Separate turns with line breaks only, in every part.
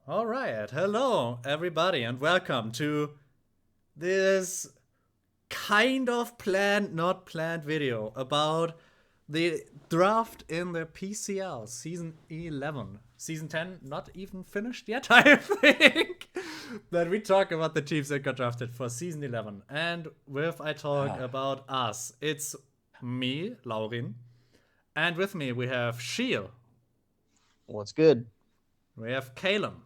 All right. Hello, everybody, and welcome to this kind of planned, not planned video about the draft in the PCL Season 11. Season 10 not even finished yet, I think. But we talk about the teams that got drafted for Season 11. And with I talk about us, it's me, Laurin. And with me, we have Sheil.
What's good?
We have Calum.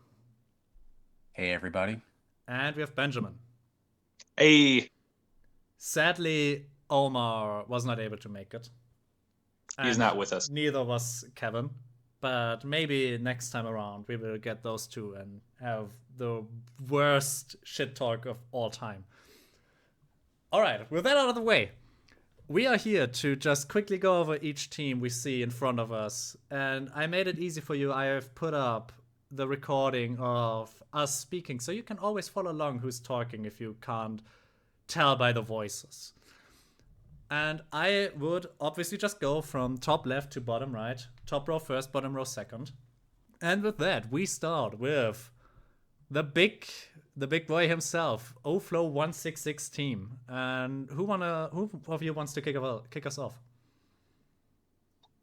Hey, everybody.
And we have Benjamin.
Hey,
Sadly, Omar was not able to make it.
he's
And
not with us.
neither was Kevin. But maybe next time around we will get those two and have the worst shit talk of all time. Alright, with that out of the way, we are here to just quickly go over each team we see in front of us. And I made it easy for you. I have put up the recording of us speaking, so you can always follow along who's talking if you can't tell by the voices. And I would obviously just go from top left to bottom right. Top row first, bottom row second. And with that, we start with the big boy himself, Oflow 166 team. And who of you wants to kick us off?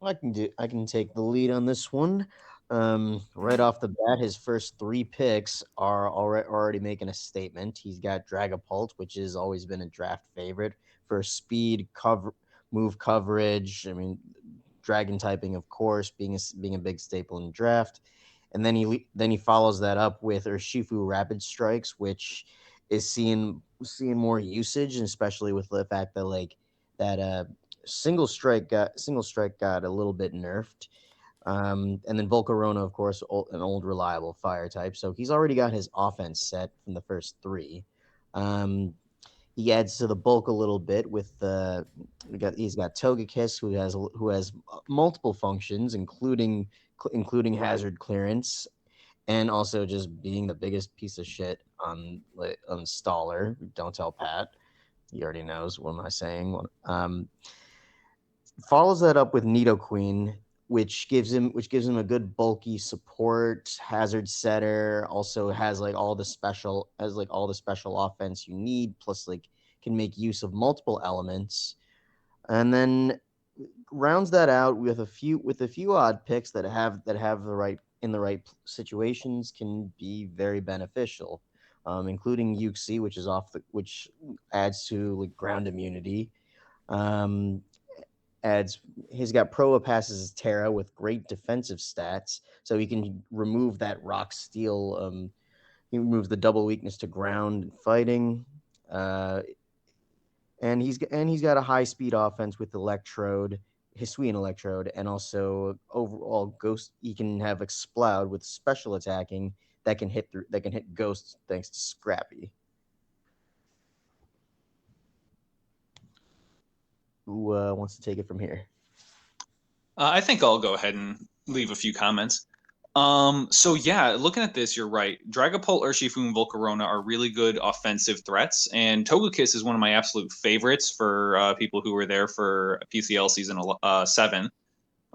I can take the lead on this one. Right off the bat, his first three picks are already making a statement. He's got Dragapult, which has always been a draft favorite for speed, move coverage. I mean, dragon typing, of course, being a big staple in draft. And then he follows that up with Urshifu Rapid Strikes, which is seeing more usage, and especially with the fact that that single strike got a little bit nerfed. And then Volcarona, of course, an old reliable fire type. So he's already got his offense set from the first three. He adds to the bulk a little bit with he's got Togekiss, who has multiple functions, including hazard clearance, and also just being the biggest piece of shit on Staller. Don't tell Pat. He already knows. What am I saying? Follows that up with Nidoqueen, which gives him a good bulky support hazard setter. Also has all the special offense you need. Plus can make use of multiple elements, and then rounds that out with a few odd picks that have the right situations can be very beneficial, including Uxie, which adds to ground immunity. Um, adds He's got Probopass's Terra with great defensive stats, so he can remove that rock steel. He removes the double weakness to ground and fighting. Uh, and he's got a high speed offense with Electrode, Hisuian Electrode, and also overall Ghost. He can have Exploud with special attacking that can hit ghosts thanks to Scrappy. Who wants to take it from here?
I think I'll go ahead and leave a few comments. So yeah, looking at this, you're right. Dragapult, Urshifu, and Volcarona are really good offensive threats, and Togekiss is one of my absolute favorites for people who were there for PCL season 7.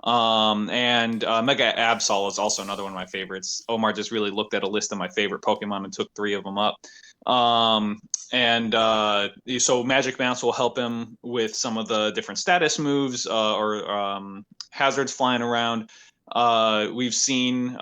And Mega Absol is also another one of my favorites. Omar just really looked at a list of my favorite Pokemon and took 3 of them up. And so Magic Bounce will help him with some of the different status moves or hazards flying around. We've seen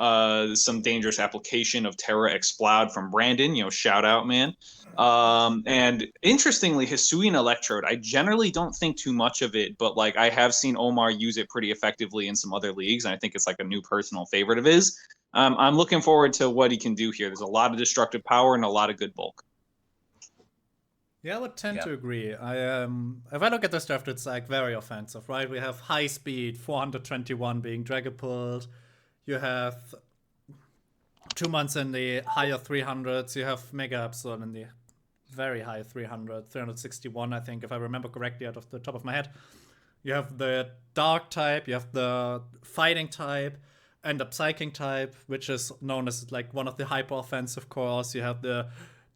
some dangerous application of Terra Exploud from Brandon. Shout out, man. And interestingly, Hisuian Electrode, I generally don't think too much of it, but I have seen Omar use it pretty effectively in some other leagues, and I think it's a new personal favorite of his. I'm looking forward to what he can do here. There's a lot of destructive power and a lot of good bulk.
Yeah, I would tend to agree. If I look at this draft, it's very offensive, right? We have high speed, 421 being Dragapult. You have 2 months in the higher 300s. You have Mega Absol in the very high 361, I think, if I remember correctly out of the top of my head. You have the Dark type, you have the Fighting type, and the Psychic type, which is known as one of the hyper offensive cores. You have the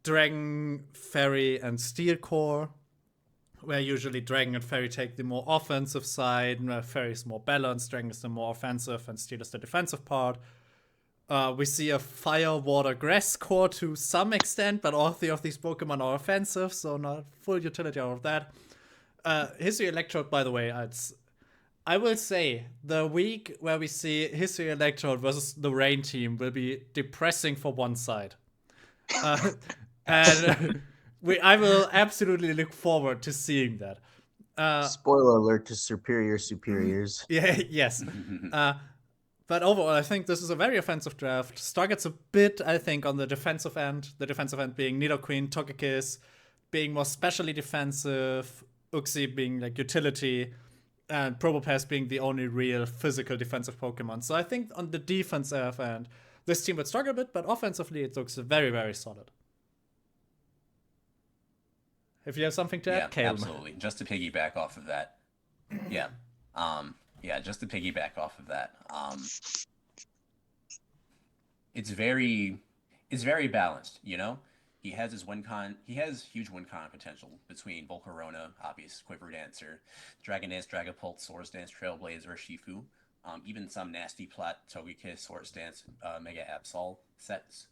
Dragon, Fairy, and Steel core, where usually Dragon and Fairy take the more offensive side, Fairy is more balanced, Dragon is the more offensive, and Steel is the defensive part. We see a fire, water, grass core to some extent, but all three of these Pokemon are offensive, so not full utility out of that. History Electrode, by the way, I will say the week where we see History Electrode versus the Rain team will be depressing for one side. And I will absolutely look forward to seeing that.
Spoiler alert to superiors.
Yeah, yes. But overall, I think this is a very offensive draft. Stargate's a bit, I think, on the defensive end. The defensive end being Nidoqueen, Togekiss being more specially defensive, Uxie being like utility, and Probopass being the only real physical defensive Pokemon. So I think on the defensive end, this team would struggle a bit, but offensively, it looks very, very solid. If you have something to add, Caleb.
Absolutely. Just to piggyback off of that. Yeah. Just to piggyback off of that. It's very balanced, you know? He has huge win con potential between Volcarona, obvious Quiver Dancer, Dragon Dance, Dragapult, Swords Dance, Trailblazer, Shifu, even some nasty plot Togekiss, Swords Dance, Mega Absol sets.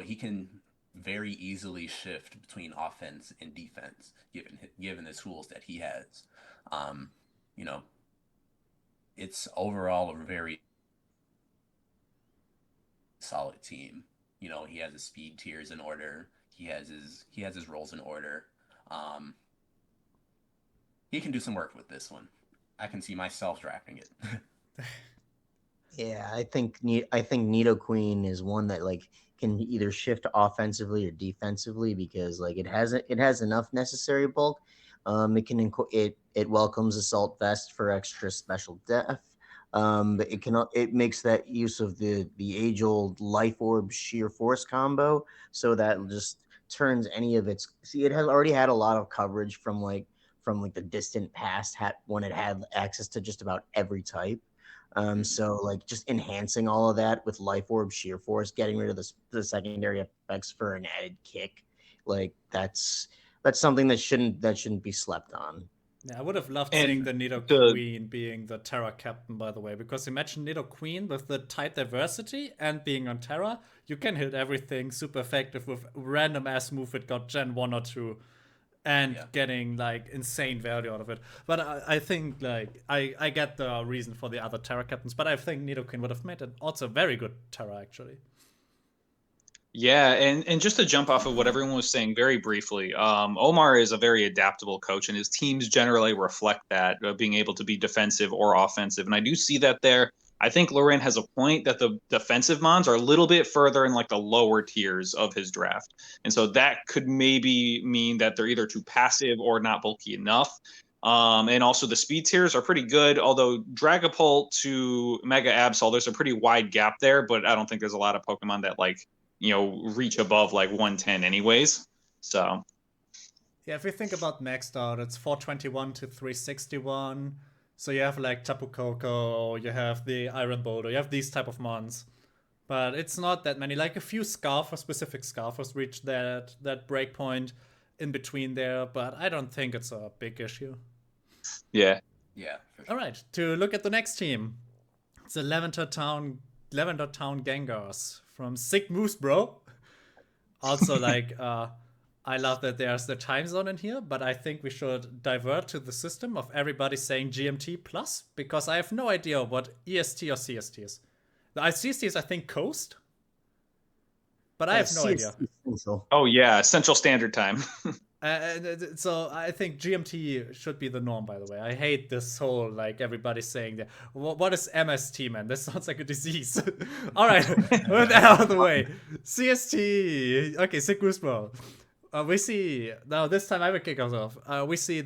He can very easily shift between offense and defense given the tools that he has. It's overall a very solid team. He has his speed tiers in order. He has his roles in order. He can do some work with this one. I can see myself drafting it.
Yeah, I think Nidoqueen is one that can either shift offensively or defensively because it has enough necessary bulk. It welcomes Assault Vest for extra special def. But it makes that use of the age-old Life Orb Sheer Force combo, so that just turns any of its. See, it has already had a lot of coverage from the distant past when it had access to just about every type. So just enhancing all of that with Life Orb Sheer Force, getting rid of the secondary effects for an added kick, that's something that shouldn't be slept on.
Yeah, I would have loved seeing the Nidoqueen being the Terra captain, by the way, because imagine Nidoqueen with the type diversity and being on Terra, you can hit everything super effective with random ass move it got Gen 1 or 2 and getting insane value out of it. But I think I get the reason for the other Terra captains, but I think Nidoqueen would have made it also a very good Terra actually.
Yeah, and just to jump off of what everyone was saying very briefly, Omar is a very adaptable coach, and his teams generally reflect that, being able to be defensive or offensive. And I do see that there. I think Loren has a point that the defensive mons are a little bit further in the lower tiers of his draft. And so that could maybe mean that they're either too passive or not bulky enough. And also the speed tiers are pretty good, although Dragapult to Mega Absol, there's a pretty wide gap there, but I don't think there's a lot of Pokemon that reach above 110 anyways. So
yeah, if we think about maxed out, it's 421 to 361. So you have Tapu Koko, you have the Iron Boulder, you have these type of mons. But it's not that many. A few specific Scarfers reach that breakpoint in between there, but I don't think it's a big issue.
Yeah.
Yeah, for sure.
All right, to look at the next team. It's the Lavender Town Gengars from Sick Moose, bro. Also, I love that there's the time zone in here, but I think we should divert to the system of everybody saying GMT plus, because I have no idea what EST or CST is. The CST is, I think, Coast, but I have no idea.
Central.
Oh, yeah, Central Standard Time.
So I think GMT should be the norm, by the way. I hate this whole, everybody saying that. What is MST, man? This sounds like a disease. All right, with that out of the way. CST. Okay, Sick Goose Bro. We see, now this time I will kick us off. We see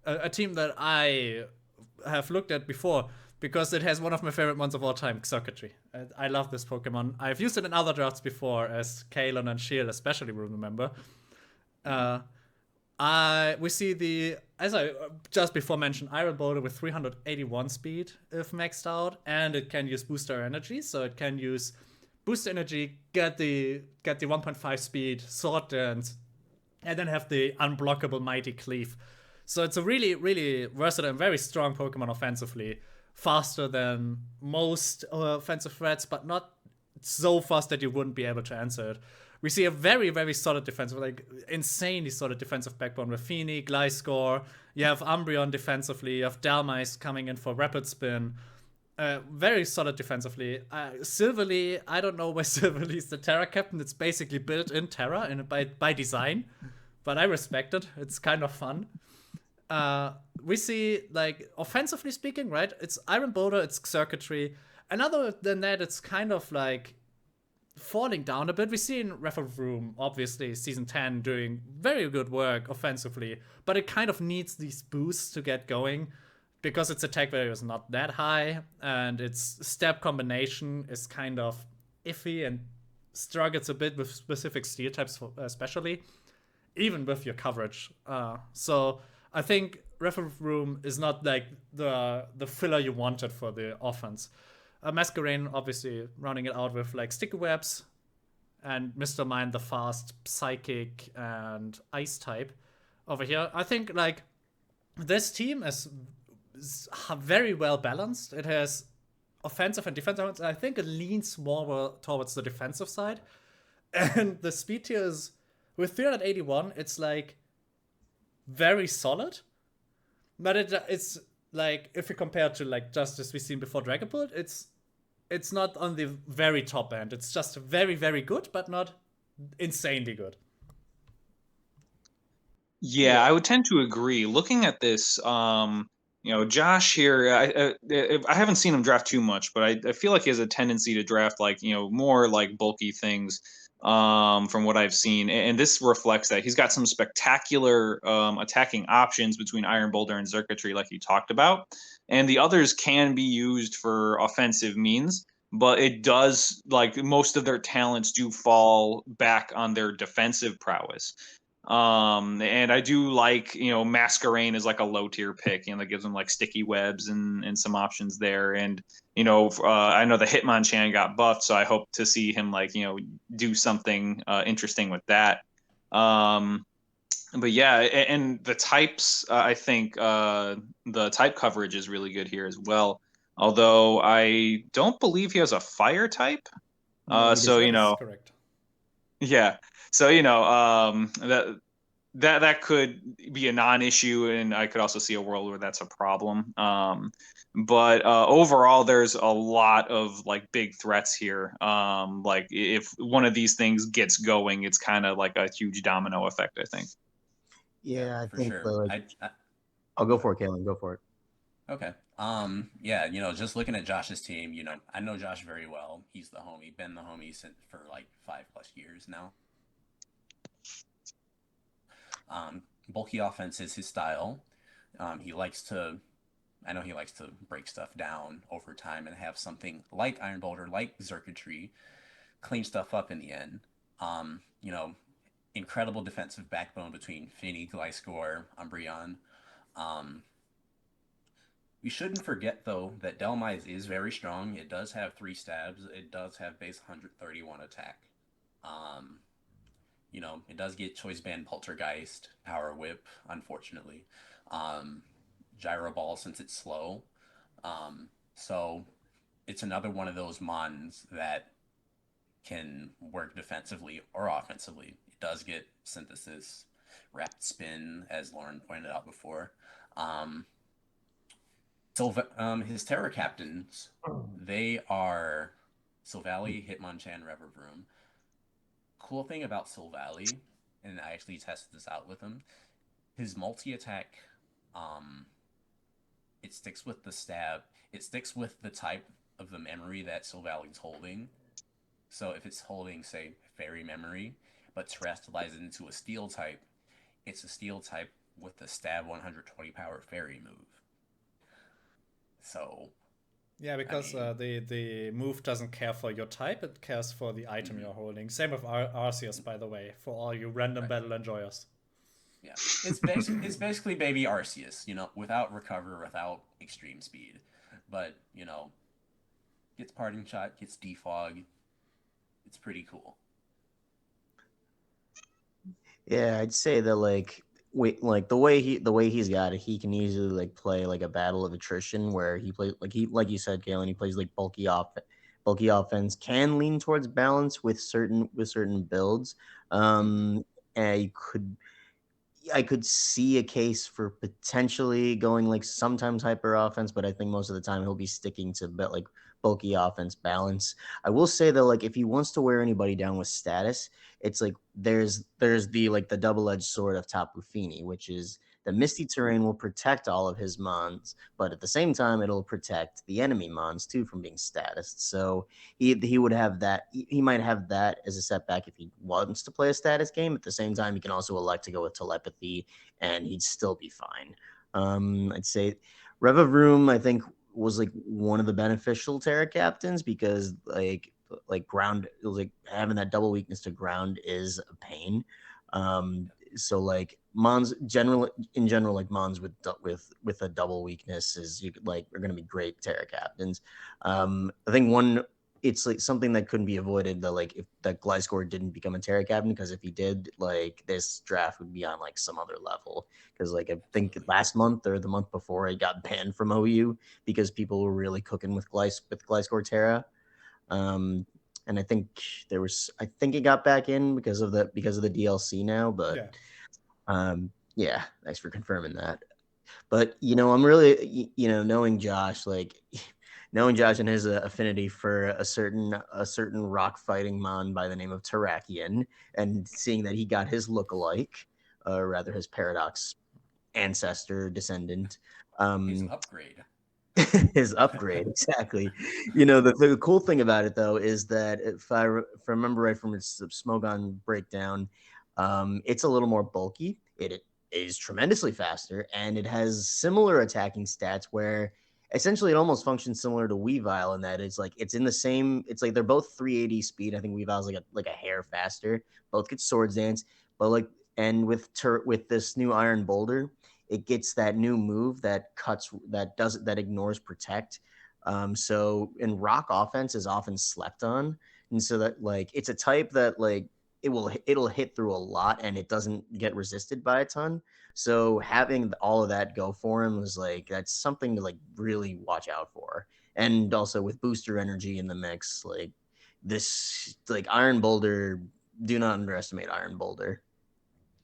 a team that I have looked at before because it has one of my favorite ones of all time, Xurkitree. I love this Pokemon. I've used it in other drafts before, as Kalen and Shield especially will remember. We see as I just before mentioned, Iron Boulder with 381 speed if maxed out, and it can use booster energy, so it can use booster energy, get the 1.5 speed, Sword Dance, and then have the unblockable Mighty Cleave. So it's a really, really versatile and very strong Pokemon offensively faster than most offensive threats, but not so fast that you wouldn't be able to answer it. We see a very, very solid defensive, like insanely solid defensive backbone with Feeney, Gliscor. You have Umbreon defensively. You have Dalmais coming in for Rapid Spin. Very solid defensively. Silverly, I don't know why Silverly is the Terra captain. It's basically built in Terra and by design, but I respect it. It's kind of fun. We see, like, offensively speaking, right? It's Iron Boulder, it's circuitry. And other than that, it's kind of like falling down a bit. We see in Refer Room, obviously, Season 10 doing very good work offensively, but it kind of needs these boosts to get going because its attack value is not that high, and its step combination is kind of iffy and struggles a bit with specific steel types, especially, even with your coverage. So I think Refer Room is not like the filler you wanted for the offense. Masquerain, obviously, rounding it out with like Sticky Webs, and Mr. Mind, the fast Psychic and Ice type over here. I think like this team is very well balanced. It has offensive and defensive. I think it leans more towards the defensive side. And the speed tier is, with 381, it's like very solid. But it's like, if you compare it to like Justice we've seen before Dragapult, it's not on the very top end. It's just very, very good, but not insanely good.
Yeah, I would tend to agree. Looking at this, Josh here, I haven't seen him draft too much, but I feel like he has a tendency to draft like, more like bulky things from what I've seen. And this reflects that he's got some spectacular attacking options between Iron Boulder and Circuitry, like you talked about. And the others can be used for offensive means, but it does, like, most of their talents do fall back on their defensive prowess. And I do like, Masquerain is like a low tier pick, that gives them like Sticky Webs and some options there. And, I know the Hitmonchan got buffed, so I hope to see him like, do something interesting with that. But yeah, and the types, I think the type coverage is really good here as well. Although I don't believe he has a fire type. So,
correct.
Yeah. So, that could be a non-issue, and I could also see a world where that's a problem. But overall, there's a lot of like big threats here. Like if one of these things gets going, it's kind of like a huge domino effect, I think.
Yeah, I
for
think
sure.
I'll go for it, Kalen. Go for it.
Okay. Yeah, just looking at Josh's team, I know Josh very well. He's the homie, been the homie since for like 5+ years now. Bulky offense is his style. He likes to break stuff down over time and have something like Iron Boulder, like Circuitry, clean stuff up in the end. Incredible defensive backbone between Finny, Gliscor, Umbreon. We shouldn't forget, though, that Dalmais is very strong. It does have 3 stabs. It does have base 131 attack. It does get Choice Band, Poltergeist, Power Whip, unfortunately. Gyro Ball, since it's slow. So it's another one of those mons that can work defensively or offensively. It does get Synthesis, Rapid Spin, as Lauren pointed out before. His Terror Captains, they are Silvally, Hitmonchan, Revavroom. Cool thing about Silvally, and I actually tested this out with him, his multi-attack, it sticks with the stab. It sticks with the type of the memory that Silvally's holding. So if it's holding, say, Fairy Memory, but terrestrializes into a Steel type, it's a Steel type with the stab 120 power Fairy move. So
yeah, because the move doesn't care for your type; it cares for the item you're holding. Same with Arceus, by the way, for all you random battle enjoyers.
Yeah, it's basically baby Arceus, without recover, without extreme speed, but gets parting shot, gets defog. It's pretty cool.
Yeah, I'd say that like like the way he's got it, he can easily like play like a battle of attrition where he plays like you said, Galen, he plays like bulky offense, can lean towards balance with certain builds. And you could I could see a case for potentially going like sometimes hyper offense, but I think most of the time he'll be sticking to like bulky offense balance. I will say that like if he wants to wear anybody down with status, it's like there's the like the double-edged sword of Tapu Fini, which is the misty terrain will protect all of his mons, but at the same time it'll protect the enemy mons too from being statused. So he would have that. He might have that as a setback if he wants to play a status game. At the same time, he can also elect to go with telepathy, and he'd still be fine. I'd say Rev of Room, I think, was like one of the beneficial Terra captains because like ground, it was like having that double weakness to ground is a pain. So like Mons in general, like Mons with a double weakness is like are going to be great Terra captains. I think one it's like something that couldn't be avoided that like if that Gliscor didn't become a Terra captain, because if he did, like this draft would be on like some other level. Because like I think last month or the month before it got banned from OU because people were really cooking with Gliscor Terra. And I think I think it got back in because of the DLC now, but yeah, thanks for confirming that. But I'm really knowing Josh, like knowing Josh and his affinity for a certain rock fighting mon by the name of Terrakion, and seeing that he got his lookalike, or rather his Paradox ancestor descendant,
His upgrade.
his upgrade, exactly. The cool thing about it though is that if I remember right from its Smogon breakdown, it's a little more bulky. It is tremendously faster, and it has similar attacking stats where essentially it almost functions similar to Weavile in that it's like it's in the same. It's like they're both 380 speed. I think Weavile's like a hair faster. Both get Swords Dance, but like and with this new Iron Boulder, it gets that new move that ignores protect. So in rock offense is often slept on, and so that like it's a type that like it'll hit through a lot and it doesn't get resisted by a ton. So having all of that go for him was like that's something to like really watch out for. And also with booster energy in the mix, like this like Iron Boulder, do not underestimate Iron Boulder.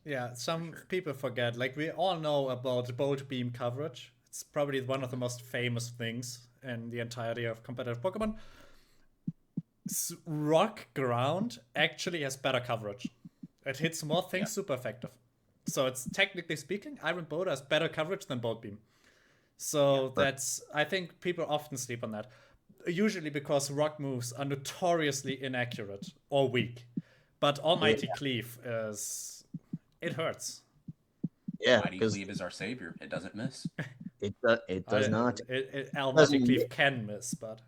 Yeah, some people forget. Like we all know about bolt beam coverage. It's probably one of the most famous things in the entirety of competitive Pokemon. Rock ground actually has better coverage. It hits more things super effective. So it's technically speaking, Iron Boulder has better coverage than Bolt Beam. So that's I think people often sleep on that. Usually because rock moves are notoriously inaccurate or weak. But Almighty Cleave it hurts.
Yeah,
Mighty Cleave is our savior. It doesn't miss.
It does not.
Almighty Cleave can miss, but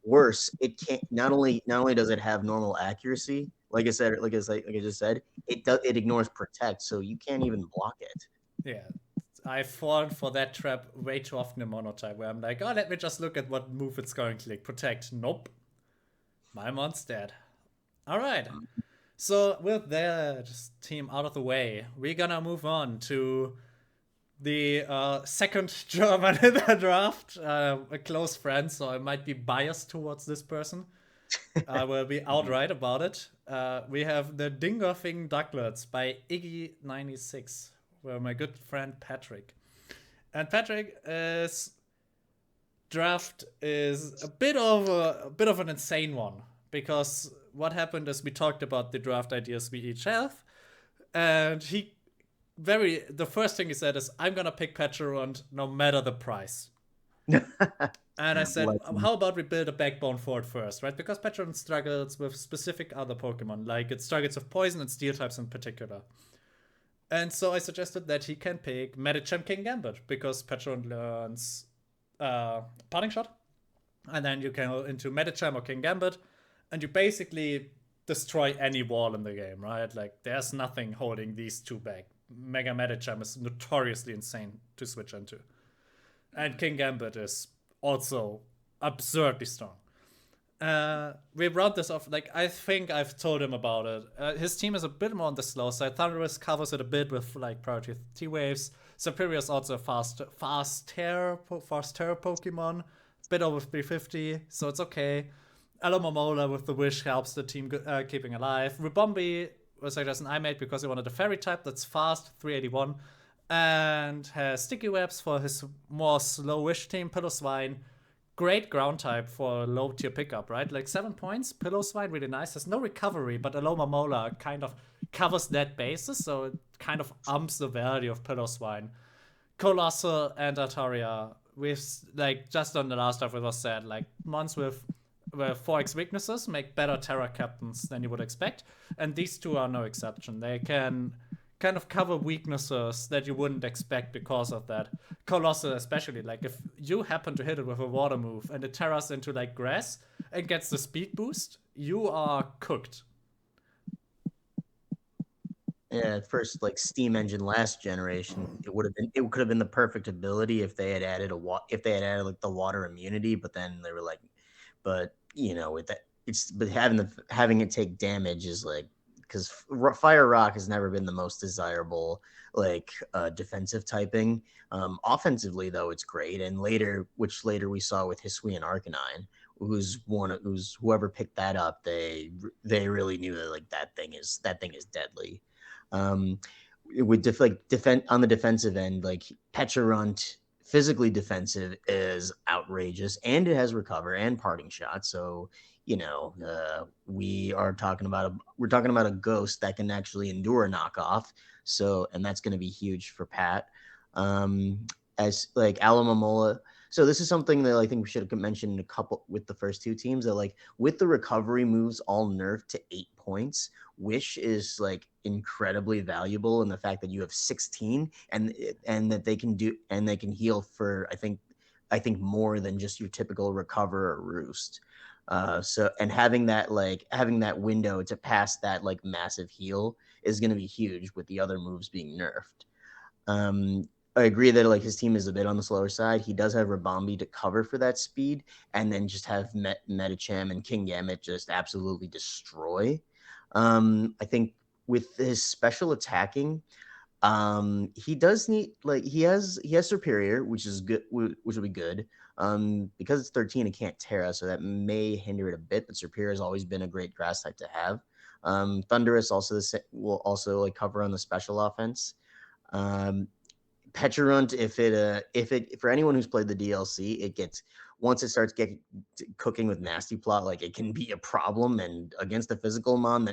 worse, it can't. Not only does it have normal accuracy, like I just said, it ignores protect, so you can't even block it.
Yeah, I fall for that trap way too often in Monotype, where I'm like, oh, let me just look at what move it's going to click. Protect. Nope. My mon's dead. All right. So with that team out of the way, we're gonna move on to the second German in the draft, a close friend, so I might be biased towards this person. I will be outright about it. We have the Dingolfing Ducklets by Iggy96, where my good friend Patrick. And Patrick's draft is a bit of an insane one, because what happened is we talked about the draft ideas we each have, and the first thing he said is, I'm gonna pick Petrond no matter the price. And I said, how about we build a backbone for it first, right? Because Petrond struggles with specific other Pokemon, like it struggles with poison and steel types in particular. And so I suggested that he can pick Medicham King Gambit, because Petrond learns Parting Shot, and then you can go into Medicham or King Gambit, and you basically destroy any wall in the game, right? Like, there's nothing holding these two back. Mega Medicham is notoriously insane to switch into. And King Gambit is also absurdly strong. We brought this off. Like, I think I've told him about it. His team is a bit more on the slow side. Thunderous covers it a bit with like priority T waves. Superior is also a faster Pokemon, bit over 350, so it's okay. Alomomola with the wish helps the team keeping alive. Ribombi was like just an I made because he wanted a fairy type that's fast, 381, and has sticky webs for his more slow wish team. Pillow great ground type for a low tier pickup, right? Like 7 points, Pillow really nice. There's no recovery, but Alomomola kind of covers that basis, so it kind of umps the value of Pillow Colossal and Ataria, we've like just on the last stuff it was said, like mons with 4x weaknesses make better Terra captains than you would expect, and these two are no exception. They can kind of cover weaknesses that you wouldn't expect because of that. Colossal especially, like if you happen to hit it with a water move and it terras into like grass and gets the speed boost, you are cooked.
Yeah, first like steam engine last generation, it could have been the perfect ability if they had added like the water immunity, but then they were like, but with that, but having it take damage is like, because fire rock has never been the most desirable like defensive typing. Offensively though, it's great, and later we saw with Hisuian Arcanine, who's whoever picked that up, they really knew that like that thing is deadly. With defend on the defensive end, like Pecharunt, physically defensive is outrageous, and it has recover and parting shot. So we're talking about a ghost that can actually endure a knockoff. So, and that's going to be huge for Pat. As like Alamomola. So this is something that I think we should have mentioned a couple with the first two teams, that like with the recovery moves all nerfed to 8 points, Wish is like incredibly valuable in the fact that you have 16 and that they can heal for I think more than just your typical recover or roost. So, and having that window to pass that like massive heal is going to be huge with the other moves being nerfed. I agree that like his team is a bit on the slower side. He does have Rabombi to cover for that speed, and then just have Metacham and Kingambit just absolutely destroy. I think with his special attacking, he does need like he has Superior, which is good, which will be good. Because it's 13, it can't Terra, so that may hinder it a bit. But Superior has always been a great grass type to have. Thunderous will also like cover on the special offense. Pecharunt, if it for anyone who's played the DLC, it gets, once it starts getting cooking with Nasty Plot, like it can be a problem, and against a physical mon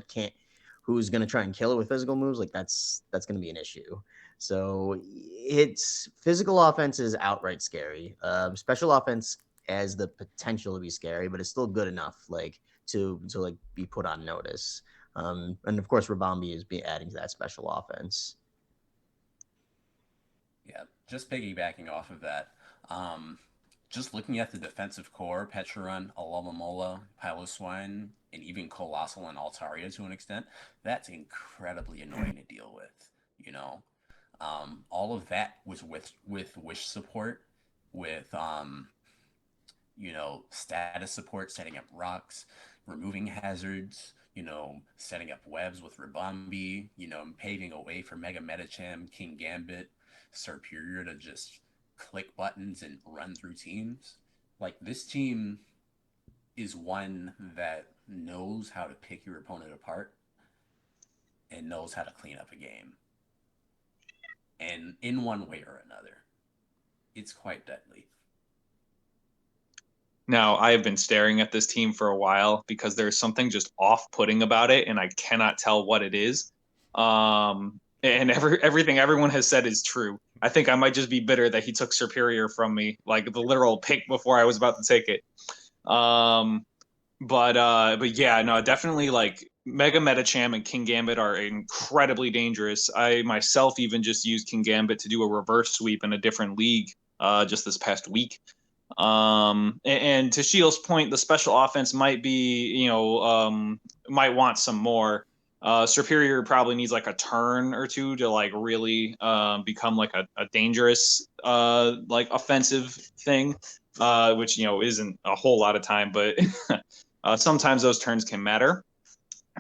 who's going to try and kill it with physical moves, like that's going to be an issue. So it's physical offense is outright scary. Special offense has the potential to be scary, but it's still good enough like to like be put on notice. And of course, Rabombi is adding to that special offense.
Yeah, just piggybacking off of that, just looking at the defensive core, Pecharunt, Alomomola, Piloswine, and even Colossal and Altaria to an extent, that's incredibly annoying to deal with. All of that was with wish support, with status support, setting up rocks, removing hazards, setting up webs with Ribombi, paving a way for Mega Metacham, Kingambit, Superior to just click buttons and run through teams. Like, this team is one that knows how to pick your opponent apart and knows how to clean up a game. And in one way or another, it's quite deadly.
Now, I have been staring at this team for a while because there's something just off-putting about it, and I cannot tell what it is. And everything everyone has said is true. I think I might just be bitter that he took Superior from me, like the literal pick before I was about to take it. But yeah, no, definitely like Mega Metacham and Kingambit are incredibly dangerous. I myself even just used Kingambit to do a reverse sweep in a different league just this past week. And to Shiel's point, the special offense might be, might want some more. Superior probably needs like a turn or two to like really become like a dangerous like offensive thing, which isn't a whole lot of time, but Sometimes those turns can matter.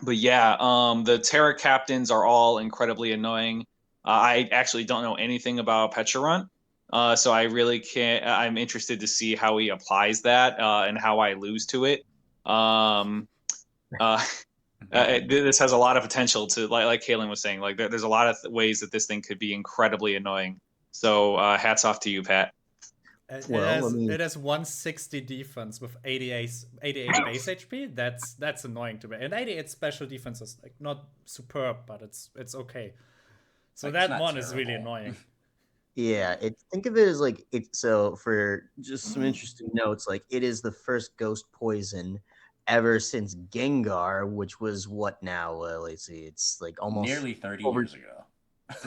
But yeah, the Terra captains are all incredibly annoying. I actually don't know anything about Pecharunt, so I really can't. I'm interested to see how he applies that and how I lose to it. Um, uh, this has a lot of potential to, like Kaylin was saying, like there's a lot of ways that this thing could be incredibly annoying. So hats off to you, Pat.
Well, I mean,
It has 160 defense with 88 base HP. That's annoying to me. And 88 special defense is like not superb, but it's okay. So
Like, it's
that
not
one is really
terrible.
annoying.
yeah, think of it as like it. So for just some interesting notes, like it is the first ghost poison ever since Gengar, which was what now? Let's see, it's like almost
Nearly 30
over.
years ago.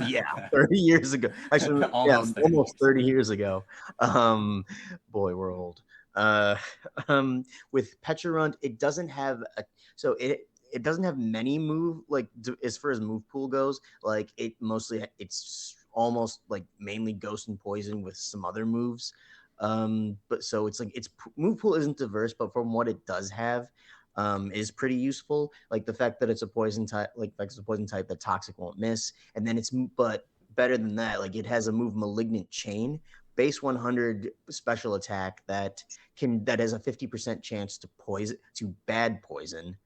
Yeah, 30 years ago. Actually, yeah,
Almost 30
almost
years
30
ago.
years ago. Um, Boy, we're old. Uh, with Pecharunt, it doesn't have a so it doesn't have many move like as far as move pool goes. Like it's almost like mainly Ghost and Poison with some other moves. But so it's like its move pool isn't diverse, but from what it does have, is pretty useful. Like the fact that it's a poison type, that Toxic won't miss, and then but better than that, like it has a move Malignant Chain, base 100 special attack that has a 50% chance to bad poison,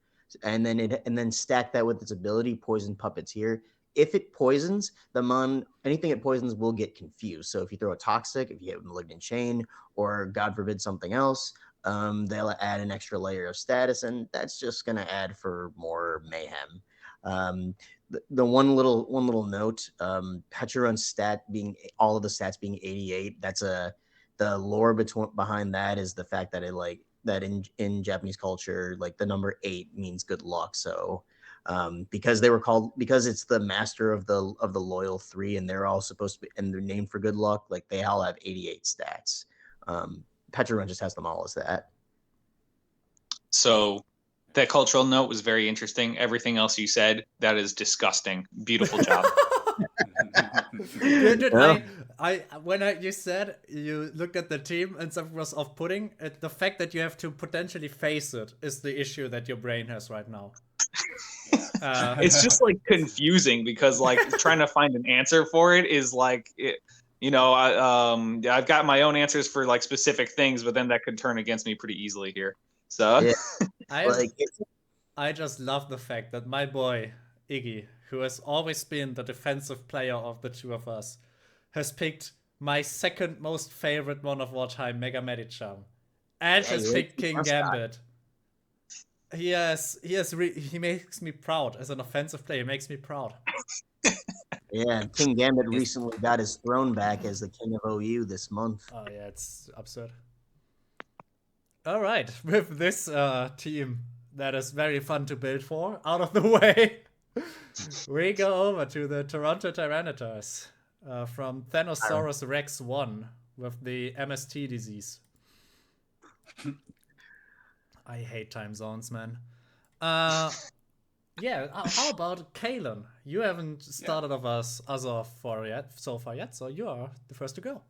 and then stack that with its ability Poison Puppeteer. If it poisons, anything it poisons will get confused. So if you throw a Toxic, if you get Malignant Chain, or God forbid something else, they'll add an extra layer of status, and that's just going to add for more mayhem. The one little note, Pecharunt's stat being all of the stats being 88. The lore behind that is the fact that it like that in Japanese culture, like the number 8 means good luck. So because it's the master of the loyal 3, and they're all supposed to be, and they're named for good luck, like they all have 88 stats. Pecharunt just has them all as that.
So that cultural note was very interesting. Everything else you said, that is disgusting. Beautiful job.
Dude,
Yeah.
you said you looked at the team and something was off-putting, the fact that you have to potentially face it is the issue that your brain has right now.
It's just like confusing because like trying to find an answer for it is like I've got my own answers for like specific things, but then that could turn against me pretty easily here. So
Yeah.
I just love the fact that my boy Iggy, who has always been the defensive player of the two of us, has picked my second most favorite one of all time, Mega Medicham, and has picked King Gambit. He makes me proud as an offensive player. He makes me proud.
Yeah, King Gambit recently got his throne back as the king of OU this month.
Oh yeah, it's absurd. All right, with this team that is very fun to build for out of the way, we go over to the Toronto Tyranitar from Thanosaurus Rex 1 with the MST disease. I hate time zones, man. Yeah, how about Kalen? You haven't started of us so far yet, so you are the first to go.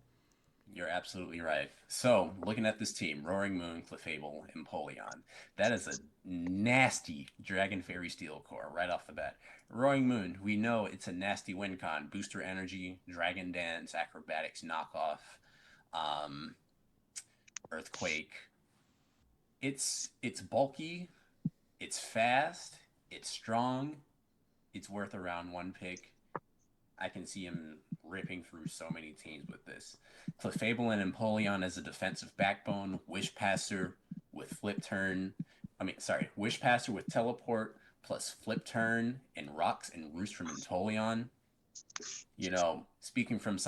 You're absolutely right. So, looking at this team, Roaring Moon, Clefable, Empoleon, that is a nasty Dragon Fairy Steel core right off the bat. Roaring Moon, we know it's a nasty win con. Booster Energy, Dragon Dance, Acrobatics Knockoff, Earthquake. It's bulky, it's fast, it's strong, it's worth around 1 pick. I can see him ripping through so many teams with this. Clefable and Empoleon as a defensive backbone. Wishpasser with flip turn. Wishpasser with teleport plus flip turn and rocks and roost from Empoleon. You know, speaking from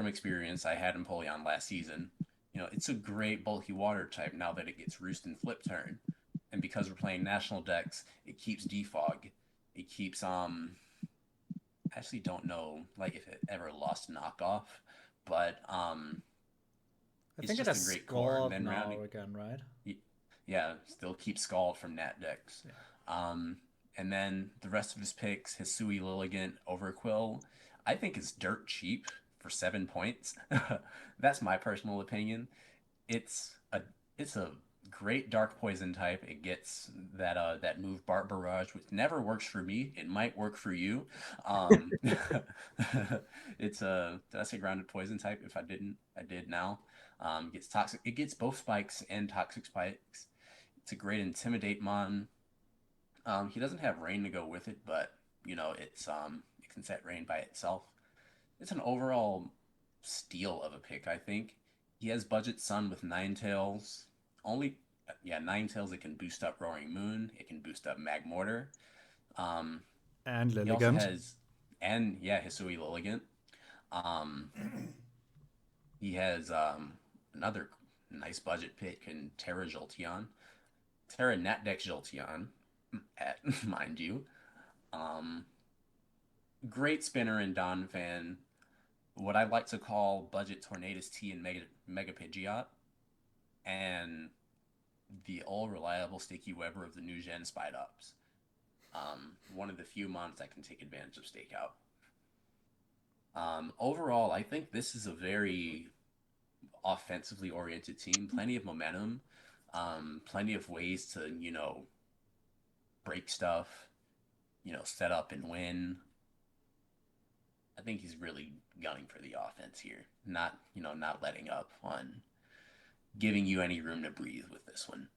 experience, I had Empoleon last season. You know, it's a great bulky water type now that it gets roost and flip turn. And because we're playing national decks, it keeps defog. It keeps actually don't know like if it ever lost knockoff, but
I
it's
think it
just
has
a great core.
Scald
And then
now
rounding,
again, right?
yeah, still keeps Scald from Nat decks.
Yeah.
And then the rest of his picks, Hisui, Lilligant, Overquill, I think is dirt cheap for 7 points. That's my personal opinion. It's a great dark poison type. It gets that move Barrage, which never works for me. It might work for you. It's a did I say grounded poison type? If I didn't, I did now. Gets toxic. It gets both spikes and toxic spikes. It's a great intimidate mon. He doesn't have rain to go with it, but it can set rain by itself. It's an overall steal of a pick, I think. He has budget Sun with Ninetales. Only, yeah, Ninetales. It can boost up Roaring Moon. It can boost up Magmortar. Um,
And
he also
Lilligant.
has, and yeah, Hisui Lilligant. Um, he has another nice budget pick in Terra Jolteon. Terra Natdex Jolteon, at, mind you. Um, Great spinner in Donphan. What I like to call budget Tornadus T and Mega Pidgeot. And the all reliable Sticky Weber of the new gen Spide Ups. One of the few mons that can take advantage of Stakeout. Overall, I think this is a very offensively oriented team. Plenty of momentum. Plenty of ways to, break stuff, set up and win. I think he's really gunning for the offense here. Not letting up on giving you any room to breathe with this one.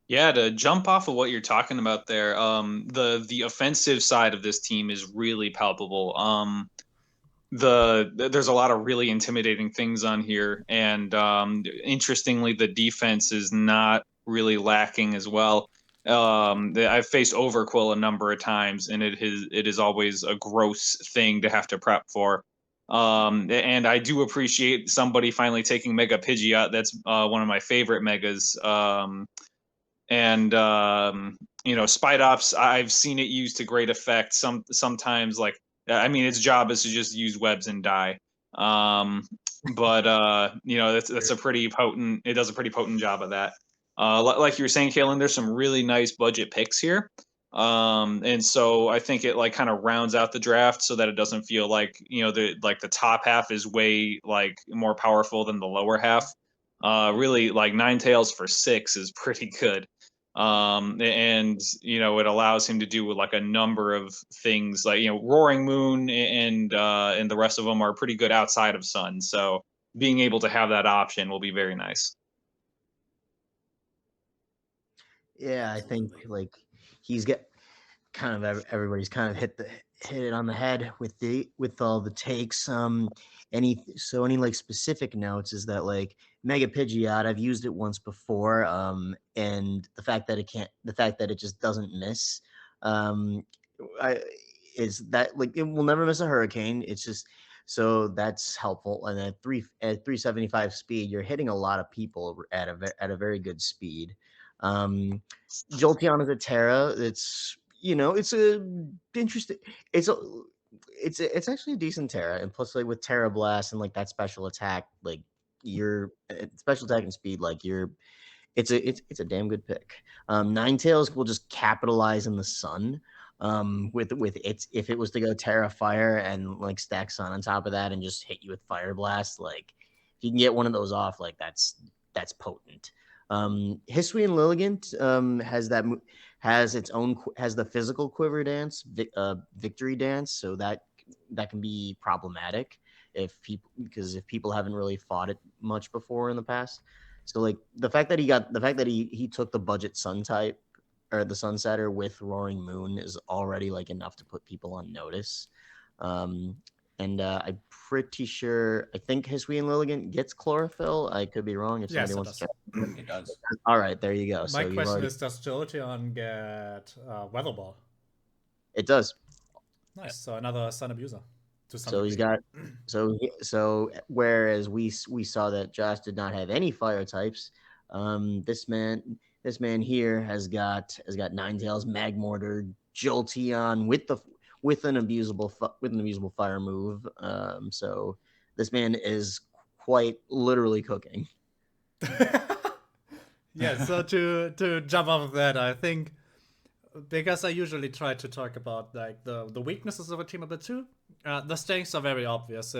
Yeah, to jump off of what you're talking about there, the offensive side of this team is really palpable. There's a lot of really intimidating things on here, and interestingly, the defense is not really lacking as well. I've faced Overquill a number of times, and it is always a gross thing to have to prep for. And I do appreciate somebody finally taking Mega Pidgeot. That's one of my favorite megas. And Spite Ops, I've seen it used to great effect. Sometimes, like, I mean, its job is to just use webs and die. But that's a pretty potent. It does a pretty potent job of that. Like you were saying, Kalen, there's some really nice budget picks here. And so I think it like kind of rounds out the draft so that it doesn't feel like the top half is way like more powerful than the lower half. Really, like Ninetales for 6 is pretty good. And it allows him to do like a number of things, like Roaring Moon and the rest of them are pretty good outside of Sun. So being able to have that option will be very nice.
Yeah, I think
Absolutely.
like he's got kind of everybody's kind of hit it on the head with all the takes. Any like specific notes is that like Mega Pidgeot, I've used it once before. And the fact that it just doesn't miss, I is that like it will never miss a hurricane. It's just so that's helpful. And at 375 speed, you're hitting a lot of people at a very good speed. Um, Jolteon is a Terra. It's a interesting. It's a it's actually a decent Terra, and plus like with Terra Blast and like that special attack, like your special attack and speed, like it's a damn good pick. Ninetales will just capitalize in the Sun. With its if it was to go Terra Fire and like stack Sun on top of that and just hit you with Fire Blast, like if you can get one of those off, like that's potent. Hisui and Lilligant has the physical quiver dance, victory dance, so that can be problematic if people haven't really fought it much before in the past. So like the fact that he took the budget Sun type or the Sunsetter with Roaring Moon is already like enough to put people on notice. And I'm pretty sure I think Hisui and Lilligant gets chlorophyll. I could be wrong if
Yes,
somebody
it
wants
does.
to check.
It does.
All right, there you go.
My
So you've
question
already
is, does Jolteon get Weather Ball?
it does.
Nice. So another Sun abuser to some
So he's
degree.
got whereas we saw that Josh did not have any fire types, this man here has got Ninetales, Magmortar, Jolteon with an abusable fire move. So this man is quite literally cooking.
Yeah, so to jump off of that, I think because I usually try to talk about like the weaknesses of a team a bit too. The strengths are very obvious.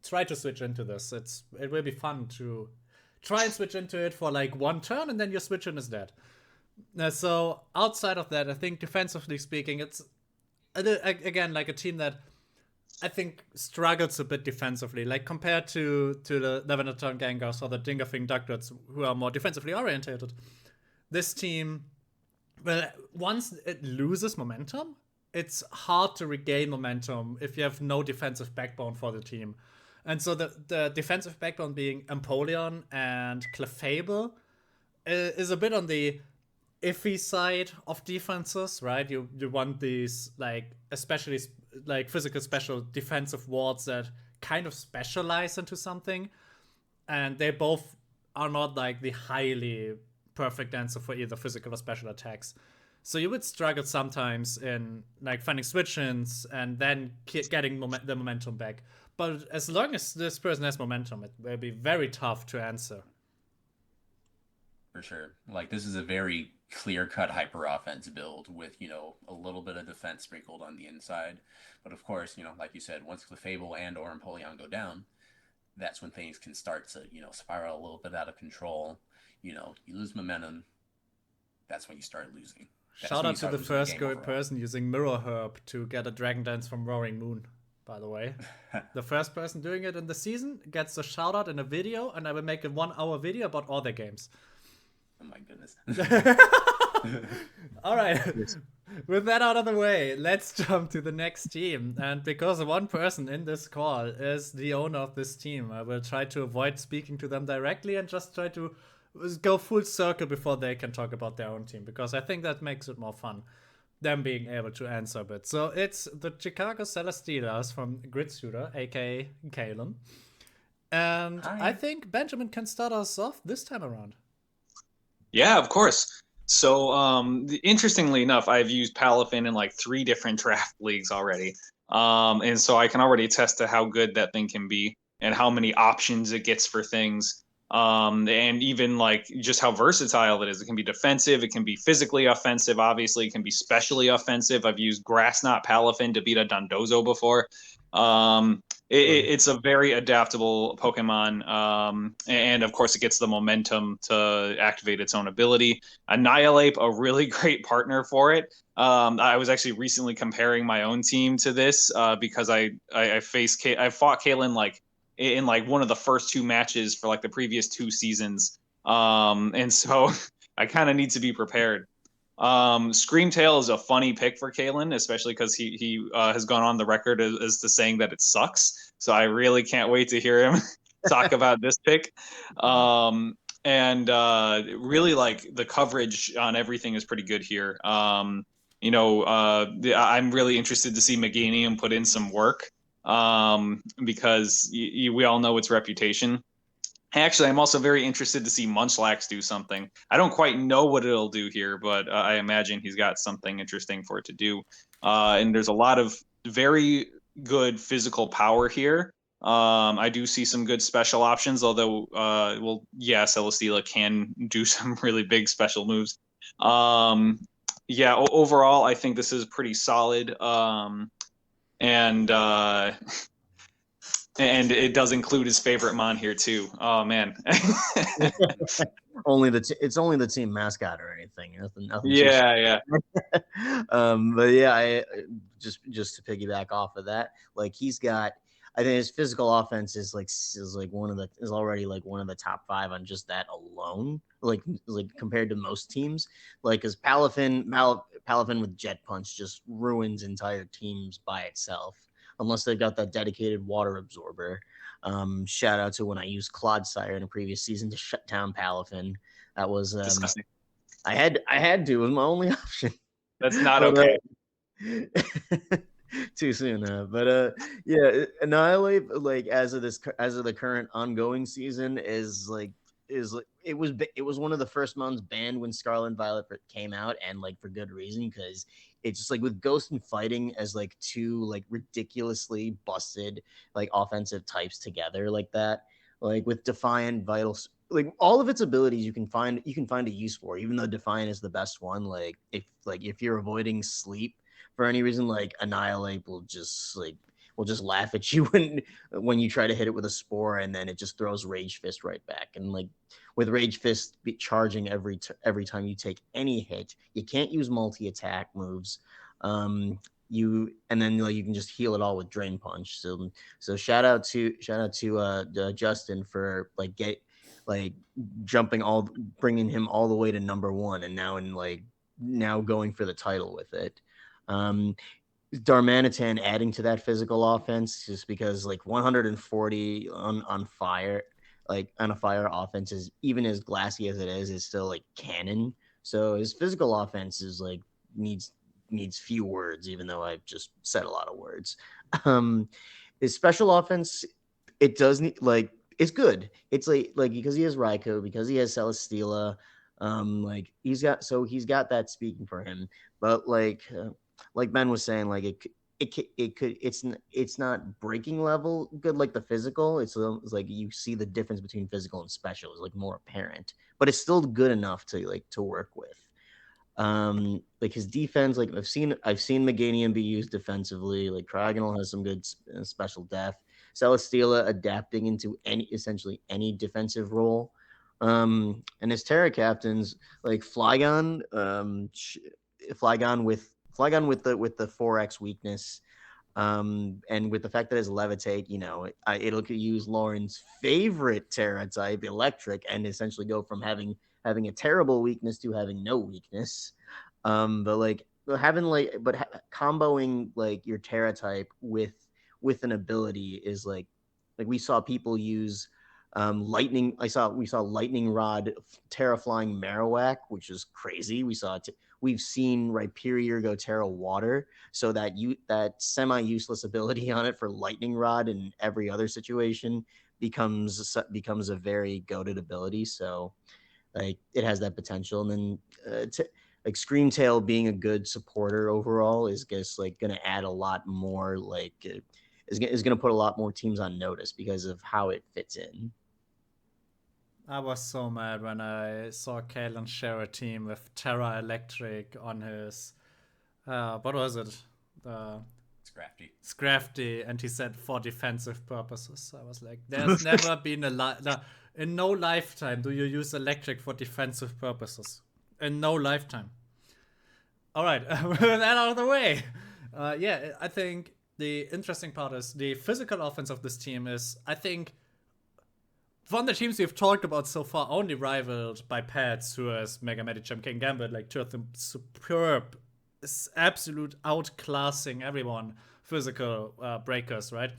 try to switch into this. It will be fun to try and switch into it for like one turn, and then your switch in is dead. So outside of that, I think defensively speaking, it's again like a team that I think struggles a bit defensively, like compared to the Leviathan Gangars or the Dingafing Ducklets, who are more defensively orientated. This team, well, once it loses momentum, it's hard to regain momentum if you have no defensive backbone for the team. And so the defensive backbone being Empoleon and Clefable is a bit on the iffy side of defenses, right? You want these like especially like physical special defensive wards that kind of specialize into something, and they both are not like the highly perfect answer for either physical or special attacks. So you would struggle sometimes in like finding switch-ins and then getting the momentum back. But as long as this person has momentum, it will be very tough to answer.
For sure. Like, this is a very clear-cut hyper offense build with, a little bit of defense sprinkled on the inside. But of course, like you said, once Clefable and or Empoleon go down, that's when things can start to, spiral a little bit out of control. You lose momentum. That's when you start losing.
Shout out to the first good person using Mirror Herb to get a Dragon Dance from Roaring Moon, by the way. The first person doing it in the season gets a shout out in a video, and I will make a 1-hour video about all their games.
Oh my goodness.
All right. With that out of the way, let's jump to the next team. And because one person in this call is the owner of this team, I will try to avoid speaking to them directly and just try to go full circle before they can talk about their own team, because I think that makes it more fun, them being able to answer a bit. So it's the Chicago Celestelas from Grid Shooter, aka Kalen. And
Hi.
I think Benjamin can start us off this time around.
Yeah, of course. So, interestingly enough, I've used Palafin in like 3 different draft leagues already. And so I can already attest to how good that thing can be and how many options it gets for things. And even like just how versatile it is. It can be defensive, it can be physically offensive, obviously, it can be specially offensive. I've used Grass Knot Palafin to beat a Dondozo before. It's a very adaptable Pokemon, and of course it gets the momentum to activate its own ability. Annihilate, a really great partner for it. I was actually recently comparing my own team to this because I fought Kalen like in like one of the first 2 matches for like the previous 2 seasons, and so I kind of need to be prepared. Screamtail is a funny pick for Kalen, especially because he has gone on the record as to saying that it sucks. So I really can't wait to hear him talk about this pick. And really, like, the coverage on everything is pretty good here. I'm really interested to see Meganium put in some work because we all know its reputation. Actually, I'm also very interested to see Munchlax do something. I don't quite know what it'll do here, but I imagine he's got something interesting for it to do. And there's a lot of very good physical power here. I do see some good special options, although, Celesteela can do some really big special moves. Overall, I think this is pretty solid. And it does include his favorite Mon here too. Oh man.
It's only the team mascot or anything. Nothing.
Yeah.
But yeah, I just to piggyback off of that, like he's got. I think his physical offense is already like one of the top 5 on just that alone. Like compared to most teams, like because Palafin with Jet Punch just ruins entire teams by itself. Unless they've got that dedicated water absorber. Shout out to when I used Clodsire in a previous season to shut down Palafin. That was
Disgusting.
I had to. It was my only option.
That's not okay.
Too soon, yeah. Annihilate, like as of the current ongoing season, is it was one of the first mons banned when Scarlet and Violet came out, and like for good reason, because it's just like with Ghost and Fighting as like 2 like ridiculously busted like offensive types together like that, like with Defiant, Vital, like all of its abilities you can find a use for, even though Defiant is the best one. Like if you're avoiding sleep for any reason, like Annihilate will just like will just laugh at you when you try to hit it with a spore, and then it just throws Rage Fist right back. And like with Rage Fist charging every time you take any hit, you can't use multi attack moves. And then like you can just heal it all with Drain Punch. So shout out to Justin for like bringing him all the way to #1, and now going for the title with it. Darmanitan adding to that physical offense just because like 140 on fire, like on a fire offense, is even as glassy as it is still like cannon. So his physical offense is like needs few words, even though I've just said a lot of words. His special offense, it does need like it's good. It's like because he has Raikou, because he has Celesteela, like he's got that speaking for him. But like Ben was saying, like it's not breaking level good like the physical. It's like you see the difference between physical and special is like more apparent, but it's still good enough to work with. Like his defense, like I've seen Meganium be used defensively. Like Cryogonal has some good special def. Celesteela adapting into essentially any defensive role. And his Terra captains like Flygon, Flygon with the 4x weakness. And with the fact that his Levitate, it'll use Lauren's favorite Terra type, Electric, and essentially go from having a terrible weakness to having no weakness. Comboing like your Terra type with an ability is like we saw people use lightning. We saw Lightning Rod Terra Flying Marowak, which is crazy. We've seen Rhyperior go Terra Water, so that semi-useless ability on it for Lightning Rod in every other situation becomes a very goated ability. So like it has that potential. And then like Screamtail being a good supporter overall is just like going to add a lot more, like is going to put a lot more teams on notice because of how it fits in.
I was so mad when I saw Kalen share a team with Terra Electric on his what was it? Scrafty, and he said for defensive purposes. I was like, there's never been in no lifetime do you use electric for defensive purposes. In no lifetime. All right, with that out of the way. I think the interesting part is the physical offense of this team is, I think, from the teams we've talked about so far, only rivaled by Pats, who has Mega Medicham, King Gambit, like two of them superb, absolute outclassing everyone physical breakers, right?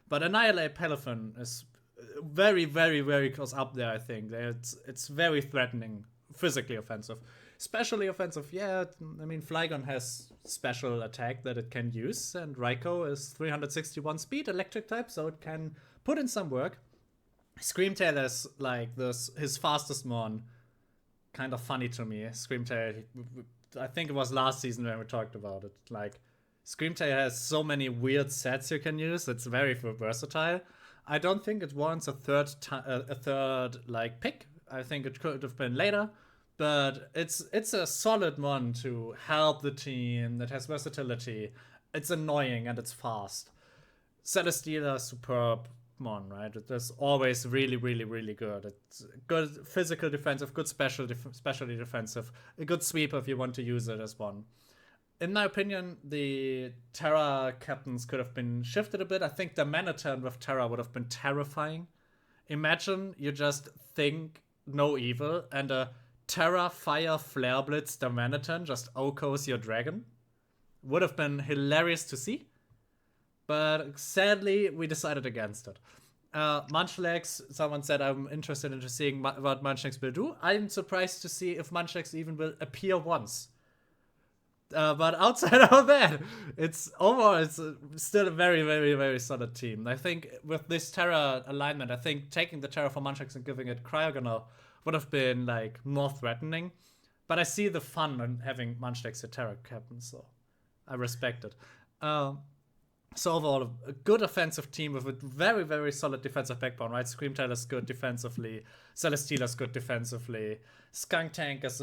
But Annihilate Pelifon is very, very, very close up there, I think. It's very threatening, physically offensive. Especially offensive, yeah, I mean, Flygon has special attack that it can use, and Raikou is 361 speed, electric type, so it can put in some work. Screamtail is like his fastest mon. Kind of funny to me. Screamtail, I think it was last season when we talked about it. Like, Screamtail has so many weird sets you can use. It's very versatile. I don't think it warrants a third like pick. I think it could have been later, but it's a solid one to help the team that has versatility. It's annoying and it's fast. Celesteela, superb mon, right? It's always really, really, really good. It's good physical defensive, good specially defensive, a good sweeper if you want to use it as one. In my opinion, the Terra captains could have been shifted a bit. I think the mana turn with Terra would have been terrifying. Imagine you just think no evil and a Terra Fire Flare Blitz the mana turn just OHKOs your dragon. Would have been hilarious to see. But sadly, we decided against it. Munchlax, someone said I'm interested in seeing what Munchlax will do. I'm surprised to see if Munchlax even will appear once. But outside of that, it's still a very, very, very solid team. I think with this Terra alignment, I think taking the Terra for Munchlax and giving it Cryogonal would have been like more threatening. But I see the fun in having Munchlax a Terra captain, so I respect it. So overall, a good offensive team with a very, very solid defensive backbone, right? Screamtail is good defensively. Celesteela is good defensively. Skuntank is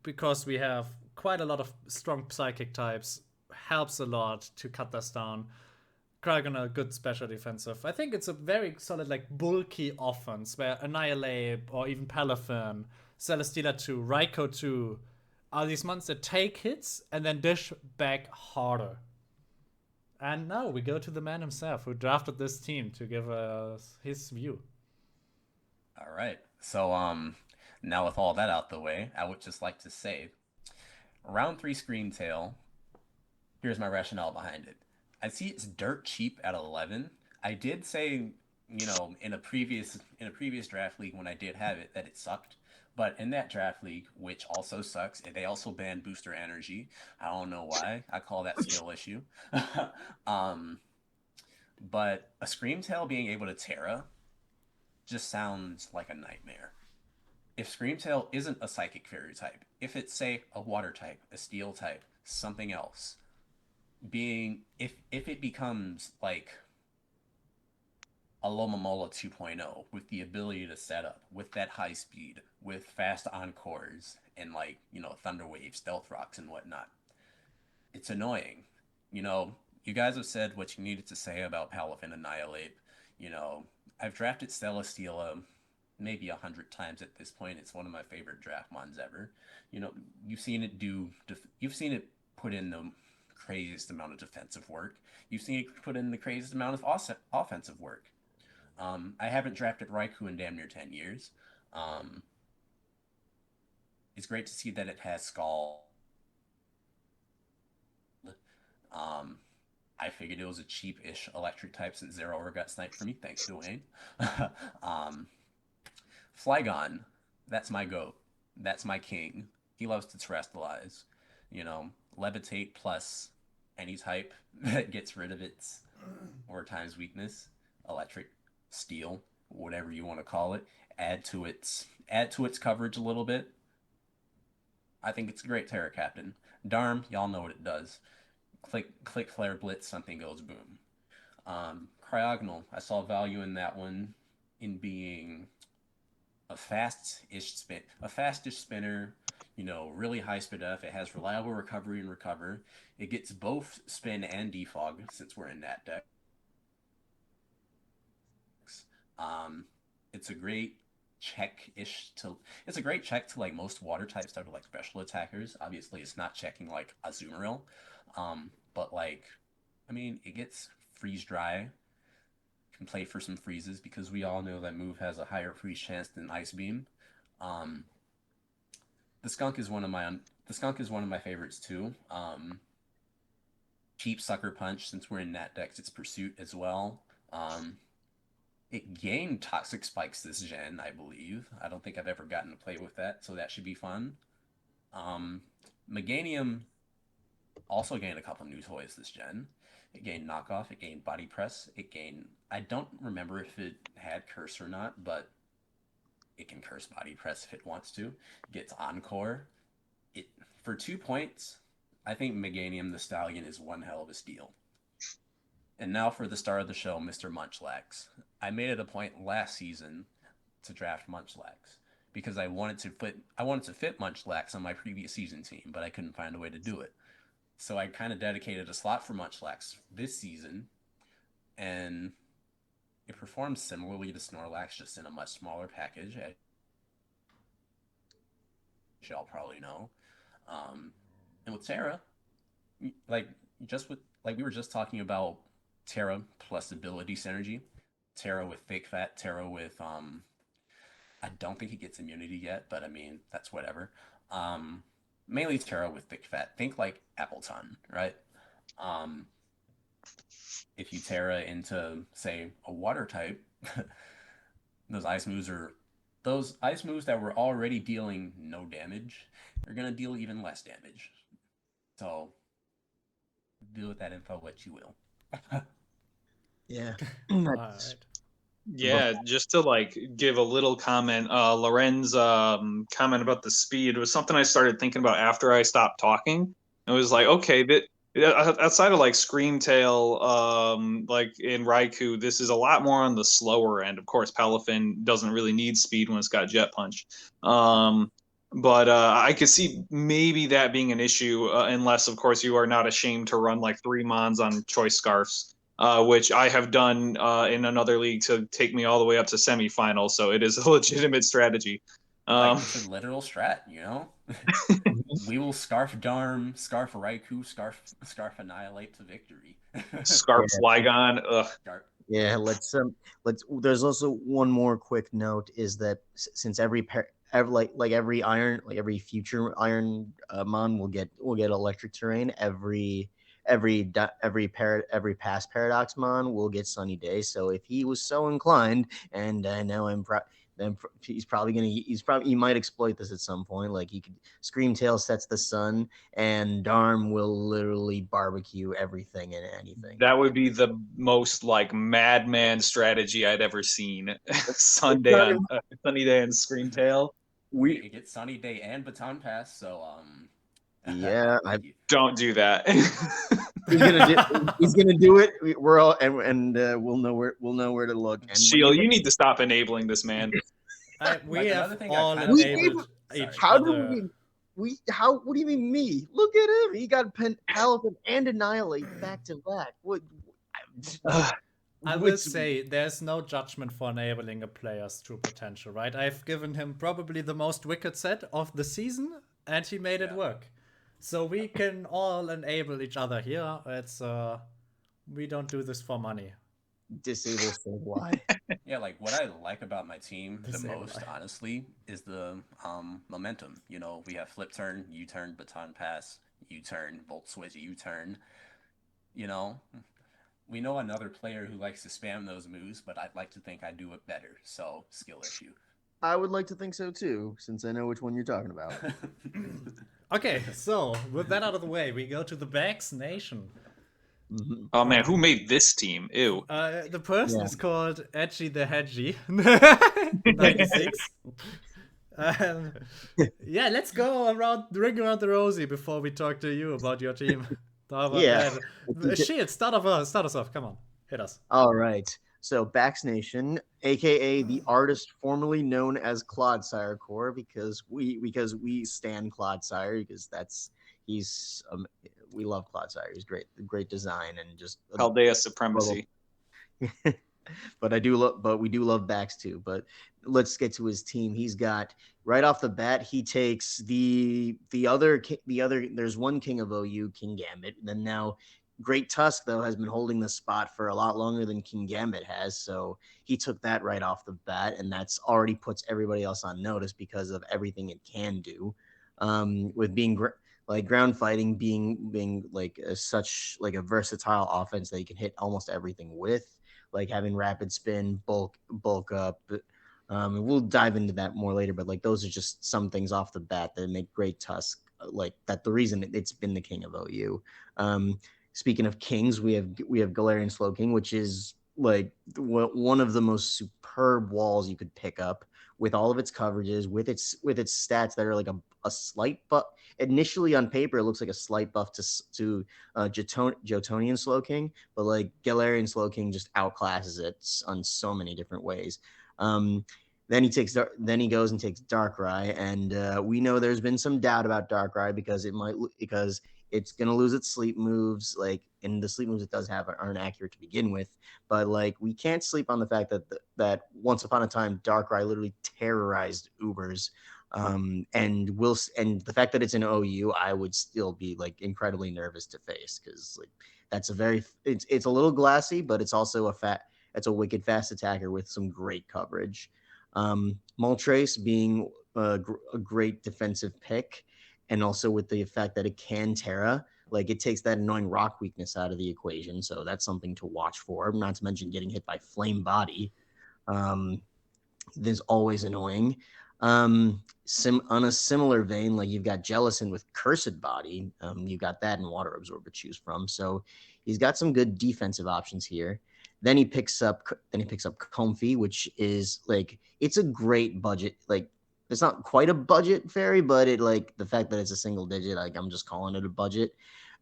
because we have quite a lot of strong psychic types, helps a lot to cut this down. Kragan a good special defensive. I think it's a very solid, like, bulky offense where Annihilate or even Palafin, Celesteela 2, Raikou 2 are these monsters that take hits and then dish back harder. And now we go to the man himself who drafted this team to give us his view.
All right. So now with all that out the way, I would just like to say, round 3 Screamtail. Here's my rationale behind it. I see it's dirt cheap at 11. I did say, in a previous draft league when I did have it, that it sucked. But in that draft league, which also sucks, they also banned Booster Energy. I don't know why. I call that skill issue. But a Screamtail being able to Terra just sounds like a nightmare. If Screamtail isn't a Psychic Fairy type, if it's, say, a Water type, a Steel type, something else, if it becomes like a Lomomola 2.0 with the ability to set up, with that high speed, with fast encores, and Thunder Wave, Stealth Rocks, and whatnot, it's annoying. You guys have said what you needed to say about Palafin Annihilate. I've drafted Celesteela maybe 100 times at this point. It's one of my favorite draft mons ever. You've seen it put in the craziest amount of defensive work. You've seen it put in the craziest amount of offensive work. I haven't drafted Raikou in damn near 10 years. It's great to see that it has Scald. I figured it was a cheap-ish electric type since Zero got sniped for me. Thanks, Dwayne. Flygon, that's my goat. That's my king. He loves to terrestrialize. Levitate plus any type that gets rid of its or times weakness, electric, steel, whatever you want to call it. Add to its coverage a little bit. I think it's a great Terra Captain. Darm, y'all know what it does. Click, flare, blitz, something goes boom. Cryogonal, I saw value in that one in being a fast-ish spinner, really high speed F. It has reliable recovery and recover. It gets both spin and defog since we're in that deck. It's a great check to like most water types that are like special attackers. Obviously, it's not checking like Azumarill. But it gets freeze dry. Can play for some freezes because we all know that move has a higher freeze chance than Ice Beam. The skunk is one of my favorites too. Cheap Sucker Punch since we're in Nat decks. It's Pursuit as well. It gained Toxic Spikes this gen, I believe. I don't think I've ever gotten to play with that, so that should be fun. Meganium also gained a couple new toys this gen. It gained Knockoff, it gained Body Press, I don't remember if it had Curse or not, but it can Curse Body Press if it wants to. It gets Encore. For 2 points, I think Meganium the Stallion is one hell of a steal. And now for the star of the show, Mr. Munchlax. I made it a point last season to draft Munchlax because I wanted to fit Munchlax on my previous season team, but I couldn't find a way to do it. So I kind of dedicated a slot for Munchlax this season, and it performs similarly to Snorlax, just in a much smaller package, as y'all probably know. And with Terra, we were just talking about Terra plus ability synergy. Terra with Thick Fat, Terra with I don't think he gets immunity yet, but that's whatever. Mainly Terra with Thick Fat. Think like Appleton, right? If you Terra into, say, a water type, those ice moves that were already dealing no damage are gonna deal even less damage. So deal with that info what you will.
Yeah.
Alright.
Yeah, just to give a little comment, Loren's comment about the speed was something I started thinking about after I stopped talking. It was like, okay, outside of Screamtail, like in Raikou, this is a lot more on the slower end. Of course, Palafin doesn't really need speed when it's got Jet Punch. But I could see maybe that being an issue, unless, of course, you are not ashamed to run 3 Mons on Choice Scarfs. which I have done in another league to take me all the way up to semifinals. So it is a legitimate strategy.
It's a literal strat, you know.
Mm-hmm.
We will scarf Darm, scarf Raikou, scarf Annihilate to victory.
Scarf
Yeah.
Flygon. Ugh.
Yeah, let's. There's also one more quick note is that since every iron, like every future iron mon will get electric terrain. Every past paradox mon will get sunny day. So if he was so inclined, and I know then he might exploit this at some point. Like he could Screamtail sets the sun, and Darm will literally barbecue everything and anything.
That would be the most like madman strategy I'd ever seen. Sunny day on Screamtail.
We could get Sunny Day and Baton Pass, so
Yeah,
don't do that.
he's gonna do it. We're all and we'll know where to look. And
Shield, you need to stop enabling this man.
We have
thing I
all
kind of
enabled each
how
other.
do we how what do you mean me? Look at him. He got Paladin and Annihilate back to back. What
I will say there's no judgment for enabling a player's true potential, right? I've given him probably the most wicked set of the season, and he made it work. So we can all enable each other here. It's we don't do this for money.
disable so why?
Yeah, like what I like about my team the
Disable
most, honestly, is the momentum. You know, we have flip turn, U-turn, baton pass, U-turn, volt switch, U-turn. You know, we know another player who likes to spam those moves, but I'd like to think I do it better. So skill issue.
I would like to think so too, since I know which one you're talking about.
Okay, so with that out of the way, we go to the Bags Nation.
Mm-hmm.
Oh man, who made this team? Ew.
The person is called Edgy the Hedgy 96. Yeah, let's go ring around the rosy before we talk to you about your team. Shit, start us off. Come on, hit us.
All right. So Bax Nation, aka the artist formerly known as Clodsire Core, because we stand Clodsire because we love Clodsire. He's great design and just
Paldea supremacy.
But we do love Bax too. But let's get to his team. He's got right off the bat. He takes the other. There's one King of OU, King Gambit. And then now, Great Tusk though has been holding the spot for a lot longer than King Gambit has. So he took that right off the bat, and that's already puts everybody else on notice because of everything it can do. With being like ground fighting being like such like a versatile offense that you can hit almost everything with, like having rapid spin, bulk up. We'll dive into that more later, but like those are just some things off the bat that make Great Tusk like that. The reason it's been the king of OU. Speaking of kings, we have Galarian Slowking, which is like one of the most superb walls you could pick up with all of its coverages, with its stats that are like a slight buff. Initially on paper, it looks like a slight buff to Jotonian Slowking, but like Galarian Slowking just outclasses it on so many different ways. Then he goes and takes Darkrai, and we know there's been some doubt about Darkrai because it's gonna lose its sleep moves, like, and the sleep moves it does have aren't accurate to begin with. But like, we can't sleep on the fact that once upon a time, Darkrai literally terrorized Ubers, and the fact that it's an OU, I would still be like incredibly nervous to face because like that's it's a little glassy, but it's also it's a wicked fast attacker with some great coverage. Moltres being a great defensive pick, and also with the fact that it can Terra, like it takes that annoying rock weakness out of the equation. So that's something to watch for. Not to mention getting hit by Flame Body. Is always annoying. On a similar vein, like you've got Jellicent with Cursed Body. You got that in Water Absorb to choose from. So he's got some good defensive options here. Then he picks up Comfy, which is like it's a great budget. Like it's not quite a budget fairy, but it like the fact that it's a single digit, like I'm just calling it a budget.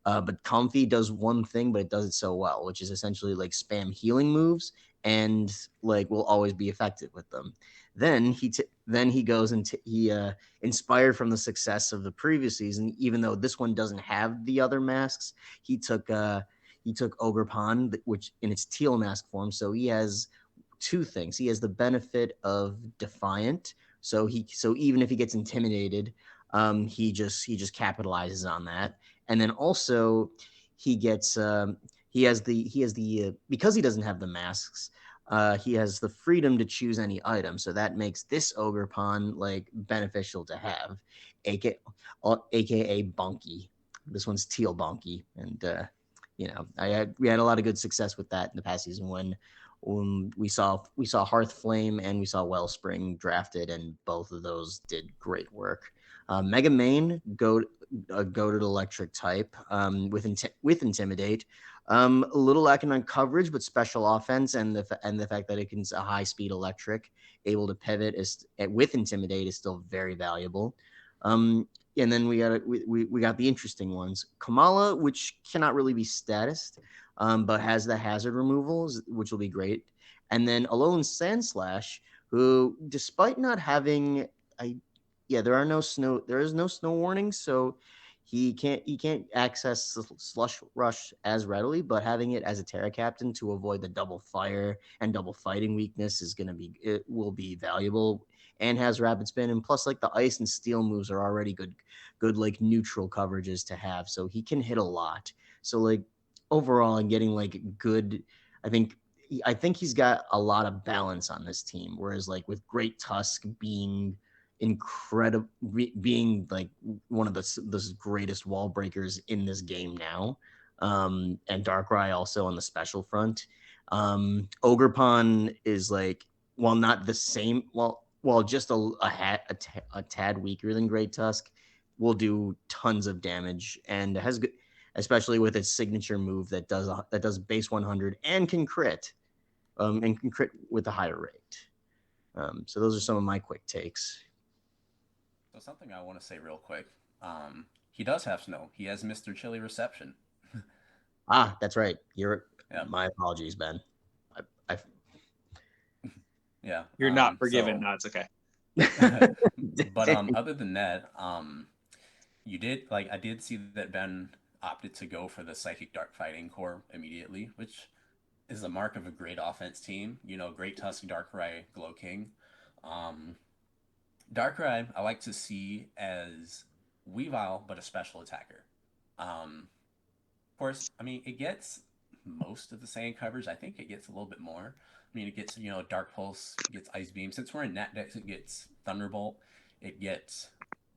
But Comfy does one thing, but it does it so well, which is essentially like spam healing moves and like will always be effective with them. Then he goes and he inspired from the success of the previous season, even though this one doesn't have the other masks. He took he took Ogerpon, which in its teal mask form. So he has two things. He has the benefit of Defiant. So even if he gets intimidated, he just capitalizes on that. And then also he gets because he doesn't have the masks. He has the freedom to choose any item, so that makes this Ogerpon like beneficial to have, aka, aka Bonky. This one's Teal Bonky, and we had a lot of good success with that in the past season when we saw Hearthflame and we saw Wellspring drafted, and both of those did great work. Mega Main goaded electric type with Intimidate. A little lacking on coverage, but special offense and the fact that it can a high speed electric, able to pivot is with Intimidate is still very valuable. And then we got the interesting ones. Kamala, which cannot really be statused, but has the hazard removals, which will be great. And then Alone Sandslash, who, despite not having there is no snow warning, so he can't access Slush Rush as readily, but having it as a Terra Captain to avoid the double fire and double fighting weakness it will be valuable, and has Rapid Spin, and plus like the Ice and Steel moves are already good like neutral coverages to have, so he can hit a lot. So like overall, I'm getting like good. I think he's got a lot of balance on this team, whereas like with Great Tusk being incredible, being like one of the greatest wall breakers in this game now, and Darkrai also on the special front. Ogerpon is like, while not the same, while just a tad weaker than Great Tusk, will do tons of damage and has good, especially with its signature move that does base 100 and can crit, and can crit with a higher rate. So those are some of my quick takes.
So something I want to say real quick. He does have snow. He has Mr. Chilly Reception.
That's right.
Yeah.
My apologies, Ben.
Yeah.
You're not forgiven. No, it's okay.
But other than that, I did see that Ben opted to go for the Psychic Dark Fighting core immediately, which is the mark of a great offense team. Great Tusk, Darkrai, Glow King. Darkrai, I like to see as Weavile, but a special attacker. Of course, it gets most of the same coverage. I think it gets a little bit more. It gets, Dark Pulse, it gets Ice Beam. Since we're in Nat decks, it gets Thunderbolt. It gets,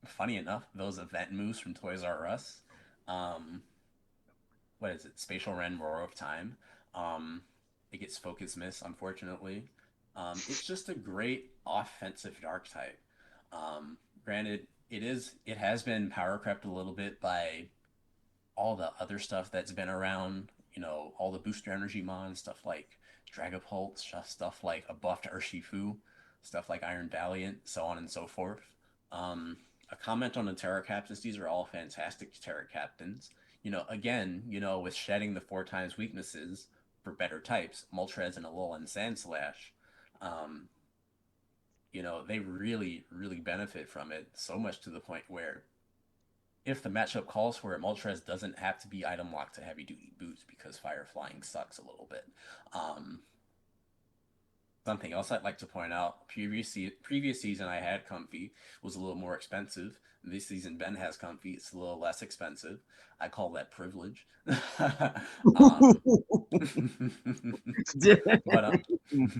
funny enough, those event moves from Toys R Us. What is it? Spatial Rend, Roar of Time. It gets Focus Miss, unfortunately. It's just a great offensive Dark type. Granted, it has been power crept a little bit by all the other stuff that's been around, all the booster energy mons, stuff like Dragapult, stuff like a buffed Urshifu, stuff like Iron Valiant, so on and so forth. A comment on the Terra Captains, these are all fantastic Terra Captains. Again, with shedding the 4 times weaknesses for better types, Moltres and Alolan Sandslash, they really, really benefit from it, so much to the point where if the matchup calls for it, Moltres doesn't have to be item locked to heavy duty boots because fire flying sucks a little bit. Something else I'd like to point out: previous season I had Comfy, was a little more expensive. This season Ben has Comfy, it's a little less expensive. I call that privilege. But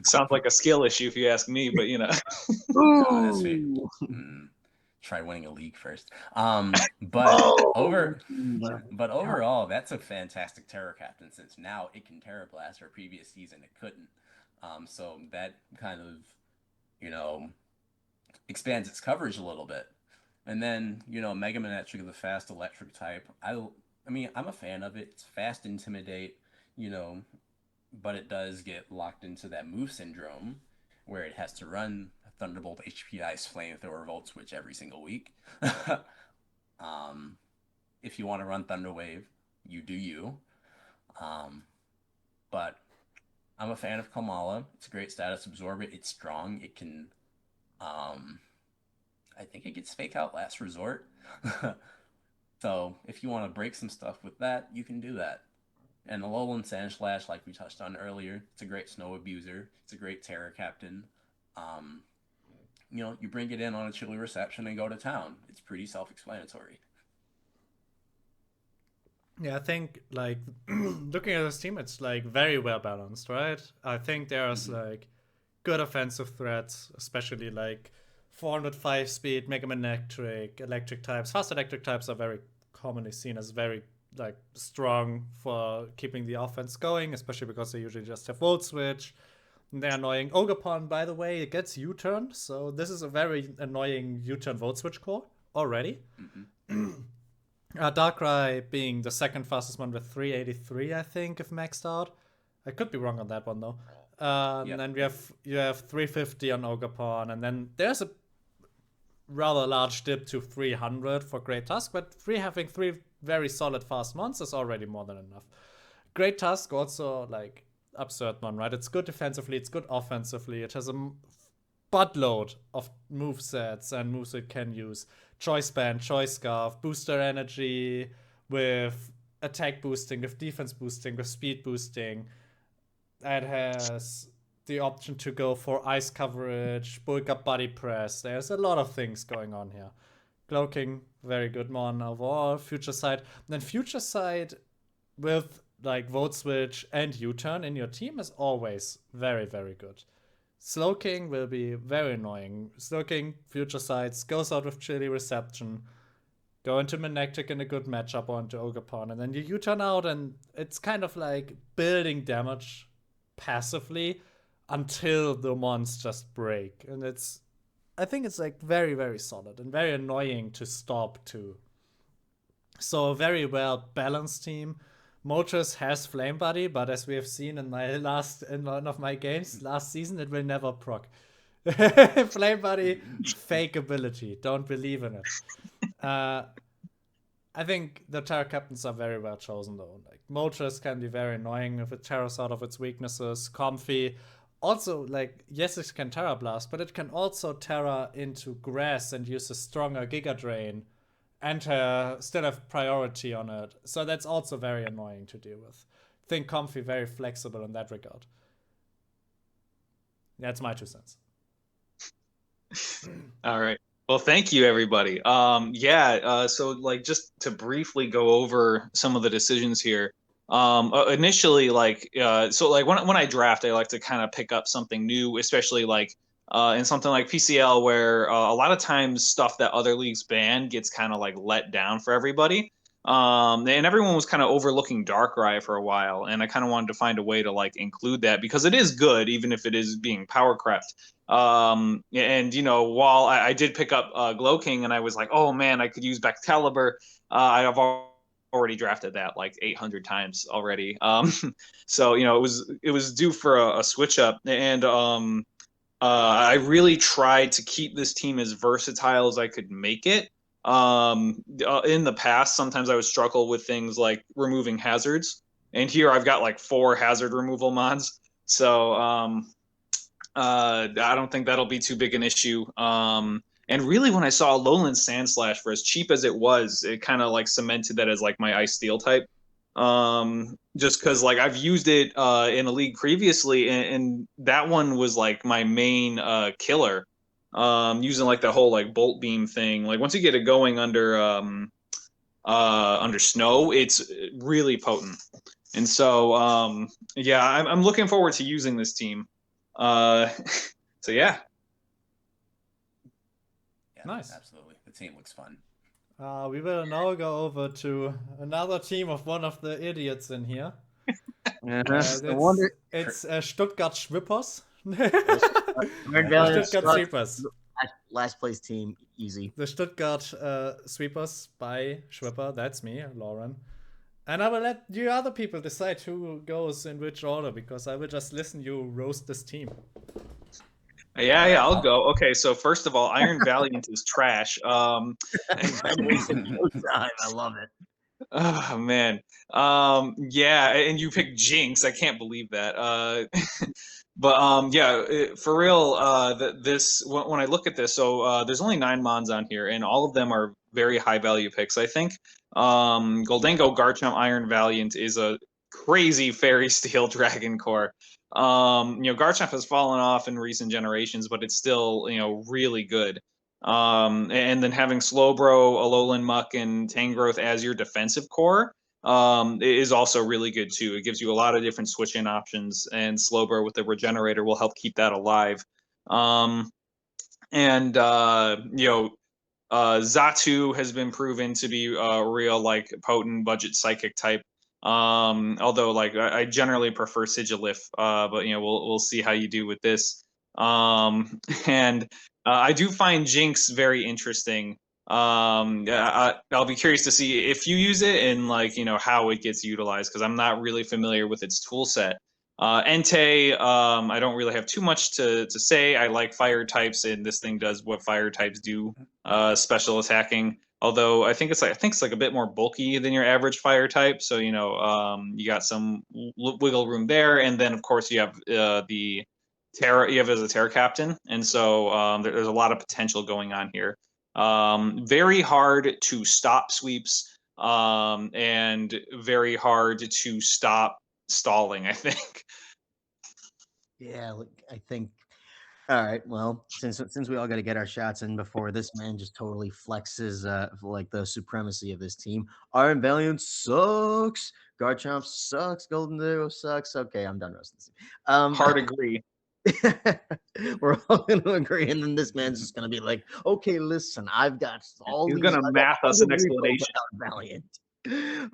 sounds like a skill issue if you ask me, but
no, that's fair. Try winning a league first. But overall, that's a fantastic Terror Captain, since now it can Terra Blast, or previous season it couldn't. So that kind of, expands its coverage a little bit. And then, Mega Manectric of the fast electric type. I'm a fan of it. It's fast Intimidate, but it does get locked into that move syndrome where it has to run Thunderbolt, HP Ice, Flamethrower, Volt Switch every single week. If you want to run Thunder Wave, you do you. But I'm a fan of Kamala. It's a great status absorber. It's strong. It can, I think it gets Fake Out Last Resort. So if you want to break some stuff with that, you can do that. And the Alolan Sandslash, like we touched on earlier, it's a great snow abuser. It's a great terror captain. Um, you bring it in on a chilly reception and go to town. It's pretty self-explanatory.
Yeah, I think like looking at this team, it's like very well balanced, right? I think there's like good offensive threats, especially like 405 speed, Mega Man electric types. Fast electric types are very commonly seen as very like strong for keeping the offense going, especially because they usually just have Volt Switch. And they're annoying. Ogerpon, by the way, it gets U-turn, so this is a very annoying U-turn Volt Switch core already. Darkrai being the second fastest one with 383, I think, if maxed out. I could be wrong on that one though. And then you have 350 on Ogerpon, and then there's a rather large dip to 300 for Great Tusk, but having three very solid fast monsters is already more than enough. Great Tusk also like absurd one, right? It's good defensively, it's good offensively. It has a buttload of movesets and moves it can use. Choice Band, Choice Scarf, Booster Energy with attack boosting, with defense boosting, with speed boosting. It has the option to go for ice coverage, bulk up body press. There's a lot of things going on here. Cloaking, very good mon overall. Future Sight. Then Future Sight with like Volt Switch and U-turn in your team is always very, very good. Slowking will be very annoying. Slowking, Future Sights, goes out with chilly reception. Go into Manectric in a good matchup or into Ogerpon, and then you U-turn out, and it's kind of like building damage passively until the mons just break. And I think it's like very, very solid and very annoying to stop too. So a very well balanced team. Moltres has Flame Body, but as we have seen in one of my games last season, it will never proc. Flame Body, fake ability. Don't believe in it. I think the Terra Captains are very well chosen though. Like Moltres can be very annoying if it terrors out of its weaknesses. Comfy. Also, like, yes, it can Terra Blast, but it can also Terra into grass and use a stronger Giga Drain and still have priority on it. So that's also very annoying to deal with. Think Comfy very flexible in that regard. That's my 2 cents.
All right. Well, thank you, everybody. So like just to briefly go over some of the decisions here. Initially, when I draft, I like to kind of pick up something new, especially like in something like PCL, where a lot of times stuff that other leagues ban gets kind of like let down for everybody. And everyone was kind of overlooking Darkrai for a while, and I kind of wanted to find a way to like include that because it is good, even if it is being power crept. While I did pick up Glow King, and I was like, oh man, I could use Excalibur. I have already drafted that like 800 times already. So it was due for a switch up, and I really tried to keep this team as versatile as I could make it. In the past, sometimes I would struggle with things like removing hazards, and here I've got like 4 hazard removal mods. So I don't think that'll be too big an issue. And really, when I saw Lowland Sandslash, for as cheap as it was, it kind of like cemented that as like my Ice Steel type. Just because like I've used it in a league previously, and that one was like my main killer. Using like the whole like bolt beam thing. Like once you get it going under snow, it's really potent. And so I'm looking forward to using this team. So yeah.
Nice.
Absolutely. The team looks fun.
We will now go over to another team of one of the idiots in here. It's Stuttgart Schwippers. Stuttgart Sweepers.
Last place team, easy.
The Stuttgart Sweepers by Schwipper. That's me, Lauren. And I will let you other people decide who goes in which order, because I will just listen you roast this team.
Yeah, I'll go. Okay, so first of all, Iron Valiant is trash.
I'm wasting no time. I love it.
Oh man. And you picked Jinx. I can't believe that. For real, when I look at this, so there's only 9 mons on here, and all of them are very high value picks, I think. Goldango Garchomp Iron Valiant is a crazy Fairy Steel Dragon Core. Garchomp has fallen off in recent generations, but it's still, really good. And then having Slowbro, Alolan Muck, and Tangrowth as your defensive core is also really good too. It gives you a lot of different switch-in options, and Slowbro with the Regenerator will help keep that alive. And Xatu has been proven to be a real potent budget psychic type. Although I generally prefer Sigilif, but we'll see how you do with this. And I do find Jinx very interesting. I'll be curious to see if you use it and how it gets utilized, because I'm not really familiar with its tool set. Entei, I don't really have too much to say. I like fire types, and this thing does what fire types do, special attacking. Although I think it's like a bit more bulky than your average fire type. So you got some wiggle room there, and then of course you have the Terra. You have it as a Terra captain, and so there's a lot of potential going on here. Very hard to stop sweeps, and very hard to stop stalling, I think.
Yeah, I think. All right. Well, since we all got to get our shots in before this man just totally flexes the supremacy of this team. Iron Valiant sucks. Garchomp sucks. Golden Digger sucks. Okay, I'm done roasting this.
Hard agree.
We're all going to agree, and then this man's just going to be like, "Okay, listen, I've got all
He's
these."
gonna math us an explanation.
Valiant.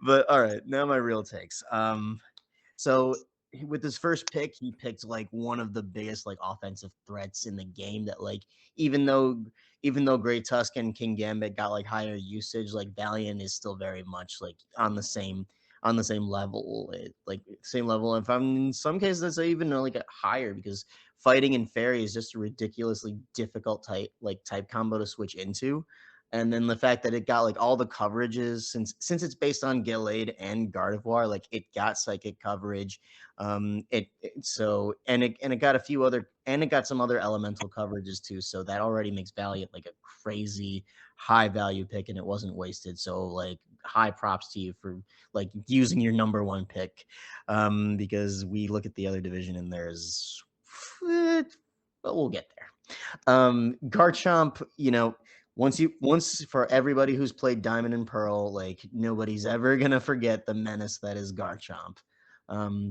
But all right, now my real takes. So with his first pick, he picked one of the biggest offensive threats in the game. That even though Great Tusk and King Gambit got higher usage, Valiant is still very much on the same level, same level. If I'm in some cases, that's even higher, because fighting in Fairy is just a ridiculously difficult type combo to switch into. And then the fact that it got all the coverages, since it's based on Gallade and Gardevoir, it got psychic coverage. It got a few other, and it got some other elemental coverages too. So that already makes Valiant a crazy high value pick, and it wasn't wasted. So high props to you for using your number one pick, because we look at the other division and there's, but we'll get there. Garchomp, once for everybody who's played Diamond and Pearl, nobody's ever gonna forget the menace that is Garchomp.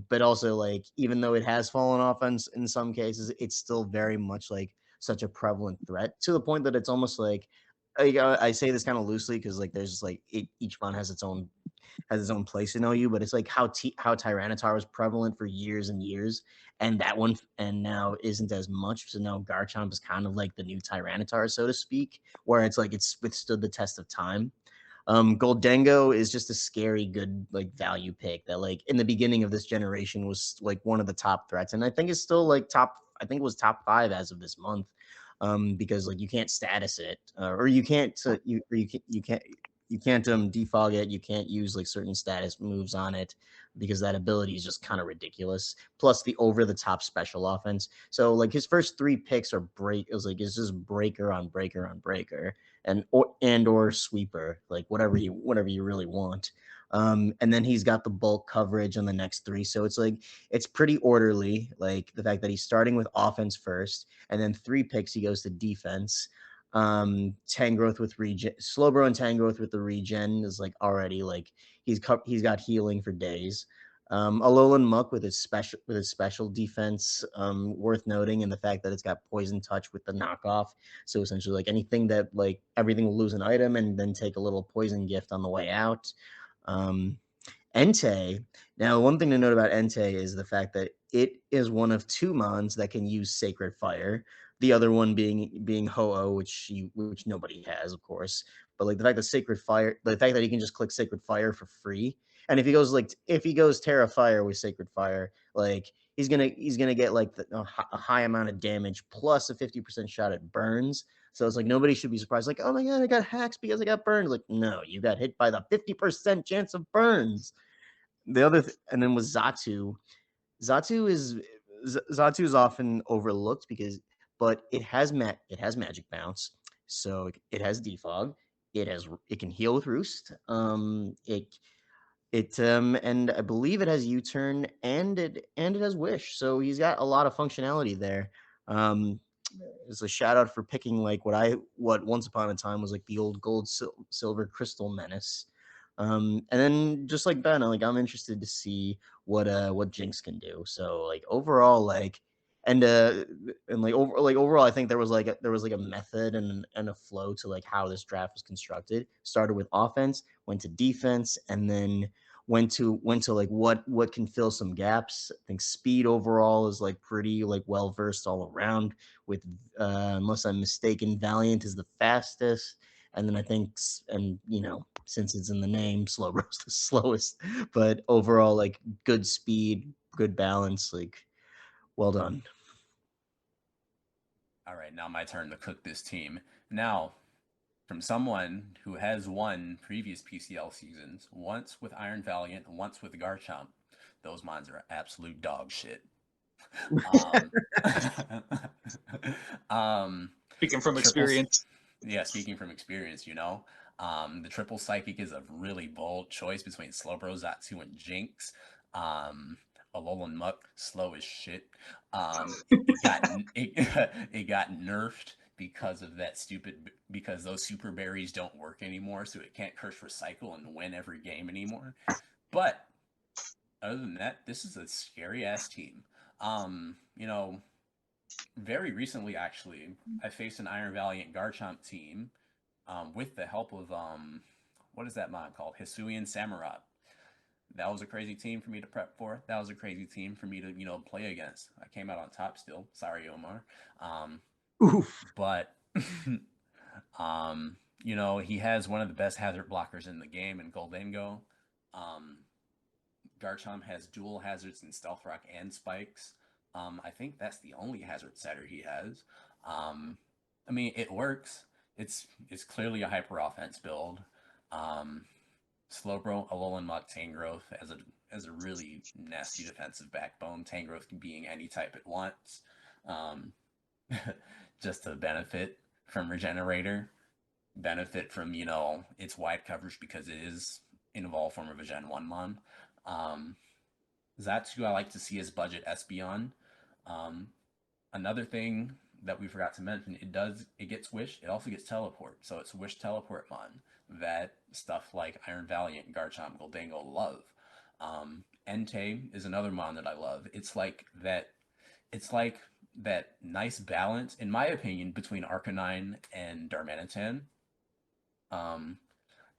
But also even though it has fallen off in some cases, it's still very much such a prevalent threat, to the point that it's almost I say this kind of loosely, because there's each one has its own place in OU, but it's how Tyranitar was prevalent for years and years, and now isn't as much. So now Garchomp is kind of the new Tyranitar, so to speak, where it's it's withstood the test of time. Goldengo is just a scary good value pick that in the beginning of this generation was one of the top threats, and I think it's still top. I think it was top 5 as of this month, because you can't status it, or you can't defog it. You can't use certain status moves on it, because that ability is just kind of ridiculous. Plus the over the top special offense. So his first 3 picks are it's just breaker on breaker on breaker, or sweeper, whatever you really want. And then he's got the bulk coverage on the next 3. So it's pretty orderly. The fact that he's starting with offense first, and then 3 picks he goes to defense. Tangrowth with regen, Slowbro and Tangrowth with the regen is already he's got healing for days. Alolan Muck with his special defense, worth noting, and the fact that it's got poison touch with the knockoff. So essentially anything that everything will lose an item and then take a little poison gift on the way out. Entei. Now, one thing to note about Entei is the fact that it is one of 2 mons that can use Sacred Fire. The other one being Ho-Oh, which nobody has, of course. But the fact that Sacred Fire, the fact that he can just click Sacred Fire for free, and if he goes Terra Fire with Sacred Fire, he's gonna get a high amount of damage plus a 50% shot at burns. So it's nobody should be surprised. Oh my god, I got hacks because I got burned. No, you got hit by the 50% chance of burns. The other and then with Xatu. Xatu is often overlooked but it has magic bounce, so it has defog. It can heal with roost. And I believe it has U-turn and it has wish, so he's got a lot of functionality there. Um, it's a shout out for picking like what once upon a time was like the old silver crystal menace. And then just like Ben, like I'm interested to see what Jinx can do. So like overall, like and like overall, I think there was like a method and a flow to like how this draft was constructed. Started with offense, went to defense, and then went to like what can fill some gaps. I think speed overall is like pretty like well versed all around. With unless I'm mistaken, Valiant is the fastest, and then I think and you know since it's in the name, Slowbro's the slowest. But overall, like good speed, good balance, like well done.
All right, now my turn to cook this team. Now, from someone who has won previous PCL seasons, once with Iron Valiant, once with Garchomp, those mons are absolute dog shit. Um,
Speaking from
triple,
experience.
yeah, speaking from experience, you know, the triple psychic is a really bold choice between Slowbro, Zatsu, and Jinx. Alolan Muck, slow as shit. It got it got nerfed because of that stupid because those super berries don't work anymore, so it can't curse recycle and win every game anymore. But other than that, this is a scary ass team. You know, very recently actually, I faced an Iron Valiant Garchomp team with the help of what is that mod called? Hisuian Samurai. That was a crazy team for me to prep for. That was a crazy team for me to, you know, play against. I came out on top still. Sorry, Omar.
Oof.
But you know, he has one of the best hazard blockers in the game in Goldengo. Um, Garchomp has dual hazards in Stealth Rock and Spikes. I think that's the only hazard setter he has. Um, I mean, it works. It's clearly a hyper offense build. Um, Slowbro, Alolan Muck, Tangrowth as a really nasty defensive backbone. Tangrowth being any type it wants, um, just to benefit from Regenerator, benefit from you know its wide coverage because it is in evolved form of a Gen 1 mon. Um, Zatsu I like to see as budget Espeon. Um, Another thing that we forgot to mention, it gets Wish, it also gets Teleport. So it's Wish Teleport Mon that stuff like Iron Valiant, Garchomp, Goldango love. Entei is another mon that I love. It's like that nice balance, in my opinion, between Arcanine and Darmanitan. Um,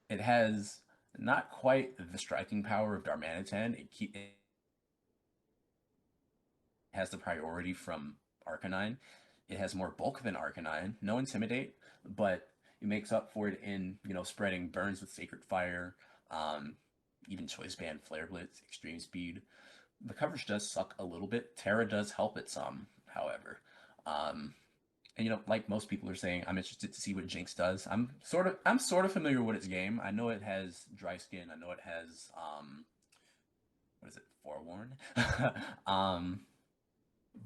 it has not quite the striking power of Darmanitan. It has the priority from Arcanine. It has more bulk than Arcanine. No Intimidate, but it makes up for it in, you know, spreading burns with Sacred Fire, um, even Choice Band, Flare Blitz, Extreme Speed. The coverage does suck a little bit. Terra does help it some, however. Um, and you know, like most people are saying, I'm interested to see what Jinx does. I'm sort of familiar with its game. I know it has Dry Skin. I know it has what is it, Forewarn. um,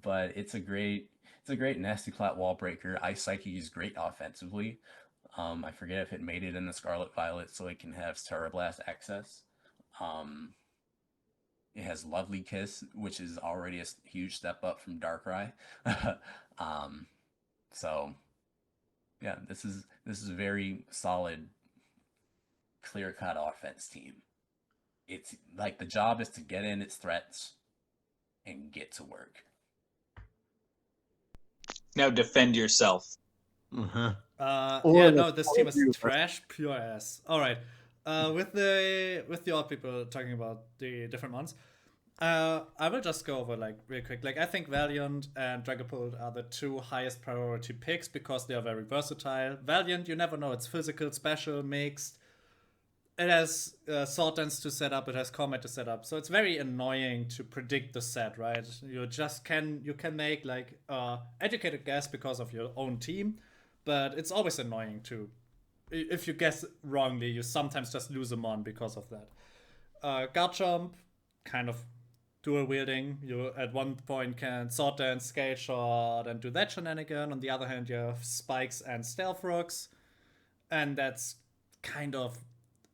but it's a great nasty clat wall breaker. Ice Psyche is great offensively. I forget if it made it in the Scarlet Violet so it can have Terra Blast access. Um, it has Lovely Kiss, which is already a huge step up from Darkrai. um, so yeah, this is a very solid, clear cut offense team. It's like the job is to get in its threats and get to work.
Now defend yourself.
Uh-huh.
Yeah,
Or
no, this team is
the
trash, pure ass. All right, with the old people talking about the different ones, I will just go over like real quick. Like I think Valiant and Dragapult are the two highest priority picks because they are very versatile. Valiant, you never know, it's physical, special, mixed. It has sword dance to set up. It has combat to set up. So it's very annoying to predict the set, right? You can make like educated guess because of your own team, but it's always annoying to if you guess wrongly. You sometimes just lose a mon because of that. Garchomp, kind of dual wielding. You at one point can sword dance, scale shot, and do that shenanigan. On the other hand, you have spikes and stealth rocks, and that's kind of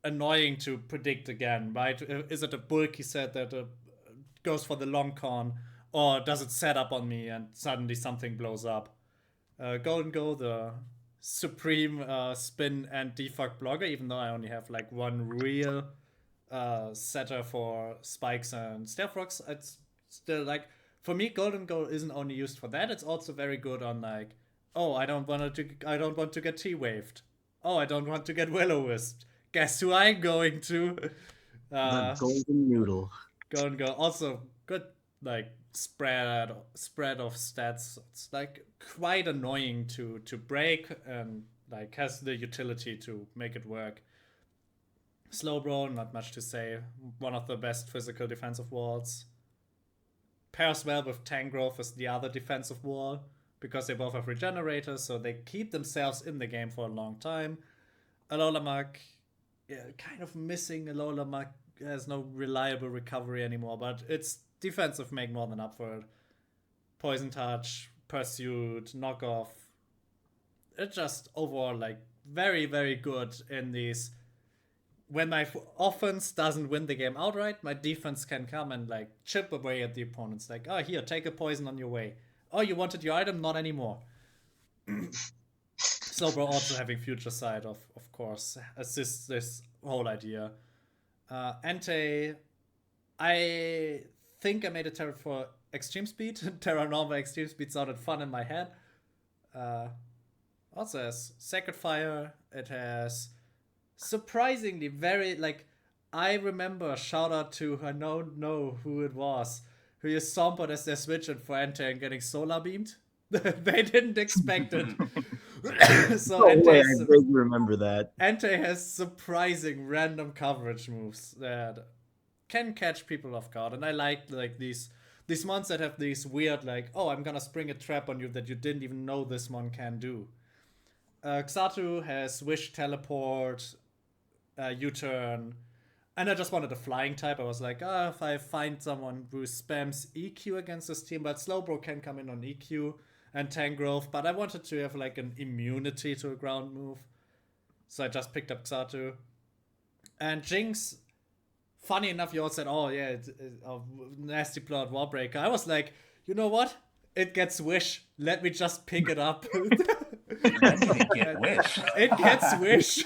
annoying to predict again, right? Is it a bulky set that goes for the long con, or does it set up on me and suddenly something blows up? Golden Go, the supreme spin and defog blogger, even though I only have like one real setter for spikes and stealth rocks, it's still like, for me, Golden Go isn't only used for that, it's also very good on like, oh, I don't want to get T-waved. Oh, I don't want to get Will-O-Wisped. Guess who I'm going to?
The golden noodle.
Golden Go. Also good like spread of stats. It's like quite annoying to break and like has the utility to make it work. Slowbro, not much to say. One of the best physical defensive walls. Pairs well with Tangrowth as the other defensive wall, because they both have regenerators, so they keep themselves in the game for a long time. Alola kind of missing. Alola has no reliable recovery anymore, but its defensive make more than up for it. Poison Touch, Pursuit, Knockoff. It's just overall like very, very good in these. When my offense doesn't win the game outright, my defense can come and like chip away at the opponents. Like, oh, here, take a poison on your way. Oh, you wanted your item? Not anymore. Slowbro also having Future Sight, of course, assists this whole idea. Entei, I think I made a Terra for Extreme Speed. Terra Normal Extreme Speed sounded fun in my head. Also has Sacred Fire. It has surprisingly very, like, I remember, shout out to, I don't know who it was, who used Swampert as their switch and for Entei and getting solar beamed. They didn't expect it. So
I vaguely remember that.
Entei has surprising random coverage moves that can catch people off guard, and I like these mons that have these weird like, oh, I'm gonna spring a trap on you that you didn't even know this mon can do. Xatu has Wish, Teleport, U-turn, and I just wanted a flying type. I was like, if I find someone who spams EQ against this team, but Slowbro can come in on EQ and Tangrowth, but I wanted to have like an immunity to a ground move, so I just picked up Xatu. And Jinx, funny enough, you all said, oh yeah, it's a nasty plot Warbreaker. I was like, you know what? It gets Wish. Let me just pick it up. It gets Wish.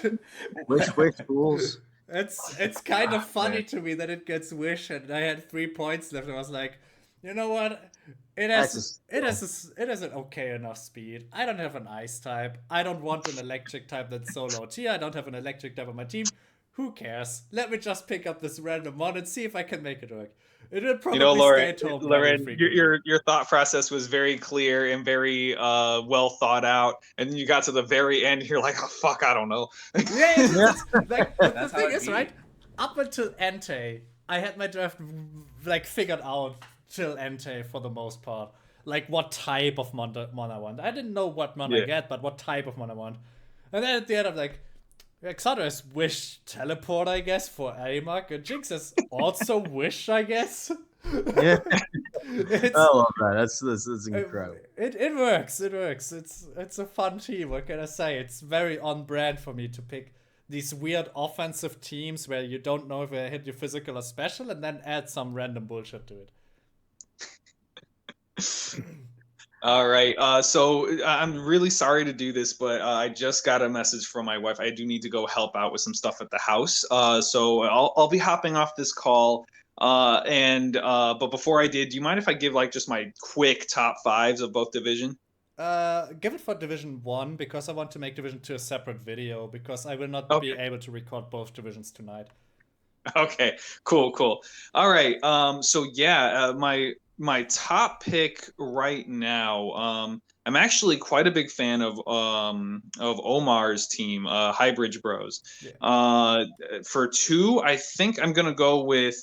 Wish, fools.
It's kind of funny to me that it gets Wish, and I had 3 points left. I was like, you know what? It has an okay enough speed. I don't have an ice type. I don't want an electric type that's so low tier. I don't have an electric type on my team. Who cares? Let me just pick up this random one and see if I can make it work. It will probably stay at home.
Lauren, your thought process was very clear and very well thought out, and then you got to the very end, you're like, oh fuck, I don't know.
Yeah. Like, the thing is, right? Up until Entei, I had my draft like figured out till Entei for the most part. Like what type of mon I want. I didn't know what mon I get, but what type of mon I want. And then at the end, I'm like, Xatu has Wish, Teleport, I guess, for Arimak, and Jinx has also Wish, I guess.
Yeah. I love that. That's incredible.
It works. It's a fun team. What can I say? It's very on brand for me to pick these weird offensive teams where you don't know if they hit your physical or special, and then add some random bullshit to it.
All right. So I'm really sorry to do this, but I just got a message from my wife. I do need to go help out with some stuff at the house. So I'll be hopping off this call. But before I did, do you mind if I give like just my quick top 5s of both division?
Give it for Division 1, because I want to make Division 2 a separate video, because I will not be able to record both divisions tonight.
Okay, cool. All right. So yeah, my top pick right now, I'm actually quite a big fan of Omar's team, Highbridge Bros. Yeah. For 2, I think I'm gonna go with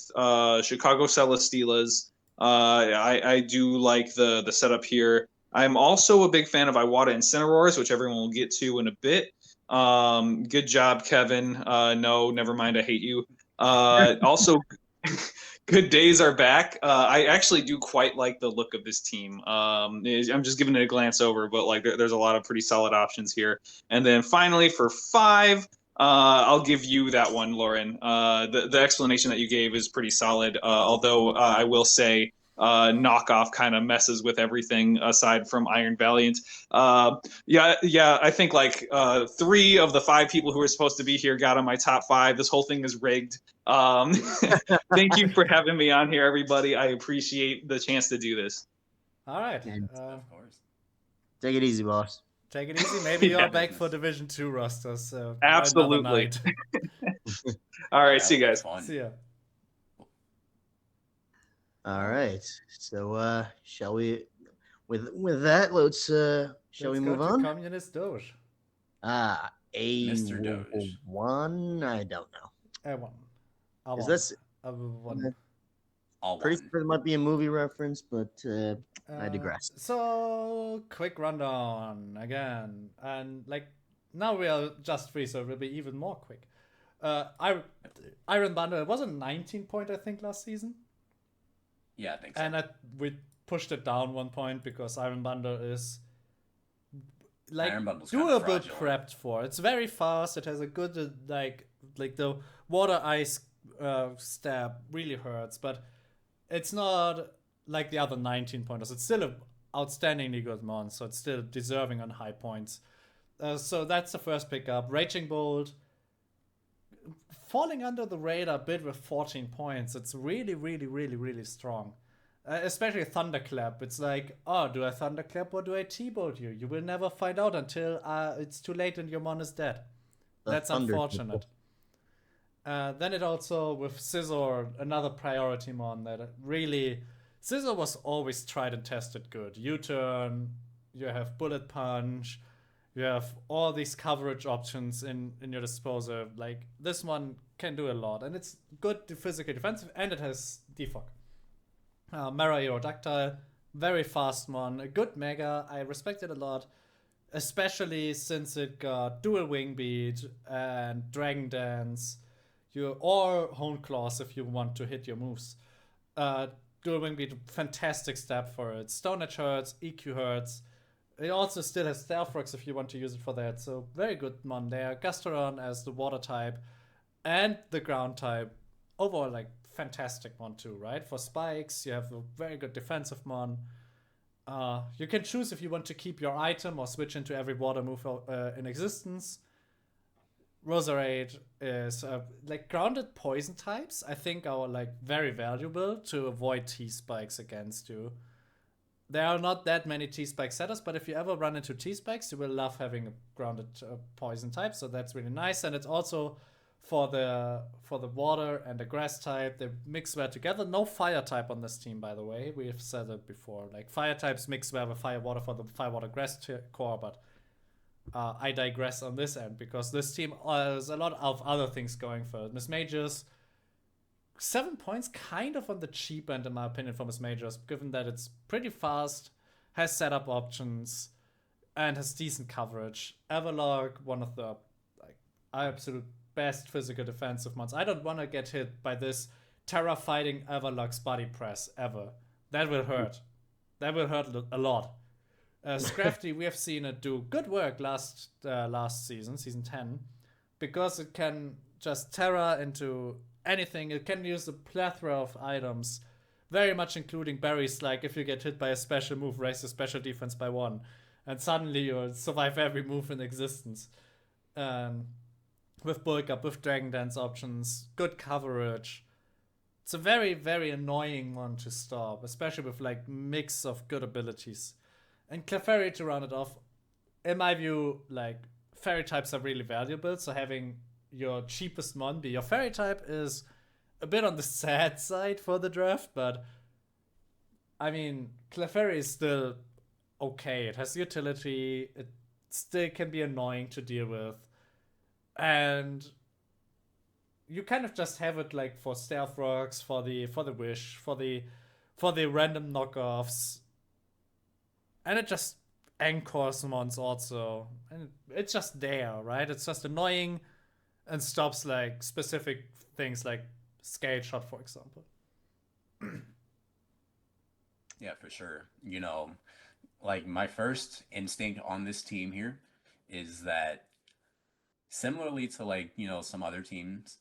Chicago Celesteelas. I do like the setup here. I'm also a big fan of Iwata Incineroars, which everyone will get to in a bit. Good job, Kevin. No, never mind. I hate you. Also, Good Days are back. I actually do quite like the look of this team. I'm just giving it a glance over, but like there's a lot of pretty solid options here. And then finally for 5, I'll give you that one, Lauren. The explanation that you gave is pretty solid. Although I will say, knockoff kind of messes with everything aside from Iron Valiant. Yeah. I think like 3 of the 5 people who were supposed to be here got on my top 5. This whole thing is rigged. Thank you for having me on here, everybody. I appreciate the chance to do this.
All right.
Of course.
Take it easy, boss.
Take it easy. Maybe
Yeah.
you're back for Division 2 rosters. So
Absolutely.
another night.
All right,
Yeah,
see you guys.
fun.
See ya.
All right. So shall we with that, let's shall we move
Let's go to
on?
Communist Doge.
Mr. Doge.
A1, I don't know.
A1.
Is this
A1.
All
pretty
one.
sure it might be a movie reference, but I digress.
So, quick rundown again. And like, now we are just 3, so it will be even more quick. Iron Bundle was a 19 point, I think, last season.
Yeah, I think so.
And we pushed it down 1 point because Iron Bundle is like
Iron Bundle's kinda
doable
fragile.
prepped for. It's very fast. It has a good like the water ice stab really hurts, but it's not like the other 19 pointers. It's still an outstandingly good mon, so it's still deserving on high points. So that's the first pickup. Raging Bolt falling under the radar a bit with 14 points. It's really, really, really, really strong. Especially Thunderclap. It's like, oh, do I Thunderclap or do I T-Bolt you? You will never find out until it's too late and your mon is dead. That's unfortunate. Then it also, with Scizor, another priority mon that really... Scizor was always tried and tested good. U-turn, you have Bullet Punch, you have all these coverage options in your disposal. Like, this one can do a lot. And it's good physical defensive, and it has defog. Mera Aerodactyl, very fast mon, a good mega. I respect it a lot, especially since it got dual wing beat and dragon dance, or hone claws if you want to hit your moves. Dual wing beat, fantastic step for it. Stone Edge hurts, EQ hurts. It also still has Stealth Rocks if you want to use it for that. So very good mon there. Gasteron as the water type and the ground type. Overall, like, fantastic mon too, right? For spikes, you have a very good defensive mon. You can choose if you want to keep your item or switch into every water move in existence. Roserade is like grounded poison types. I think are like very valuable to avoid T-spikes against you. There are not that many T-spike setters, but if you ever run into T-spikes, you will love having a grounded poison type. So that's really nice, and it's also for the water and the grass type, they mix well together. No fire type on this team, by the way. We've said it before. Like, fire types mix well with fire water for the fire water grass core, but I digress on this end because this team has a lot of other things going for it. Miss Majors, 7 points, kind of on the cheap end in my opinion for Miss Majors, given that it's pretty fast, has setup options, and has decent coverage. Everlog, one of the like absolute best physical defensive mons. I don't want to get hit by this Terra fighting Everlog's body press ever. That will hurt. That will hurt a lot. Scrafty, we have seen it do good work last season, season 10, because it can just Terra into anything. It can use a plethora of items, very much including berries, like if you get hit by a special move, raise your special defense by 1, and suddenly you'll survive every move in existence. With bulk up, with dragon dance options, good coverage. It's a very, very annoying one to stop, especially with like mix of good abilities. And Clefairy to round it off, in my view, like fairy types are really valuable, so having your cheapest mon be your fairy type is a bit on the sad side for the draft, but I mean, Clefairy is still okay. It has utility, it still can be annoying to deal with, and you kind of just have it like for Stealth Rocks, for the Wish, for the random knockoffs, and it just anchors mons also, and it's just there, right? It's just annoying and stops like specific things like Scale Shot, for example.
Yeah, for sure. You know, like my first instinct on this team here is that similarly to like, some other teams,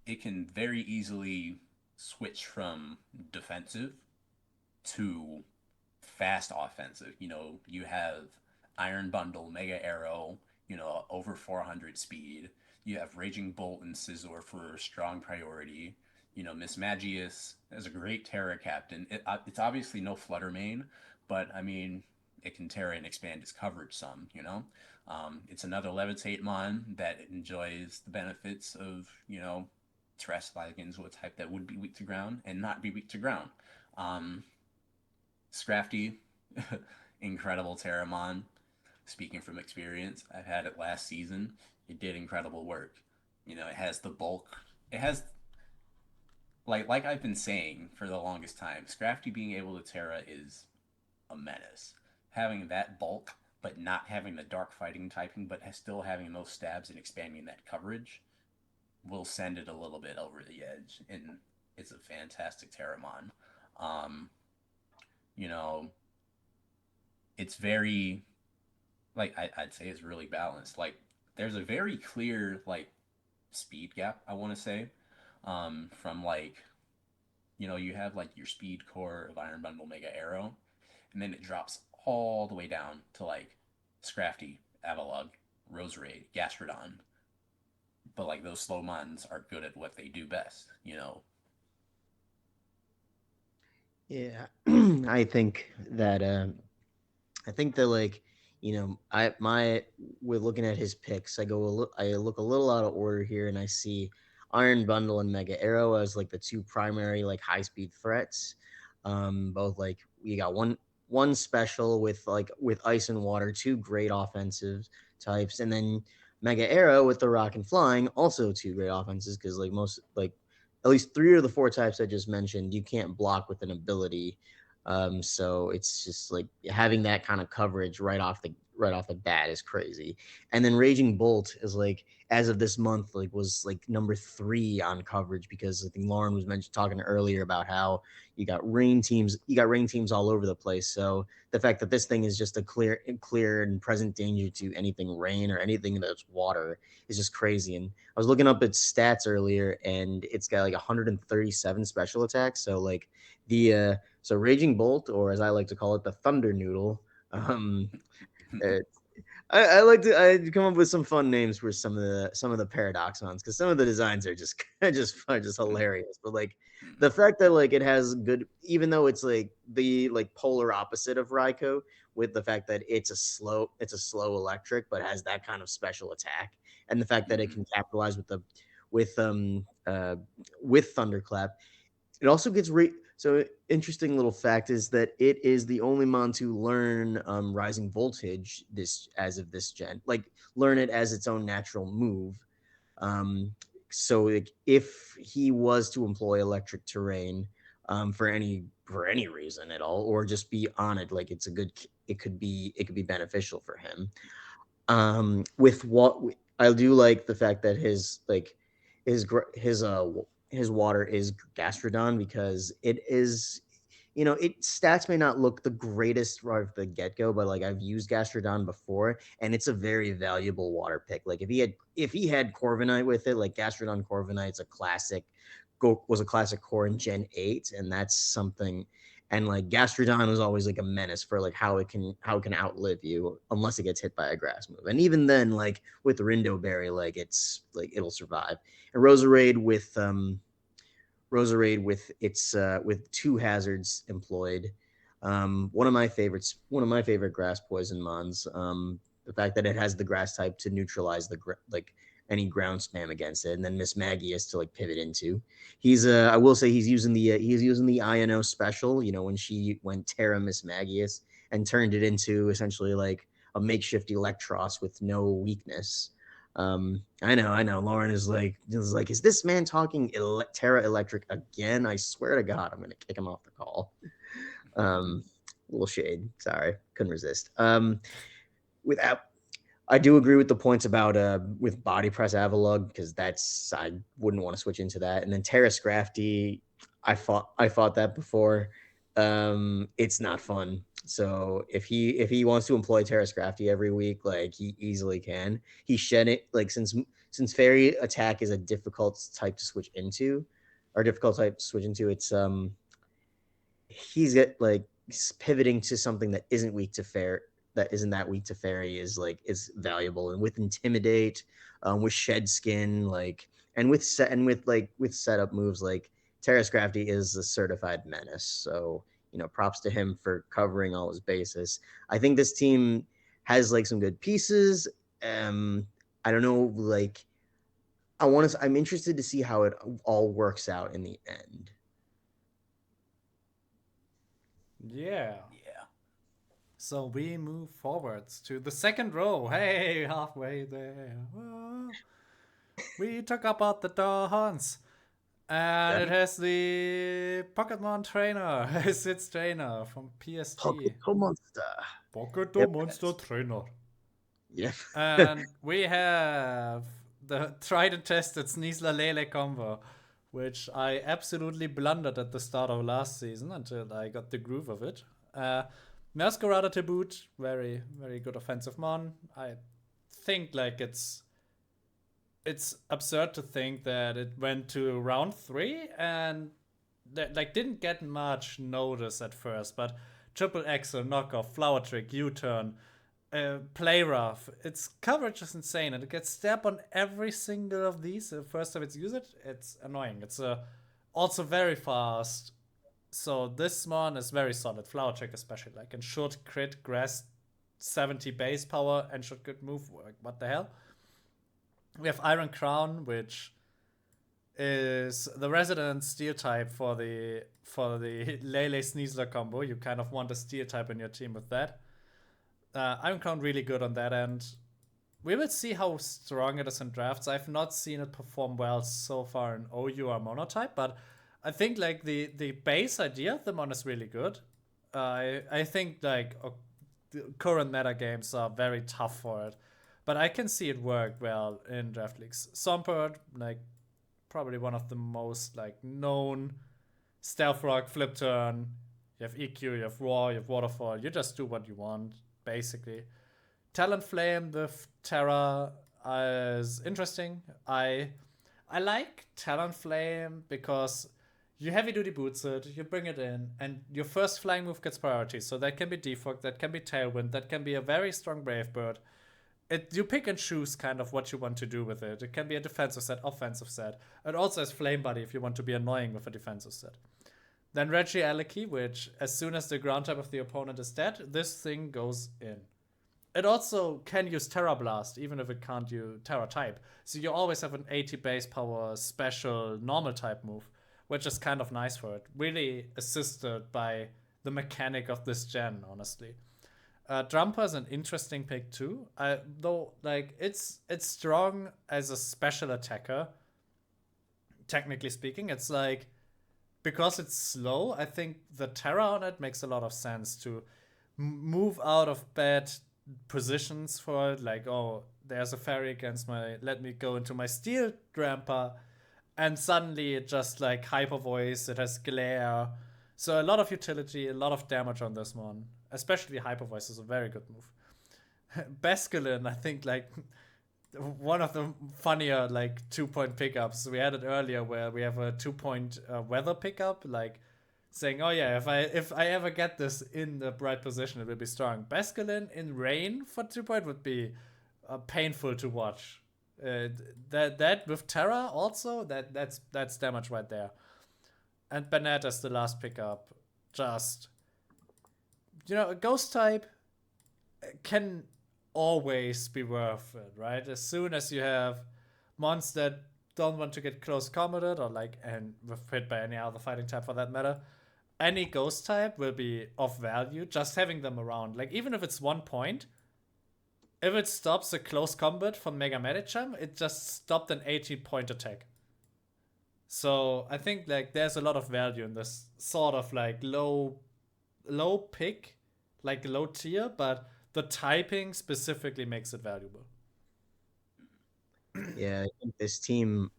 it can very easily switch from defensive to fast offensive. You have Iron Bundle, Mega Arrow, over 400 speed. You have Raging Bolt and Scizor for strong priority. Miss Magius is a great Terra captain. It's obviously no Flutter main, but I mean, it can Terra and expand its coverage some. It's another Levitate Mon that enjoys the benefits of, Terrestrial into a type that would be weak to ground and not be weak to ground. Um, Scrafty, incredible Terramon. Speaking from experience, I've had it last season. It did incredible work. It has the bulk. It has like I've been saying for the longest time. Scrafty being able to Terra is a menace. Having that bulk, but not having the dark fighting typing, but still having those stabs and expanding that coverage, will send it a little bit over the edge, and it's a fantastic Terramon. Um, you know, it's very I'd say it's really balanced. Like there's a very clear like speed gap, I want to say, from like you have like your speed core of Iron Bundle Mega Arrow, and then it drops all the way down to like Scrafty, Avalugg, Roserade, Gastrodon. But like those slow mons are good at what they do best.
Yeah, I think that like I my with looking at his picks, I look a little out of order here, and I see Iron Bundle and Mega Arrow as like the two primary like high speed threats. Both like you got one special with ice and water, two great offensive types, and then Mega Arrow with the rock and flying, also two great offenses because like most like at least three of the four types I just mentioned, you can't block with an ability. So it's just like having that kind of coverage right off the bat is crazy. And then Raging Bolt is like as of this month like was like number 3 on coverage because I think Lauren was talking earlier about how you got rain teams all over the place. So the fact that this thing is just a clear and present danger to anything rain or anything that's water is just crazy. And I was looking up its stats earlier, and it's got like 137 special attacks. So like so Raging Bolt, or as I like to call it, the Thunder Noodle. Um, uh, I like to I come up with some fun names for some of the Paradoxons because some of the designs are just just hilarious. But like the fact that like it has good, even though it's like the like polar opposite of Raikou, with the fact that it's a slow electric, but has that kind of special attack, and the fact that it can capitalize with um uh with Thunderclap. It also gets so interesting little fact is that it is the only mon to learn rising voltage this as of this gen, like learn it as its own natural move. Um, so like, if he was to employ electric terrain for any reason at all, or just be on it, like it could be beneficial for him. With what I do like the fact that his his water is Gastrodon because it is its stats may not look the greatest right off the get go, but like I've used Gastrodon before, and it's a very valuable water pick. Like if he had Corviknight with it, like Gastrodon Corviknight's was a classic core in Gen 8, and that's something. And like Gastrodon was always like a menace for like how it can outlive you unless it gets hit by a grass move. And even then, like with Rindo Berry, like it's like it'll survive. And Roserade with its with two hazards employed. One of my favorite grass poison mons. The fact that it has the grass type to neutralize like any ground spam against it, and then Miss Maggie is to like pivot into. I will say he's using the INO special. When Terra Miss Magius and turned it into essentially like a makeshift Electros with no weakness. I know. Lauren is this man talking Terra Electric again? I swear to God, I'm gonna kick him off the call. Um, little shade. Sorry, couldn't resist. Without, I do agree with the points about with body press Avalugg because I wouldn't want to switch into that. And then Terra Scrafty, I fought that before. it's not fun. So if he wants to employ Terrace Crafty every week, like he easily can. He shed it like since fairy attack is a difficult type to switch into, or difficult type to switch into. It's he's get like pivoting to something that isn't weak to fair that isn't that weak to fairy is valuable. And with intimidate, with shed skin, like and with set and with setup moves like Terrace Crafty is a certified menace. So props to him for covering all his bases. I think this team has like some good pieces. I don't know, like I'm interested to see how it all works out in the end.
Yeah.
Yeah.
So we move forwards to the second row. Hey, halfway there. Whoa. We talk about the Dons. And it has the Pokemon trainer, its trainer from PSG.
Pocket Monster.
Pocket Monster trainer.
Yeah.
And we have the tried and tested Sneasler Lele combo, which I absolutely blundered at the start of last season until I got the groove of it. Masquerada to boot, very, very good offensive mon. I think like it's absurd to think that it went to round 3 and that like didn't get much notice at first, but triple axel, knockoff, flower trick, U-turn, play rough. Its coverage is insane, and it gets stabbed on every single of these. The first time it's used it's annoying. It's also very fast. So this one is very solid. Flower trick especially, like, and should crit grass 70 base power and should good move work. What the hell? We have Iron Crown, which is the resident steel type for the Lele Sneasler combo. You kind of want a steel type in your team with that. Iron Crown really good on that end. We will see how strong it is in drafts. I've not seen it perform well so far in OU or Monotype, but I think like the base idea of the mon is really good. I think like the current meta games are very tough for it, but I can see it work well in draft leagues. Swampert, like probably one of the most like known stealth rock, flip turn. You have EQ, you have Raw, you have Waterfall. You just do what you want, basically. Talonflame with Terra is interesting. I like Talonflame because you heavy duty boots it, you bring it in, and your first flying move gets priority. So that can be Defog, that can be Tailwind, that can be a very strong Brave Bird. You pick and choose kind of what you want to do with it. It can be a defensive set, offensive set. It also has Flame Buddy if you want to be annoying with a defensive set. Then Regieleki, which as soon as the ground type of the opponent is dead, this thing goes in. It also can use Terra Blast, even if it can't use Terra type. So you always have an 80 base power special normal type move, which is kind of nice for it. Really assisted by the mechanic of this gen, honestly. Drumper is an interesting pick too. Though like it's strong as a special attacker. Technically speaking, it's like because it's slow. I think the Terra on it makes a lot of sense to move out of bad positions for it. Like, oh, there's a fairy against my. Let me go into my steel Drampa, and suddenly it just like hyper voice. It has glare. So a lot of utility, a lot of damage on this one. Especially hyper voice is a very good move. Basculin, I think like one of the funnier like 2-point pickups. We had it earlier where we have a 2-point weather pickup, like saying, oh yeah, if I ever get this in the right position, it will be strong. Basculin in rain for 2-point would be painful to watch. That with Terra also, that's damage right there. And Bennett as the last pickup, just a ghost type can always be worth it, right? As soon as you have mons that don't want to get close combated or like and hit by any other fighting type for that matter, any ghost type will be of value. Just having them around, like even if it's 1 point, if it stops a close combat from Mega Medicham, it just stopped an 18-point attack. So I think like there's a lot of value in this sort of like low pick, like low tier, but the typing specifically makes it valuable.
Yeah, I think this team,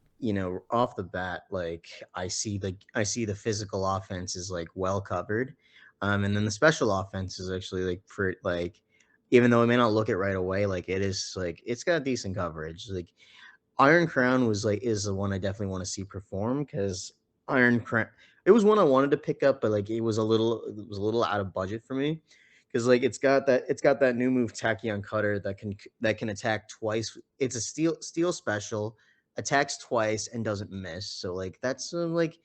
off the bat, like I see the physical offense is like well covered. And then the special offense is actually like for like, even though it may not look it right away, like it is like it's got decent coverage. Like Iron Crown was like is the one I definitely want to see perform because Iron Crown it was one I wanted to pick up, but like it was a little out of budget for me because like it's got that new move Tachyon Cutter that can attack twice. It's a steel special, attacks twice and doesn't miss. So like that's like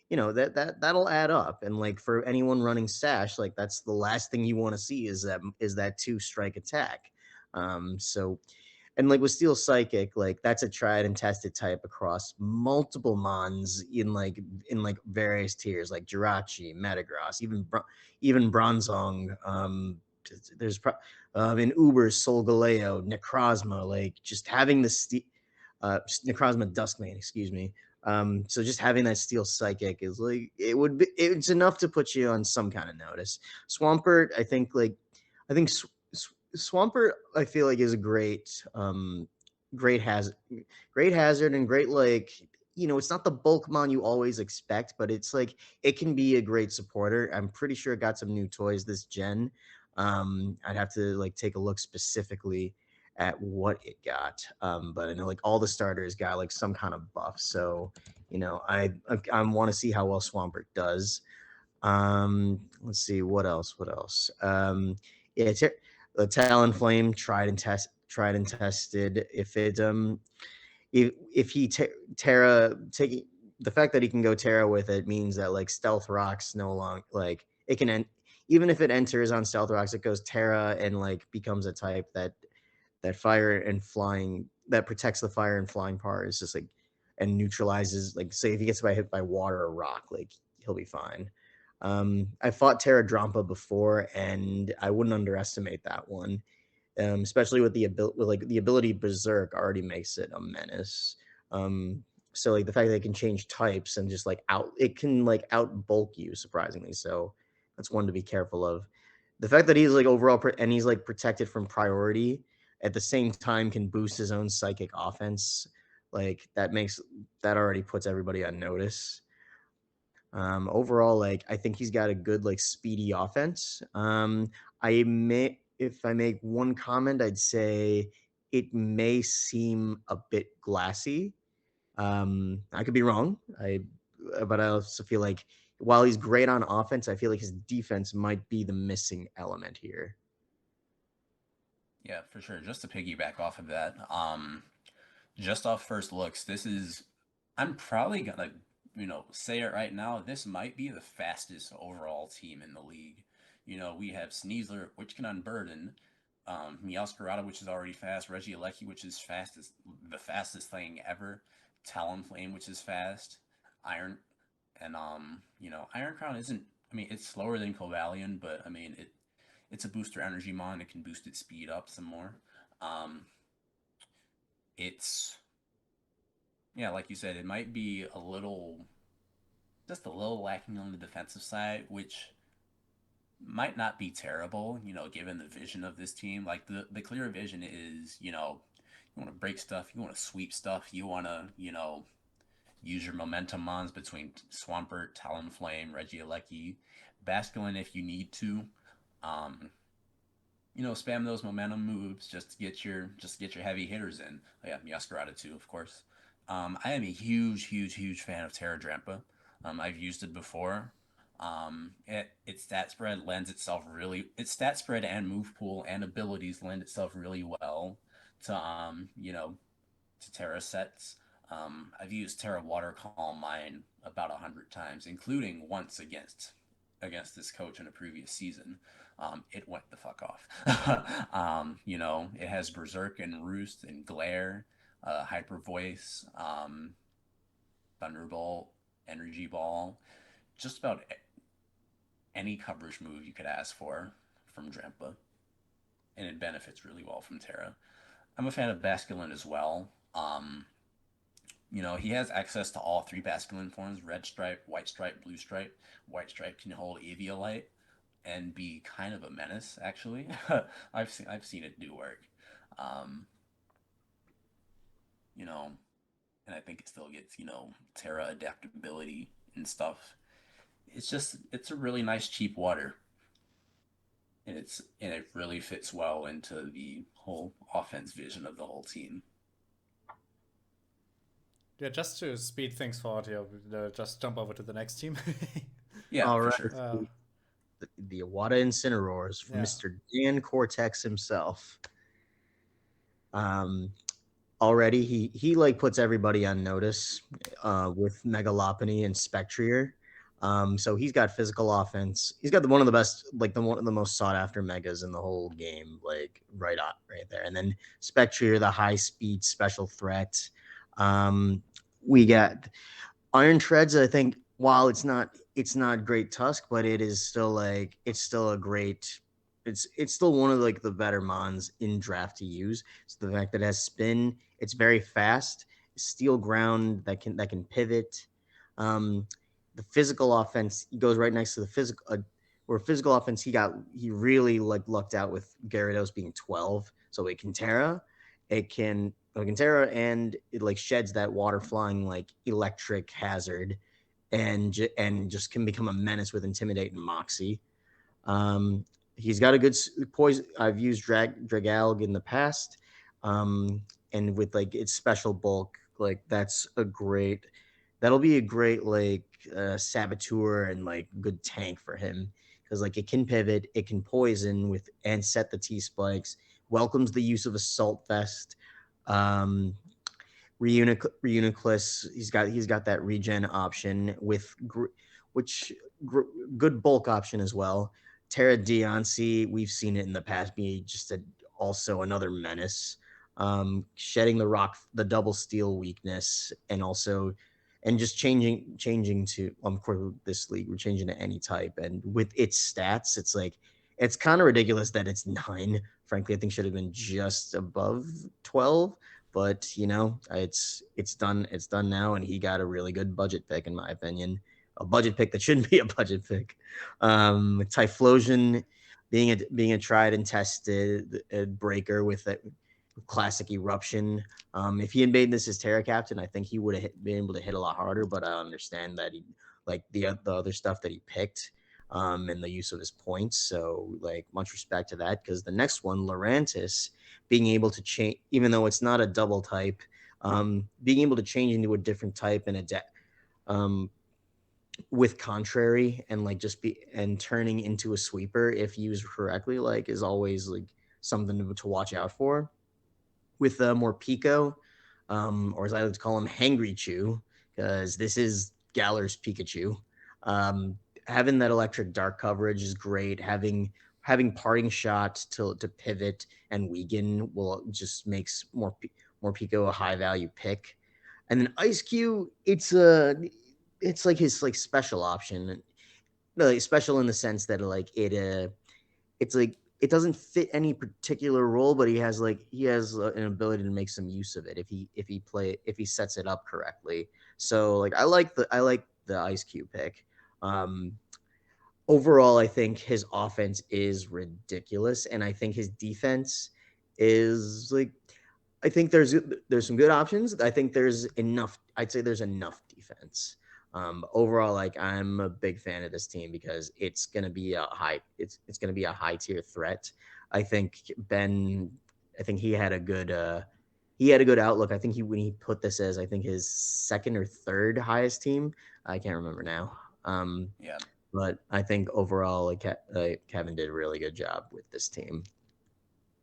that'll add up, and like for anyone running Sash, like that's the last thing you want to see is that two strike attack. So and like with Steel Psychic, like that's a tried and tested type across multiple mons in like various tiers, like Jirachi, Metagross, even Bronzong. There's in Uber's Solgaleo, Necrozma, like just having Necrozma Duskmane, excuse me. So just having that Steel Psychic is like it's enough to put you on some kind of notice. Swampert, I think Swampert, I feel like is a great hazard, great hazard, and great like it's not the bulk mon you always expect, but it's like it can be a great supporter. I'm pretty sure it got some new toys this gen. I'd have to like take a look specifically at what it got, but I know like all the starters got like some kind of buff, so I want to see how well Swampert does. Let's see what else. Yeah, the Talonflame tried and tested. If he Terra taking the fact that he can go Terra with it means that like Stealth Rocks no longer like it can end even if it enters on Stealth Rocks, it goes Terra and like becomes a type that fire and flying that protects the fire and flying part is just like and neutralizes like say if he gets hit by water or rock, like he'll be fine. I fought Terra Drampa before, and I wouldn't underestimate that one, especially with the ability Berserk already makes it a menace. So like the fact that it can change types and just like it can like out bulk you surprisingly. So that's one to be careful of. The fact that he's like and he's like protected from priority at the same time can boost his own psychic offense. Like that already puts everybody on notice. Overall, like I think he's got a good like speedy offense. If I make one comment, I'd say it may seem a bit glassy. I could be wrong. But I also feel like while he's great on offense, I feel like his defense might be the missing element here.
Yeah, for sure. Just to piggyback off of that, just off first looks, I'm probably gonna, say it right now. This might be the fastest overall team in the league. We have Sneasler, which can unburden, Meowscarada, which is already fast, Regieleki, which is the fastest thing ever, Talonflame, which is fast, Iron, and Iron Crown isn't. I mean, it's slower than Covalion, but I mean, it's a booster energy mon. It can boost its speed up some more. Um, it's yeah, like you said, it might be just a little lacking on the defensive side, which might not be terrible, given the vision of this team. Like the clear vision is, you want to break stuff, you want to sweep stuff, you want to, use your momentum mons between Swampert, Talonflame, Regieleki, Basculin if you need to. Um, spam those momentum moves just to get your heavy hitters in. Oh, yeah, Meowscarada too, of course. I am a huge fan of Terra Drampa. I've used it before. Its stat spread its stat spread and move pool and abilities lend itself really well to to Terra sets. I've used Terra Water Calm mine about 100 times, including once against this coach in a previous season. It went the fuck off. It has Berserk and Roost and Glare, Hyper Voice, Thunderbolt, Energy Ball, just about any coverage move you could ask for from Drampa, and it benefits really well from Terra. I'm a fan of Basculin as well. He has access to all three Basculin forms: Red Stripe, White Stripe, Blue Stripe. White Stripe can hold Eviolite and be kind of a menace, actually. I've seen it do work. Um, you know, and I think it still gets, Terra adaptability and stuff. It's a really nice cheap water. and it really fits well into the whole offense vision of the whole team.
Yeah, just to speed things forward here, just jump over to the next team.
Yeah,
All
for
right.
sure.
The Iwata Incineroars from
Yeah.
Mr. Dan Cortex himself. Already he like puts everybody on notice with Megalopony and Spectrier. So he's got physical offense. He's got one of the best, like the one of the most sought after megas in the whole game, like right there. And then Spectrier, the high speed special threat. We got Iron Treads, I think, while it's not great Tusk, but it is still like it's still a great it's still one of like the better mons in draft to use. So the fact that it has spin, it's very fast, steel ground that can pivot. Um, the physical offense goes right next to the physical where physical offense he really like lucked out with Gyarados being 12. So it can Terra and it like sheds that water flying like electric hazard and just can become a menace with Intimidate and Moxie. Um, he's got a good poison. I've used Dragalg in the past, and with like its special bulk, like that'll be a great like saboteur and like good tank for him because like it can pivot, it can poison with and set the T spikes. Welcomes the use of Assault Vest. Um, Reuniclus, he's got that regen option with which good bulk option as well. Terra Deoncy, we've seen it in the past be just also another menace. Shedding the double steel weakness, and just changing to of course this league we're changing to any type, and with its stats it's kind of ridiculous that it's 9. Frankly, I think should have been just above 12, but it's done now, and he got a really good budget pick in my opinion, a budget pick that shouldn't be a budget pick. Typhlosion being a tried and tested breaker with a classic eruption. If he had made this his Terra Captain, I think he would have been able to hit a lot harder, but I understand that he like the other stuff that he picked, and the use of his points. So like much respect to that, because the next one, Lurantis, being able to change, even though it's not a double type, being able to change into a different type and adapt, with contrary, and like just be and turning into a sweeper if used correctly, like is always like something to watch out for. With more Pico, or as I like to call him, Hangry Chew, because this is Galler's Pikachu. Having that electric dark coverage is great. Having parting shot to pivot and weaken will just makes more Pico a high value pick. And then Ice Cube, it's like his like special option. No, like special in the sense that like it's like it doesn't fit any particular role, but he has an ability to make some use of it if he sets it up correctly. So like I like the Ice Cube pick. Um, Overall, I think his offense is ridiculous, and I think his defense is like I think there's some good options. I think there's enough. I'd say there's enough defense. Overall, like I'm a big fan of this team because it's gonna be a high tier threat. I think Ben, I think he had a good outlook. I think when he put this as I think his second or third highest team. I can't remember now.
Yeah.
But I think overall, Kevin did a really good job with this team.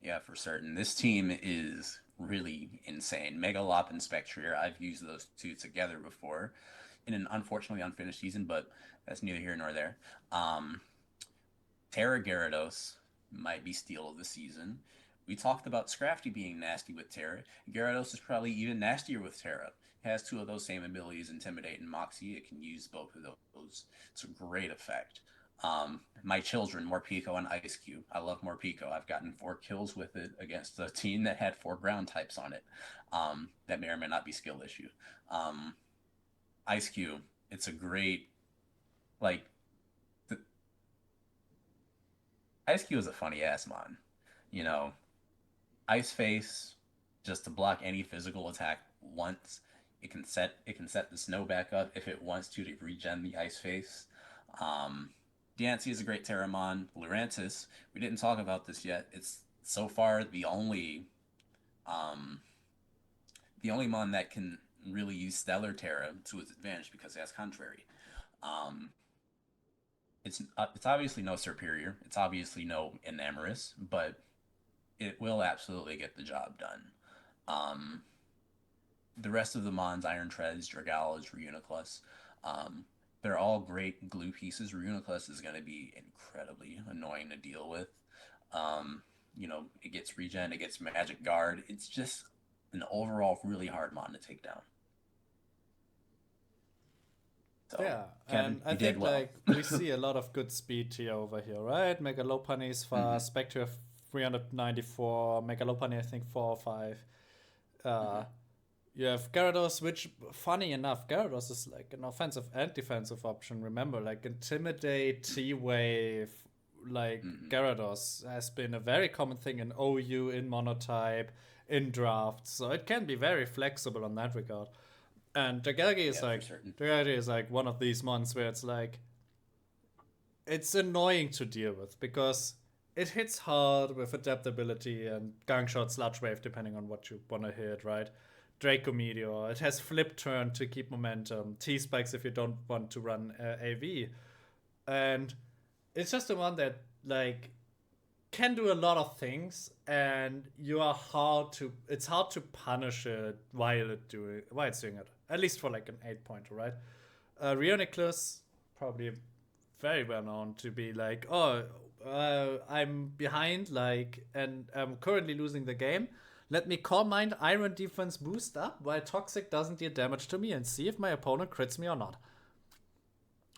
Yeah, for certain. This team is really insane. Megalop and Spectrier, I've used those two together before in an unfortunately unfinished season, but that's neither here nor there. Um, Terra Gyarados might be steal of the season. We talked about Scrafty being nasty with Terra. Gyarados is probably even nastier with Terra. It has two of those same abilities, Intimidate and Moxie. It can use both of those. It's a great effect. My children, Morpeko and Ice Cube. I love Morpeko. I've gotten 4 kills with it against a team that had 4 ground types on it. That may or may not be skill issue. Um, Ice Cube, it's a great, like, the, Ice Cube is a funny ass mon. You know, Ice Face, just to block any physical attack once. It can set the snow back up if it wants to regen the Ice Face. Um, Diancie is a great Terramon. Lurantis, we didn't talk about this yet. It's so far um, the only mon that can really use Stellar Terra to its advantage because it has Contrary. Um, it's obviously no superior. It's obviously no enamorous, but it will absolutely get the job done. Um, the rest of the Mons, Iron Treads, Dragalage, Reuniclus, um, they're all great glue pieces. Reuniclus is going to be incredibly annoying to deal with. Um, it gets regen, it gets magic guard. It's just an overall really hard mon to take down. So,
Yeah,
Kevin,
and I
you did
think
well.
like we see a lot of good speed tier over here, right? Megalopony is
Mm-hmm.
fast, Spectre 394, Megalopony I think 4 or 5.
Mm-hmm.
Uh, you have Gyarados, which funny enough, Gyarados is like an offensive and defensive option. Remember, like Intimidate, T-Wave, like
Mm-hmm.
Gyarados has been a very common thing in OU, in monotype, in drafts, so it can be very flexible on that regard. And
Yeah, for certain.
Dragagi is like one of these months where it's like it's annoying to deal with because it hits hard with adaptability and gang shot, sludge wave, depending on what you want to hit, right? Draco Meteor. It has flip turn to keep momentum. T spikes if you don't want to run AV, and it's just the one that like can do a lot of things, and you are hard to. It's hard to punish it while it's doing it. At least for like an 8 pointer, right? Reuniclus probably very well known to be like, oh, I'm behind, like, and I'm currently losing the game. Let me Core Mind Iron Defense boost up while Toxic doesn't deal damage to me and see if my opponent crits me or not.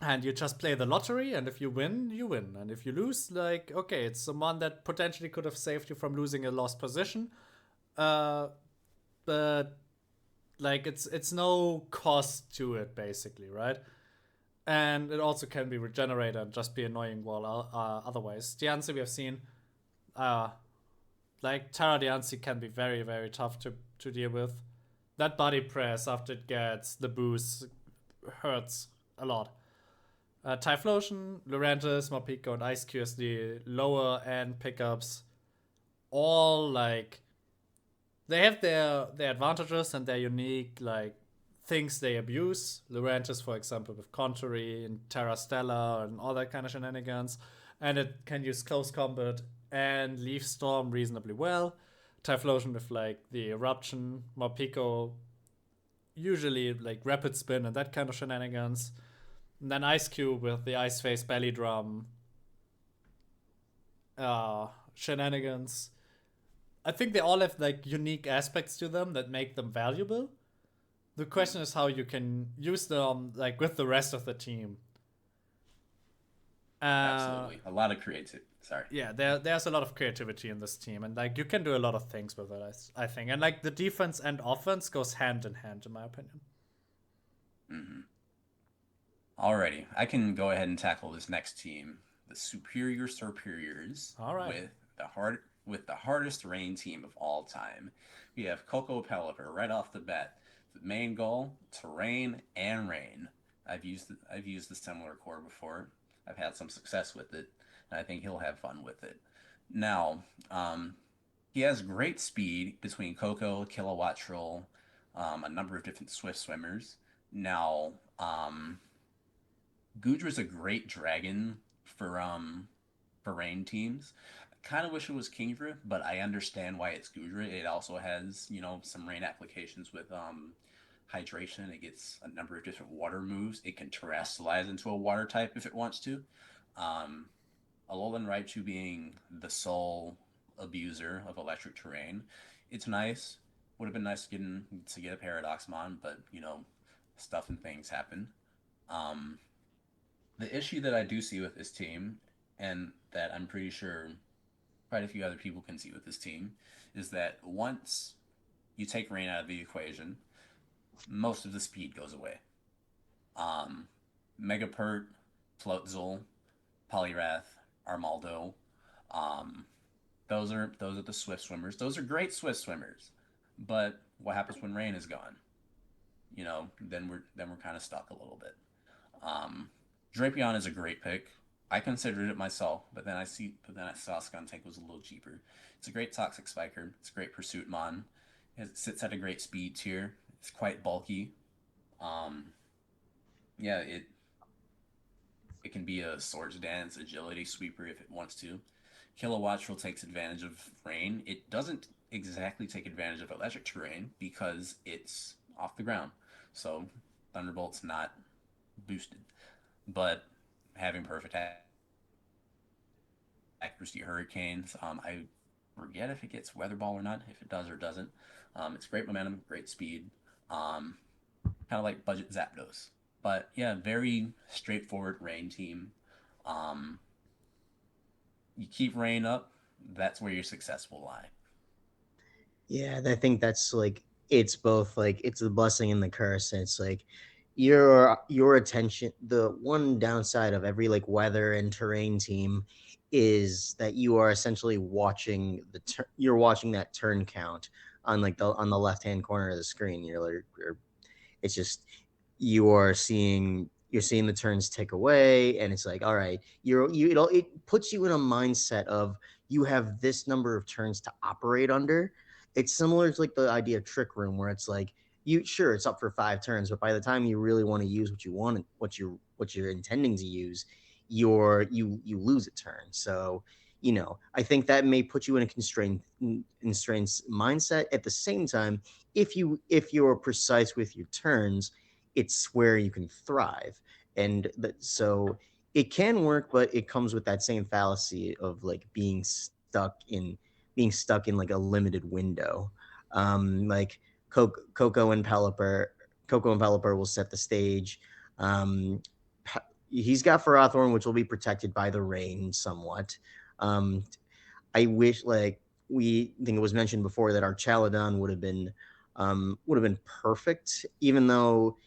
And you just play the lottery, and if you win, you win. And if you lose, like, okay, it's someone that potentially could have saved you from losing a lost position. Uh, but like it's no cost to it basically, right? And it also can be regenerated and just be annoying while otherwise. Diancie we have seen, uh, like Terra Diancie can be very very tough to deal with. That body press after it gets the boost hurts a lot. Typhlosion, Lurantis, Morpeko, and Ice QSD lower end pickups, all like they have their advantages and their unique like things they abuse. Lurantis, for example, with Contrary and Terra Stella and all that kind of shenanigans. And it can use close combat and Leaf Storm reasonably well. Typhlosion with like the Eruption, Morpeko usually like Rapid Spin and that kind of shenanigans. And then Ice Cube with the Ice Face Belly Drum shenanigans. I think they all have like unique aspects to them that make them valuable. The question is how you can use them like with the rest of the team.
Absolutely. A lot of creativity. Sorry.
Yeah, there's a lot of creativity in this team, and like you can do a lot of things with it. I think, and like the defense and offense goes hand in hand, in my opinion.
Mm-hmm. Alrighty, I can go ahead and tackle this next team, the Superior Superiors,
All right.
with the hardest rain team of all time. We have Coco Pelipper right off the bat. The main goal: terrain and rain. I've used the similar core before. I've had some success with it, and I think he'll have fun with it. Now, he has great speed between Coco, Kilowatt Troll, a number of different Swift swimmers. Now, Gudra's a great dragon for rain teams. I kind of wish it was Kingdra, but I understand why it's Gudra. It also has, some rain applications with hydration. It gets a number of different water moves. It can terrestrialize into a water type if it wants to. Um, Alolan Raichu being the sole abuser of electric terrain. It's nice. Would have been nice to get a Paradoxmon, but stuff and things happen. Um, the issue that I do see with this team, and that I'm pretty sure quite a few other people can see with this team, is that once you take rain out of the equation, most of the speed goes away. Um, Megapert, Floatzel, Poliwrath, Armaldo, um, those are the swift swimmers. Those are great swift swimmers, but what happens when rain is gone? Then we're kind of stuck a little bit. Um, Drapion is a great pick. I considered it myself, but then I saw Skuntank was a little cheaper. It's a great toxic spiker. It's a great pursuit mon. It sits at a great speed tier. It's quite bulky. Um, yeah, it can be a swords dance agility sweeper if it wants to. Kilowattrel takes advantage of rain. It doesn't exactly take advantage of electric terrain because it's off the ground. So Thunderbolt's not boosted. But having perfect accuracy hurricanes, I forget if it gets weather ball or not, if it does or doesn't. It's great momentum, great speed. Um, Kind of like budget Zapdos. But yeah, very straightforward rain team. Um, you keep rain up, that's where your success will lie.
Yeah, I think that's like it's both like it's the blessing and the curse. And it's like your attention. The one downside of every like weather and terrain team is that you are essentially watching you're watching that turn count on like the left hand corner of the screen. It's just you're seeing the turns tick away, and it's like, all right, it puts you in a mindset of you have this number of turns to operate under. It's similar to like the idea of trick room, where it's like you sure it's up for 5 turns, but by the time you really want to use what you want, what you're intending to use, you lose a turn. So I think that may put you in a constrained mindset. At the same time, if you're precise with your turns, it's where you can thrive. So it can work, but it comes with that same fallacy of like being stuck in like a limited window. Like Coco and Pelipper will set the stage. Um, he's got Farathorn, which will be protected by the rain somewhat. Um, I wish like we think it was mentioned before that our Chaladon would have been perfect, even though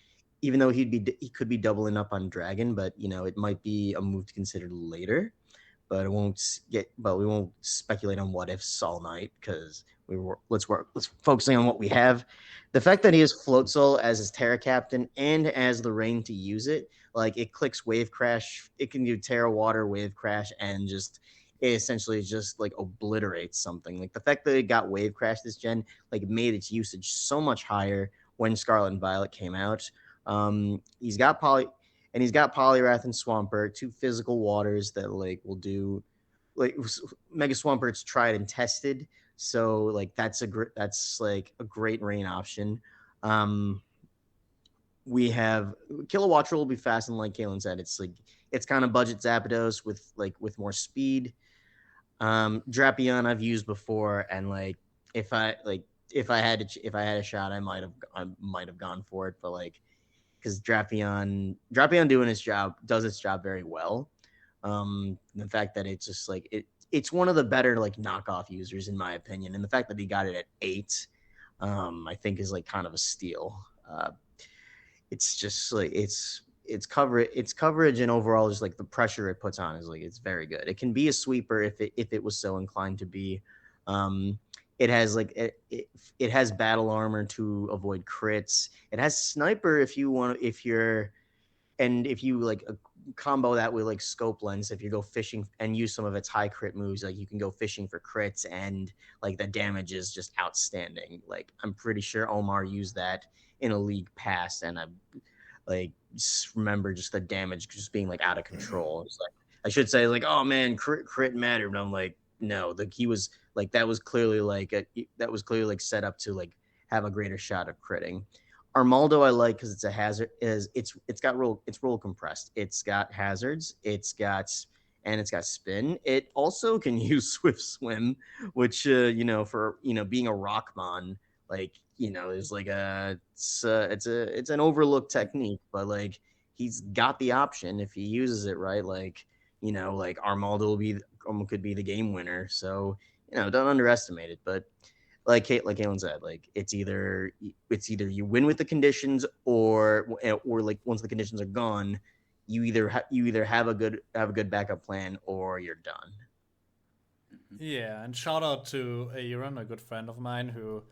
he could be doubling up on Dragon, but it might be a move to consider later. But we won't speculate on what ifs all night because let's focusing on what we have. The fact that he has Float Soul as his Terra Captain and as the rain to use it, like it clicks Wave Crash, it can do Terra Water Wave Crash, and it essentially just like obliterates something. Like the fact that it got Wave Crash this gen, like made its usage so much higher when Scarlet and Violet came out. He's got Poliwrath and Swampert, two physical waters that like will do like Mega Swampert's tried and tested. So like that's like a great rain option. Um, we have Kilowatt will be fast, and like Kalen said, it's kind of budget Zapdos with more speed. Drapion I've used before, and like if I like if I had a shot, I might have gone for it, but like because Drapion doing does its job very well. The fact that it's just like it's one of the better like knockoff users in my opinion, and the fact that he got it at 8, I think is like kind of a steal. It's just like its coverage and overall just like the pressure it puts on is like it's very good. It can be a sweeper if it was so inclined to be. Um, it has like it has battle armor to avoid crits. It has sniper if you like combo that with like scope lens. If you go fishing and use some of its high crit moves, like you can go fishing for crits, and like the damage is just outstanding. Like I'm pretty sure Omar used that in a league past, and I like just remember just the damage just being like out of control. It's like I should say like, oh man, crit mattered, but I'm like, no, like he was like that was clearly like set up to like have a greater shot of critting. Armaldo I like because it's a hazard. It's roll compressed. It's got hazards. It's got spin. It also can use swift swim, which for being a rockmon, like is like it's an overlooked technique, but like he's got the option if he uses it right. Like like Armaldo could be the game winner. So don't underestimate it, but like Kalen said, like it's either you win with the conditions or like once the conditions are gone, you either have a good backup plan or you're done.
Yeah, and shout out to Aaron, a good friend of mine, who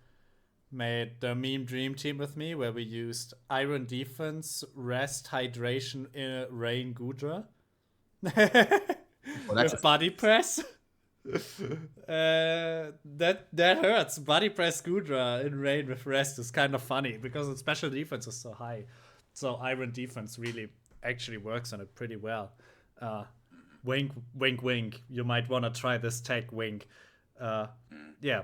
made the meme dream team with me, where we used Iron Defense, Rest, Hydration, Rain, Gudra. With body press. That hurts. Body press Gudra in rain with rest is kind of funny because its special defense is so high. So Iron defense really actually works on it pretty well. Wink, wink, wink. You might want to try this tech, wink. Yeah.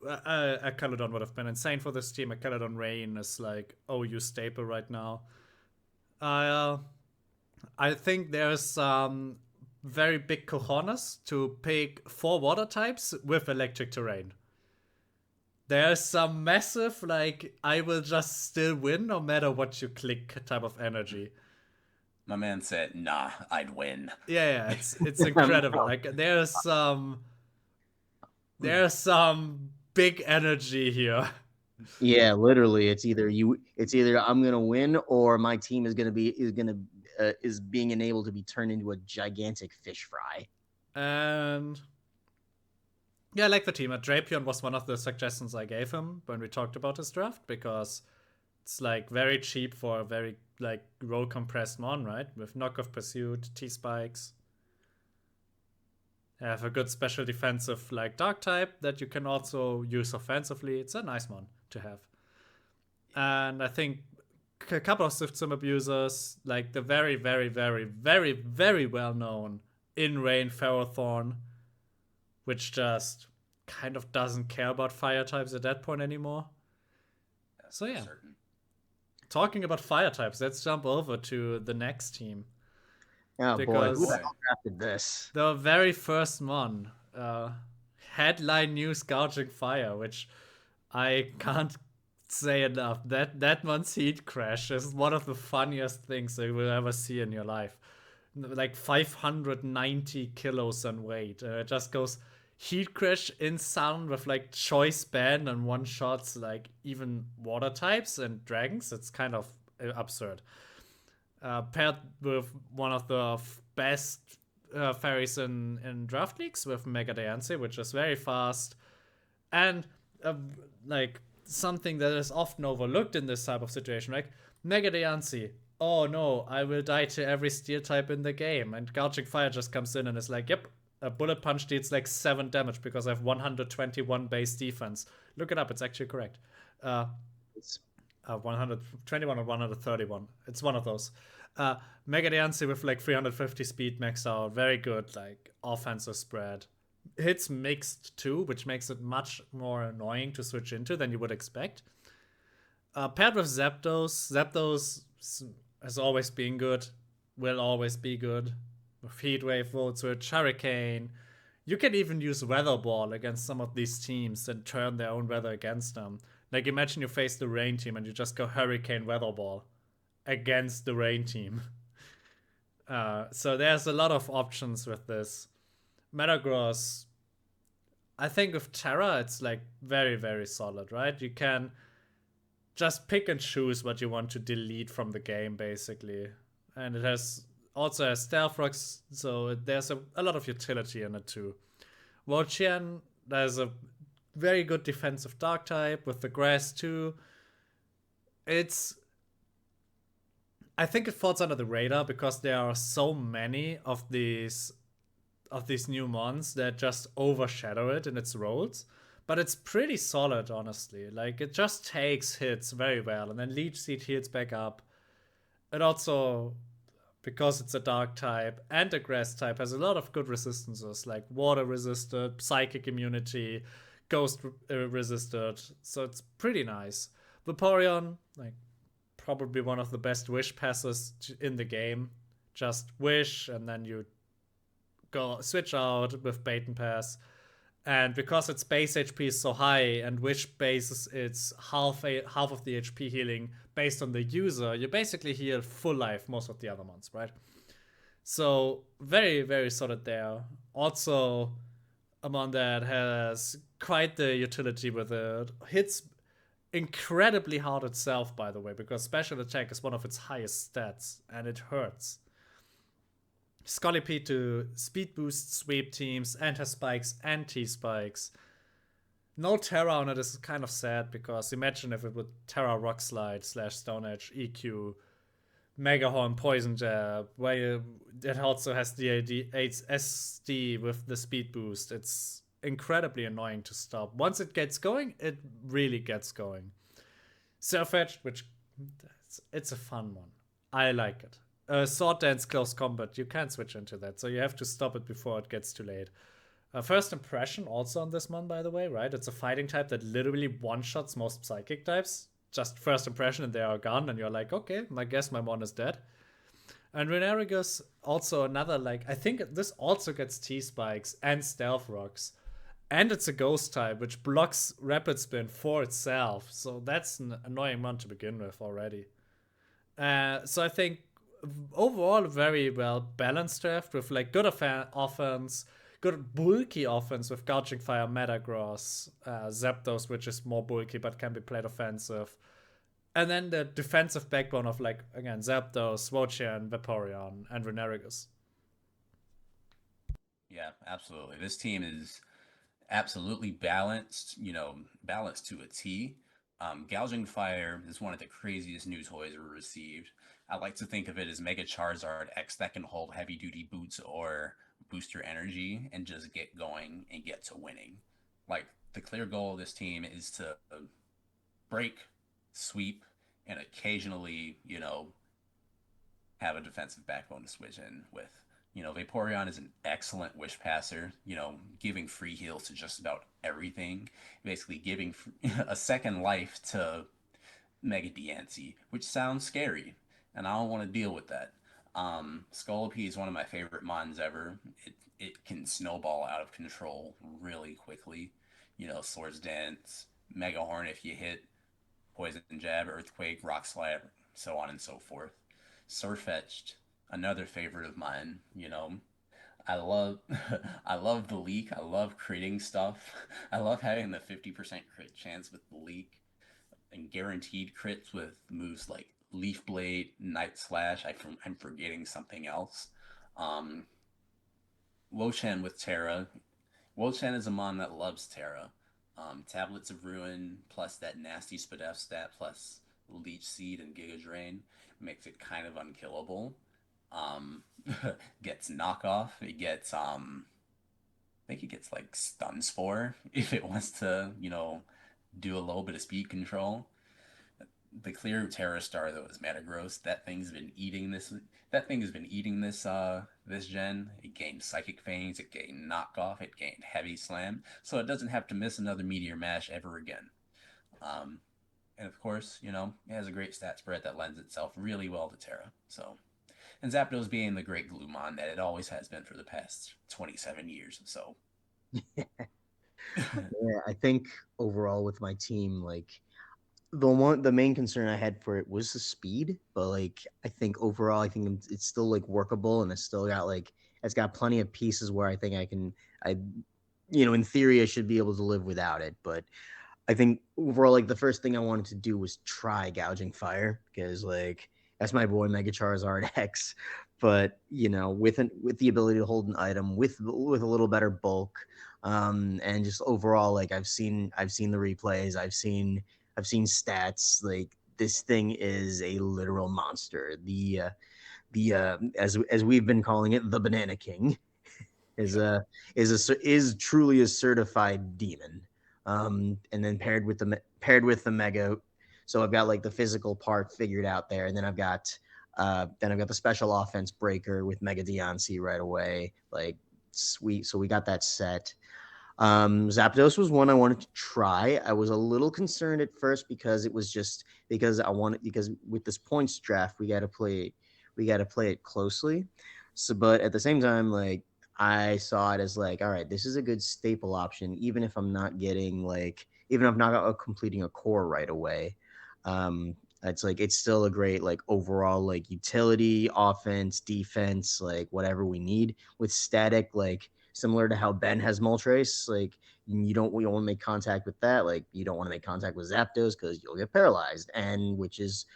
A Caledon would have been insane for this team. A Caledon Rain is like OU staple right now. I think there's very big cojones to pick 4 water types with electric terrain. There's some massive, like, I will just still win no matter what you click type of energy.
My man said, nah, I'd win.
Yeah, it's incredible. Like, there's some big energy here.
Yeah, literally, it's either I'm gonna win or my team is being enabled to be turned into a gigantic fish fry.
And yeah, I like the team. Drapion was one of the suggestions I gave him when we talked about his draft because it's like very cheap for a very like roll compressed mon, right? With knockoff pursuit, T-spikes. Have a good special defensive like dark type that you can also use offensively. It's a nice one to have. And I think a couple of Swift Sim abusers, like the very, very, very, very, very well known In Rain Ferrothorn, which just kind of doesn't care about fire types at that point anymore. So yeah. Talking about fire types, let's jump over to the next team.
Oh boy, who the hell drafted this?
The very first mon, headline news gouging fire, which I can't say enough. That month's heat crash is one of the funniest things you will ever see in your life. Like 590 kilos in weight. It just goes heat crash in sun with like choice band and one shots like even water types and dragons. It's kind of absurd. Paired with one of the best fairies in draft leagues with Mega Deancy, which is very fast and like something that is often overlooked in this type of situation. Like Mega Deancy, oh no, I will die to every steel type in the game, and Gouging Fire just comes in and is like, yep, a bullet punch deals like 7 damage because I have 121 base defense. Look it up, it's actually correct. 121 or 131. It's one of those. Mega Deancy with like 350 speed maxed out. Very good, like offensive spread. Hits mixed too, which makes it much more annoying to switch into than you would expect. Paired with Zapdos. Zapdos has always been good. Will always be good. With Heatwave, Volt Switch, Hurricane. You can even use Weather Ball against some of these teams and turn their own weather against them. Like, imagine you face the Rain team and you just go Hurricane Weather Ball against the Rain team. So there's a lot of options with this. Metagross, I think with Terra, it's like very, very solid, right? You can just pick and choose what you want to delete from the game, basically. And it also has Stealth Rocks, so there's a lot of utility in it too. Volchian, there's a very good defensive dark type with the grass too. I think it falls under the radar because there are so many of these new mons that just overshadow it in its roles. But it's pretty solid, honestly. Like, it just takes hits very well, and then Leech Seed heals back up. It also, because it's a dark type and a grass type, has a lot of good resistances, like water resisted, psychic immunity, ghost resisted. So it's pretty nice. Vaporeon, like, probably one of the best wish passes in the game. Just wish, and then you go switch out with bait and pass. And because its base HP is so high and wish bases its half of the HP healing based on the user, you basically heal full life most of the other months, right? So very, very solid there. Also, a mon that has quite the utility with it. Hits incredibly hard itself, by the way, because special attack is one of its highest stats, and it hurts. Scolipede to speed boost sweep teams and has spikes and T-spikes. No Terra on it is kind of sad because imagine if it would Terra Rock Slide / Stone Edge EQ Megahorn Poison Jab, it also has the SD with the speed boost. It's incredibly annoying to stop. Once it gets going, it really gets going. Surf Edge, which it's a fun one. I like it. Sword Dance Close Combat, you can't switch into that, so you have to stop it before it gets too late. First Impression also on this one, by the way, right? It's a fighting type that literally one-shots most psychic types. Just First Impression and they are gone, and you're like, okay, I guess my mon is dead. And Renarigus, also another, like, I think this also gets T-Spikes and Stealth Rocks. And it's a Ghost type, which blocks Rapid Spin for itself. So that's an annoying one to begin with already. So I think overall, very well balanced draft with like good offense, good bulky offense with Gouging Fire, Metagross, Zapdos, which is more bulky but can be played offensive. And then the defensive backbone of, like, again, Zapdos, Swatchian, Vaporeon, and Renarigus.
Yeah, absolutely. This team is absolutely balanced, balanced to a T. Gouging Fire is one of the craziest new toys we received. I like to think of it as Mega Charizard X that can hold heavy duty boots or booster energy and just get going and get to winning. Like, the clear goal of this team is to break, sweep, and occasionally, have a defensive backbone to switch in with. Vaporeon is an excellent wish passer, giving free heals to just about everything, basically giving a second life to Mega Diancie, which sounds scary, and I don't want to deal with that. Scolipede is one of my favorite mons ever. It can snowball out of control really quickly. Swords Dance, Mega Horn if you hit, Poison Jab, Earthquake, Rock Slide, so on and so forth. Surfetched, another favorite of mine. I love I love the leak. I love critting stuff. I love having the 50% crit chance with the leak and guaranteed crits with moves like Leaf Blade, Night Slash. I'm forgetting something else. Um, Woshan with Terra. Woshan is a mon that loves Terra. Tablets of Ruin plus that nasty Spadef stat plus Leech Seed and Giga Drain makes it kind of unkillable. Um, gets knockoff. It gets I think it gets like Stun Spore if it wants to, do a little bit of speed control. The clear Terra Star though is Metagross. That thing's been eating this. That thing has been eating this gen. It gained Psychic Fangs. It gained Knockoff. It gained Heavy Slam. So it doesn't have to miss another Meteor Mash ever again. Um, and of course, it has a great stat spread that lends itself really well to Terra. So, and Zapdos being the great Glumon that it always has been for the past 27 years. So,
Yeah, I think overall with my team, like the main concern I had for it was the speed, but like I think overall, I think it's still like workable, and it's got plenty of pieces where I think in theory, I should be able to live without it. But I think overall, like the first thing I wanted to do was try Gouging Fire because like that's my boy Mega Charizard X. But with the ability to hold an item with a little better bulk, and just overall, like I've seen the replays, I've seen stats. Like this thing is a literal monster. The as we've been calling it, the Banana King is
yep.
is truly a certified demon. And then paired with the mega, so I've got like the physical part figured out there, and then I've got the special offense breaker with Mega Diancie right away. Like sweet, so we got that set. Zapdos was one I wanted to try. I was a little concerned at first because it was just because with this points draft we got to play it closely. So, but at the same time, like I saw it as like, all right, this is a good staple option, even if I'm not completing a core right away. It's like it's still a great like overall like utility, offense, defense, like whatever we need with static, like similar to how Ben has Moltres. Like you don't want to make contact with that. Like you don't want to make contact with Zapdos because you'll get paralyzed, and which is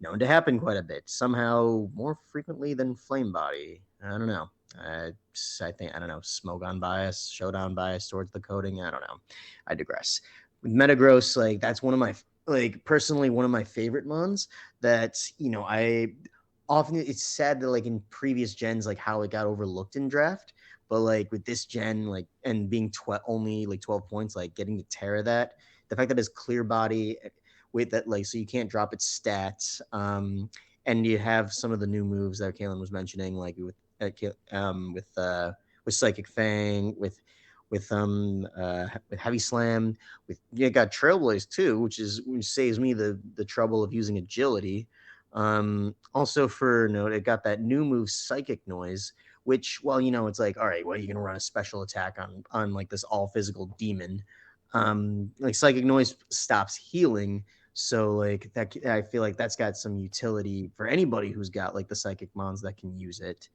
known to happen quite a bit. Somehow more frequently than Flame Body. I don't know. I think I don't know. Smogon bias, Showdown bias towards the coding. I don't know. I digress. With Metagross, like that's personally one of my favorite mons. That often it's sad that like in previous gens, like how it got overlooked in draft. But like with this gen, like and being only like 12 points, like getting to Terra that, the fact that it's clear body with that, like so you can't drop its stats. And you have some of the new moves that Kalen was mentioning, like with Psychic Fang, with Heavy Slam, with you got Trailblaze too, which saves me the trouble of using agility. Also for note, it got that new move Psychic Noise, which, well, it's like, all right, well, you're gonna run a special attack on like this all physical demon. Like Psychic Noise stops healing, so like that, I feel like that's got some utility for anybody who's got like the Psychic Mons that can use it.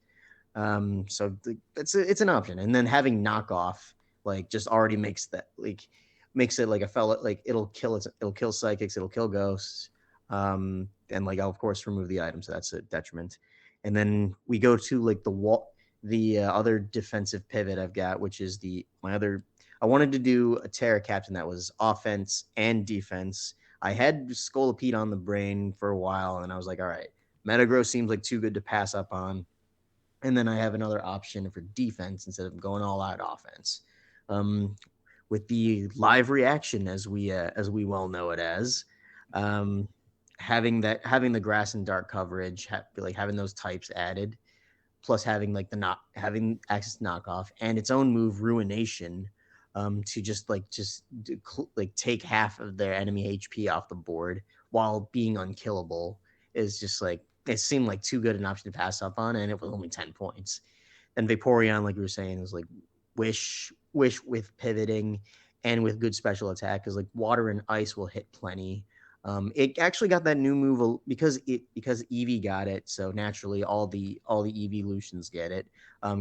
So it's an option, and then having knockoff like just already makes it like a fella like it'll kill psychics, it'll kill ghosts, and like I'll of course remove the item, so that's a detriment. And then we go to like the other defensive pivot I've got, which is my other. I wanted to do a Terra Captain that was offense and defense. I had Scolipede on the brain for a while, and I was like, all right, Metagross seems like too good to pass up on. And then I have another option for defense instead of going all out offense. Um, with the live reaction, as we well know it as, um, having the grass and dark coverage, like having those types added, plus having like the not having access to knockoff and its own move ruination, to like take half of their enemy HP off the board while being unkillable is just like it seemed like too good an option to pass up on, and it was only 10 points. And Vaporeon, like we were saying, was like wish with pivoting and with good special attack, because like water and ice will hit plenty. It actually got that new move because Eevee got it, so naturally all the evolutions get it.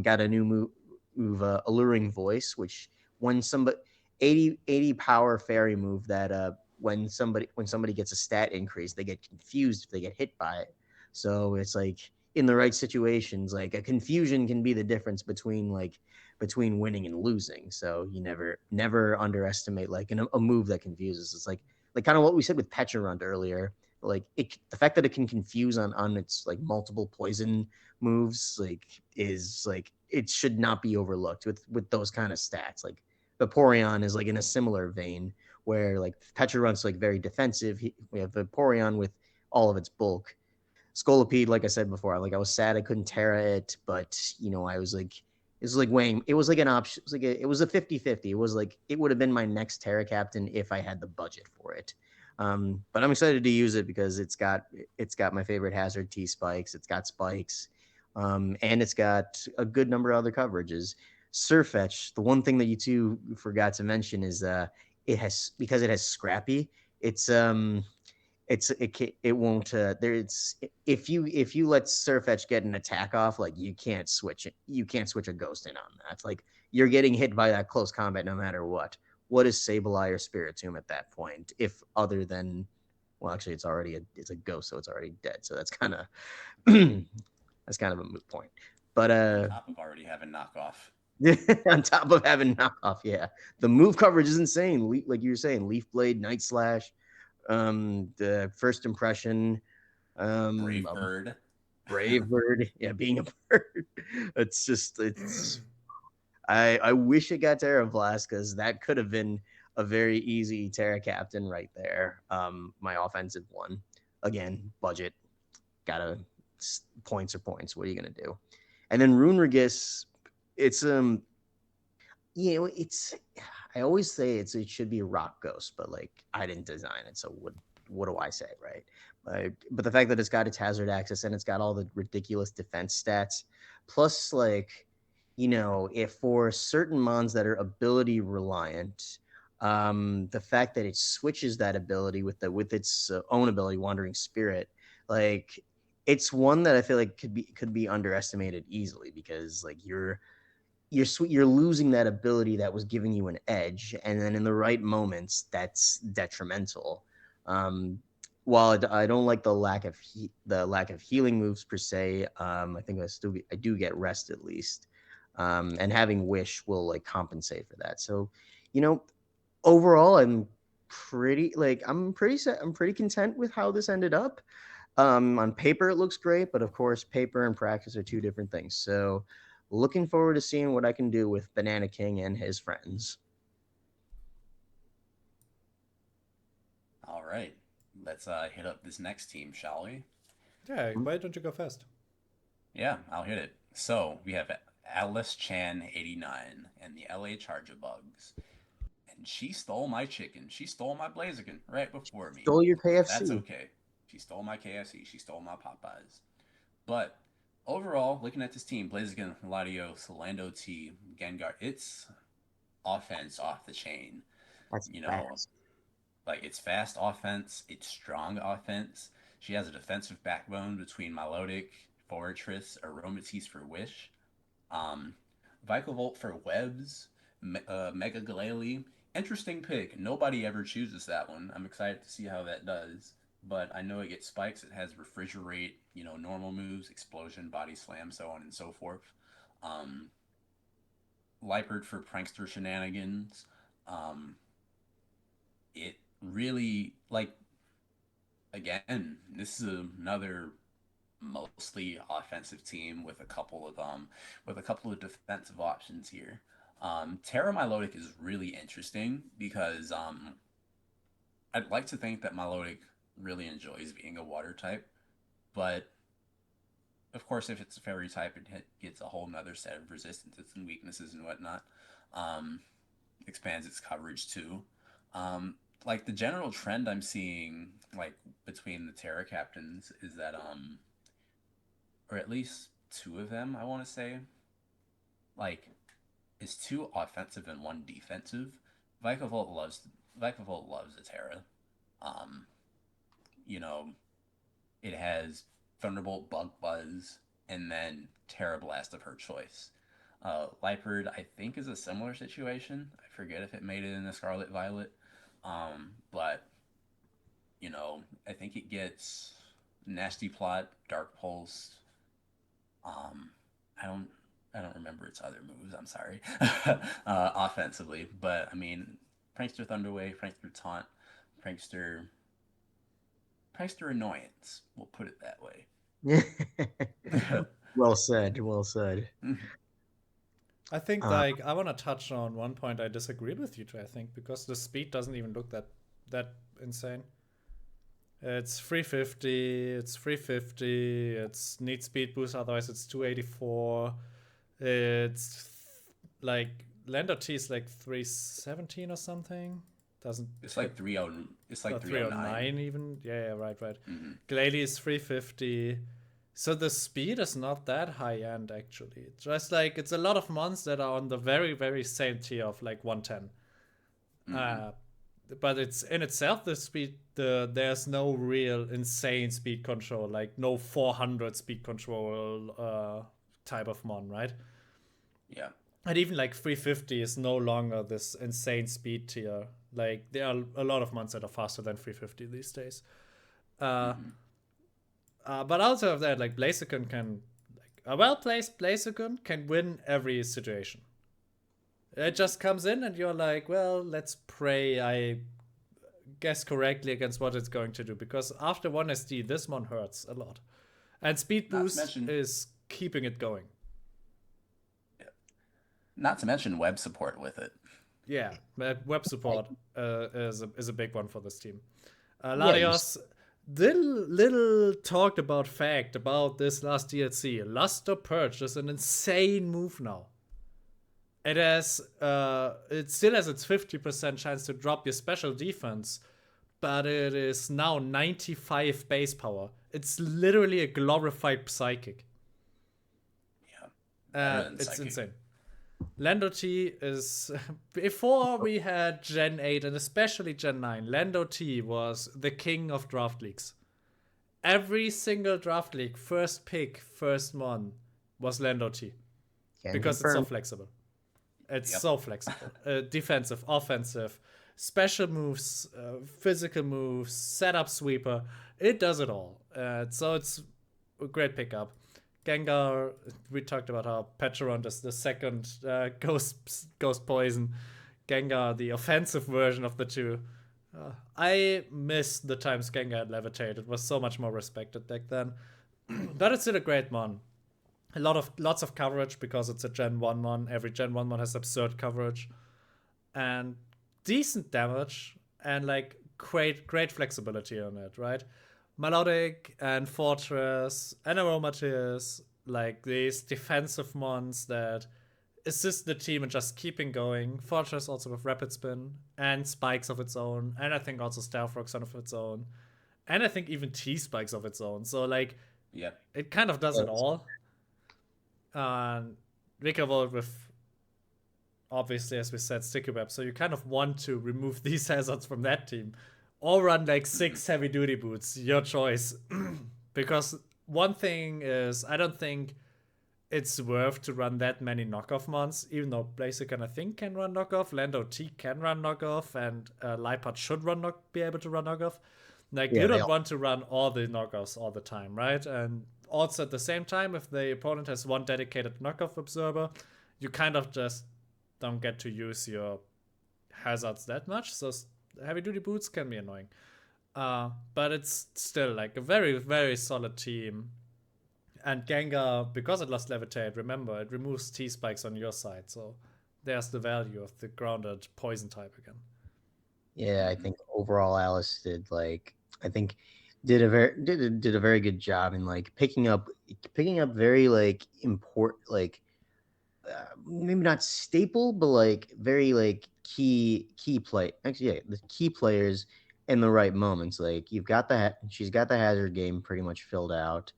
Got a new move alluring voice, which when somebody 80 power fairy move that when somebody gets a stat increase, they get confused if they get hit by it. So it's like in the right situations, like a confusion can be the difference between winning and losing. So you never underestimate like a move that confuses. It's like kind of what we said with Pecharunt earlier. Like the fact that it can confuse on its like multiple poison moves is like it should not be overlooked with those kind of stats. Like Vaporeon is like in a similar vein where like Pecharunt's like very defensive. We have Vaporeon with all of its bulk. Scolipede, like I said before, like I was sad I couldn't Terra it, but I was like, it was like weighing, it was like an option. It was a 50-50. It was like, it would have been my next Terra Captain if I had the budget for it. But I'm excited to use it because it's got my favorite hazard T spikes. It's got spikes, and it's got a good number of other coverages. Surfetch, the one thing that you two forgot to mention is because it has Scrappy. It won't there's if you let Surfetch get an attack off, like you can't switch a ghost in on that. It's like you're getting hit by that close combat no matter what is Sableye or Spiritomb at that point, if other than, well, actually it's a ghost, so it's already dead, so that's kind of that's kind of a moot point. But
On top of already having knockoff.
on top of having knockoff, yeah, the move coverage is insane. Like you were saying, Leaf Blade, Night Slash, the first impression,
Brave Bird.
Brave Bird, yeah, being a bird. It's I wish it got Terra Blast, because that could have been a very easy Terra Captain right there. My offensive one, again, budget, gotta points are points. What are you gonna do? And then Runerigus, it's it's I always say it should be a rock ghost, but like I didn't design it, so what do I say, right? But the fact that it's got its hazard access and it's got all the ridiculous defense stats, plus like if for certain mons that are ability reliant, the fact that it switches that ability with its own ability, Wandering Spirit, like it's one that I feel like could be underestimated easily, because like you're losing that ability that was giving you an edge, and then in the right moments that's detrimental. While I don't like the lack of healing moves per se, I think I do get rest at least, and having wish will like compensate for that. So, overall, I'm pretty content with how this ended up. On paper, it looks great, but of course, paper and practice are two different things. So, looking forward to seeing what I can do with Banana King and his friends.
All right, let's hit up this next team, shall we?
Yeah, why don't you go first?
Yeah, I'll hit it. So we have Alice Chan 89 and the LA Charger Bugs. And she stole my chicken. She stole my Blaziken right before me.
Stole your
But that's
KFC.
okay. She stole my KFC. She stole my Popeyes. But overall, looking at this team, Blaziken, Latios, Lando T, Gengar, it's offense off the chain.
That's
You know,
fast.
like it's fast offense, it's strong offense. She has a defensive backbone between Milotic, Fortress, Aromatisse for Wish, um, Vikavolt for Webs, Mega Glalie. Interesting pick. Nobody ever chooses that one. I'm excited to see how that does. But I know it gets spikes. It has Refrigerate, normal moves, Explosion, Body Slam, so on and so forth. Um, Liepard for Prankster Shenanigans. Um, it really, like, again, this is another mostly offensive team with a couple of defensive options here. Terra Milotic is really interesting because I'd like to think that Milotic really enjoys being a water type, but of course, if it's a fairy type, it gets a whole nother set of resistances and weaknesses and whatnot. Um, Expands its coverage too. Like the general trend I'm seeing, like between the Terra captains, is that or at least two of them, I want to say, like, is two offensive and one defensive. Vikavolt loves Vikavolt loves the Terra. Um, you know, it has Thunderbolt, Bug Buzz, and then Terra Blast of her choice. Liepard, I think, is a similar situation. I forget if it made it in the Scarlet Violet, but I think it gets Nasty Plot, Dark Pulse. Um, I don't I don't remember its other moves. I'm sorry, offensively, but I mean, Prankster Thunderwave, Prankster Taunt, Prankster Prankster Annoyance. We'll put it that way.
Well said. Well said.
I think
Uh,
I want to touch on one point I disagreed with you to. I think because the speed doesn't even look that insane. It's 350. It's 350. It's needs speed boost. Otherwise, it's 284. It's like Lander T is like 317 or something. Doesn't
It's like 30. It's like
309 even. Yeah, right.
Mm-hmm.
Glalie is 350. So the speed is not that high end actually. It's just like it's a lot of mons that are on the very very same tier of like 110.
Mm-hmm.
But it's in itself the speed. There's no real insane speed control, like no 400 speed control type of mon, right?
Yeah.
And even like 350 is no longer this insane speed tier. Like there are a lot of mons that are faster than 350 these days.
Mm-hmm.
But outside of that, like Blaziken can, like a well-placed Blaziken can win every situation. It just comes in and you're like, well, let's pray I guess correctly against what it's going to do. Because after 1SD, this one hurts a lot. And speed
Not to
boost
mention,
is keeping it going.
not to mention web support with it.
Yeah, web support is a big one for this team.
Yeah,
Latios, little talked about fact about this last DLC. Luster Purge is an insane move now. It still has its 50% chance to drop your special defense, but it is now 95 base power. It's literally a glorified psychic.
Yeah. Better than
It's
Psychic.
insane. Lando T is before we had Gen 8 and especially Gen 9, Lando T was the king of draft leagues. Every single draft league, first pick, first mon was Lando T.
can
Because
confirm.
it's so flexible. It's
Yep.
so flexible. Defensive, offensive, special moves, physical moves, setup sweeper. It does it all. So it's a great pickup. Gengar, we talked about how Pecharunt is the second ghost poison. Gengar, the offensive version of the two. I miss the times Gengar had Levitate. It was so much more respected back then. But it's still a great mon. Lots of coverage because it's a Gen 1 mon. Every Gen 1 mon has absurd coverage. And decent damage and like great flexibility on it, right? Melodic and Fortress and Aromatisse, like these defensive mons that assist the team in just keeping going. Fortress also with Rapid Spin and Spikes of its own, and I think also Stealth Rocks of its own, and I think even T Spikes of its own. So like,
Yeah.
it kind of does it all. And Vikavolt with, obviously, as we said, Sticky Web. So you kind of want to remove these hazards from that team, or run like 6 heavy duty boots. Your choice. Because one thing is, I don't think it's worth to run that many knockoff mons, even though Blaziken I think can run knockoff, Lando T can run knockoff, and Liepard should be able to run knockoff. Like,
Yeah,
you
they
don't
all-
want to run all the knockoffs all the time, right? And also at the same time, if the opponent has one dedicated knockoff observer, you kind of just don't get to use your hazards that much. So heavy duty boots can be annoying. But it's still like a very, very solid team. And Gengar, because it lost Levitate, remember, it removes T spikes on your side. So there's the value of the grounded poison type again.
Yeah, I think overall Alice I think did a very good job in like picking up very like important maybe not staple but like very like key play actually yeah the key players in the right moments. Like she's got the hazard game pretty much filled out.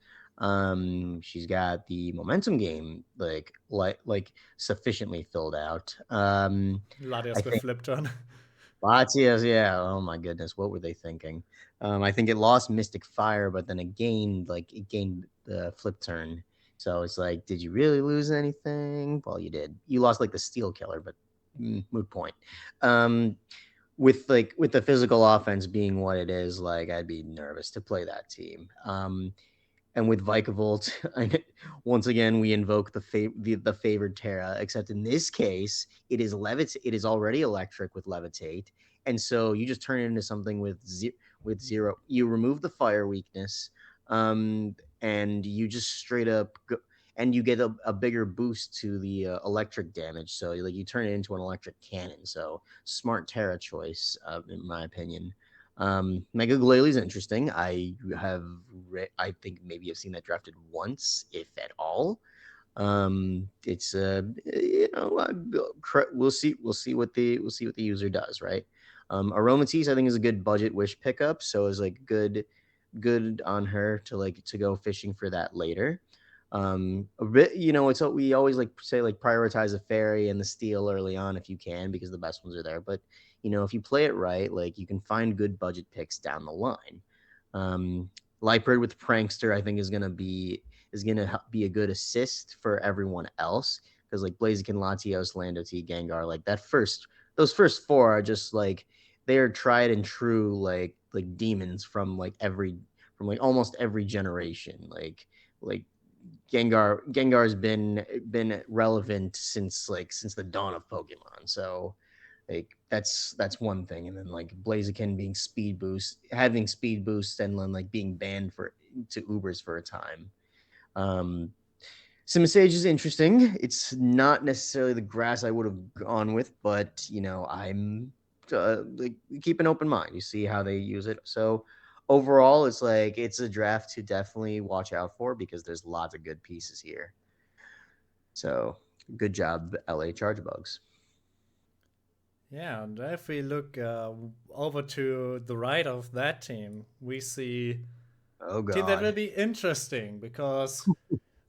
She's got the momentum game like sufficiently filled out. I
Latias with
think
flip turn.
Latias, yeah. Oh my goodness, what were they thinking? I think it lost Mystic Fire, but then it gained the flip turn. So it's like, did you really lose anything? Well, you did. You lost like the Steel Killer, but moot point. Um, with the physical offense being what it is, like I'd be nervous to play that team. And with Vikavolt, once again we invoke the favored Terra. Except in this case, it is It is already electric with Levitate, and so you just turn it into something with zero. You remove the fire weakness, and you just straight up go, and you get a bigger boost to the electric damage. So like you turn it into an electric cannon. So smart Terra choice, in my opinion. Mega Glalie is interesting. I think maybe I've seen that drafted once, if at all. It's we'll see what the user does, right? Aromatisse I think is a good budget wish pickup, so is like good on her to go fishing for that later. A bit, it's what we always like say, like prioritize a fairy and the steel early on if you can, because the best ones are there. But if you play it right, like you can find good budget picks down the line. Um, Lightbird with Prankster, I think is gonna be a good assist for everyone else, because like Blaziken, Latios, Lando T, Gengar, like those first four are just like they are tried and true like demons from like almost every generation. Like Gengar's been relevant since the dawn of Pokemon. So like that's one thing. And then like Blaziken being having speed boost, and then like being banned to Ubers for a time. Um, Simisage is interesting. It's not necessarily the grass I would have gone with, but I'm like keep an open mind. You see how they use it. So overall, it's a draft to definitely watch out for, because there's lots of good pieces here. So good job, LA Charge Bugs.
Yeah, and if we look over to the right of that team, we see
Oh
a team that will
God.
be interesting because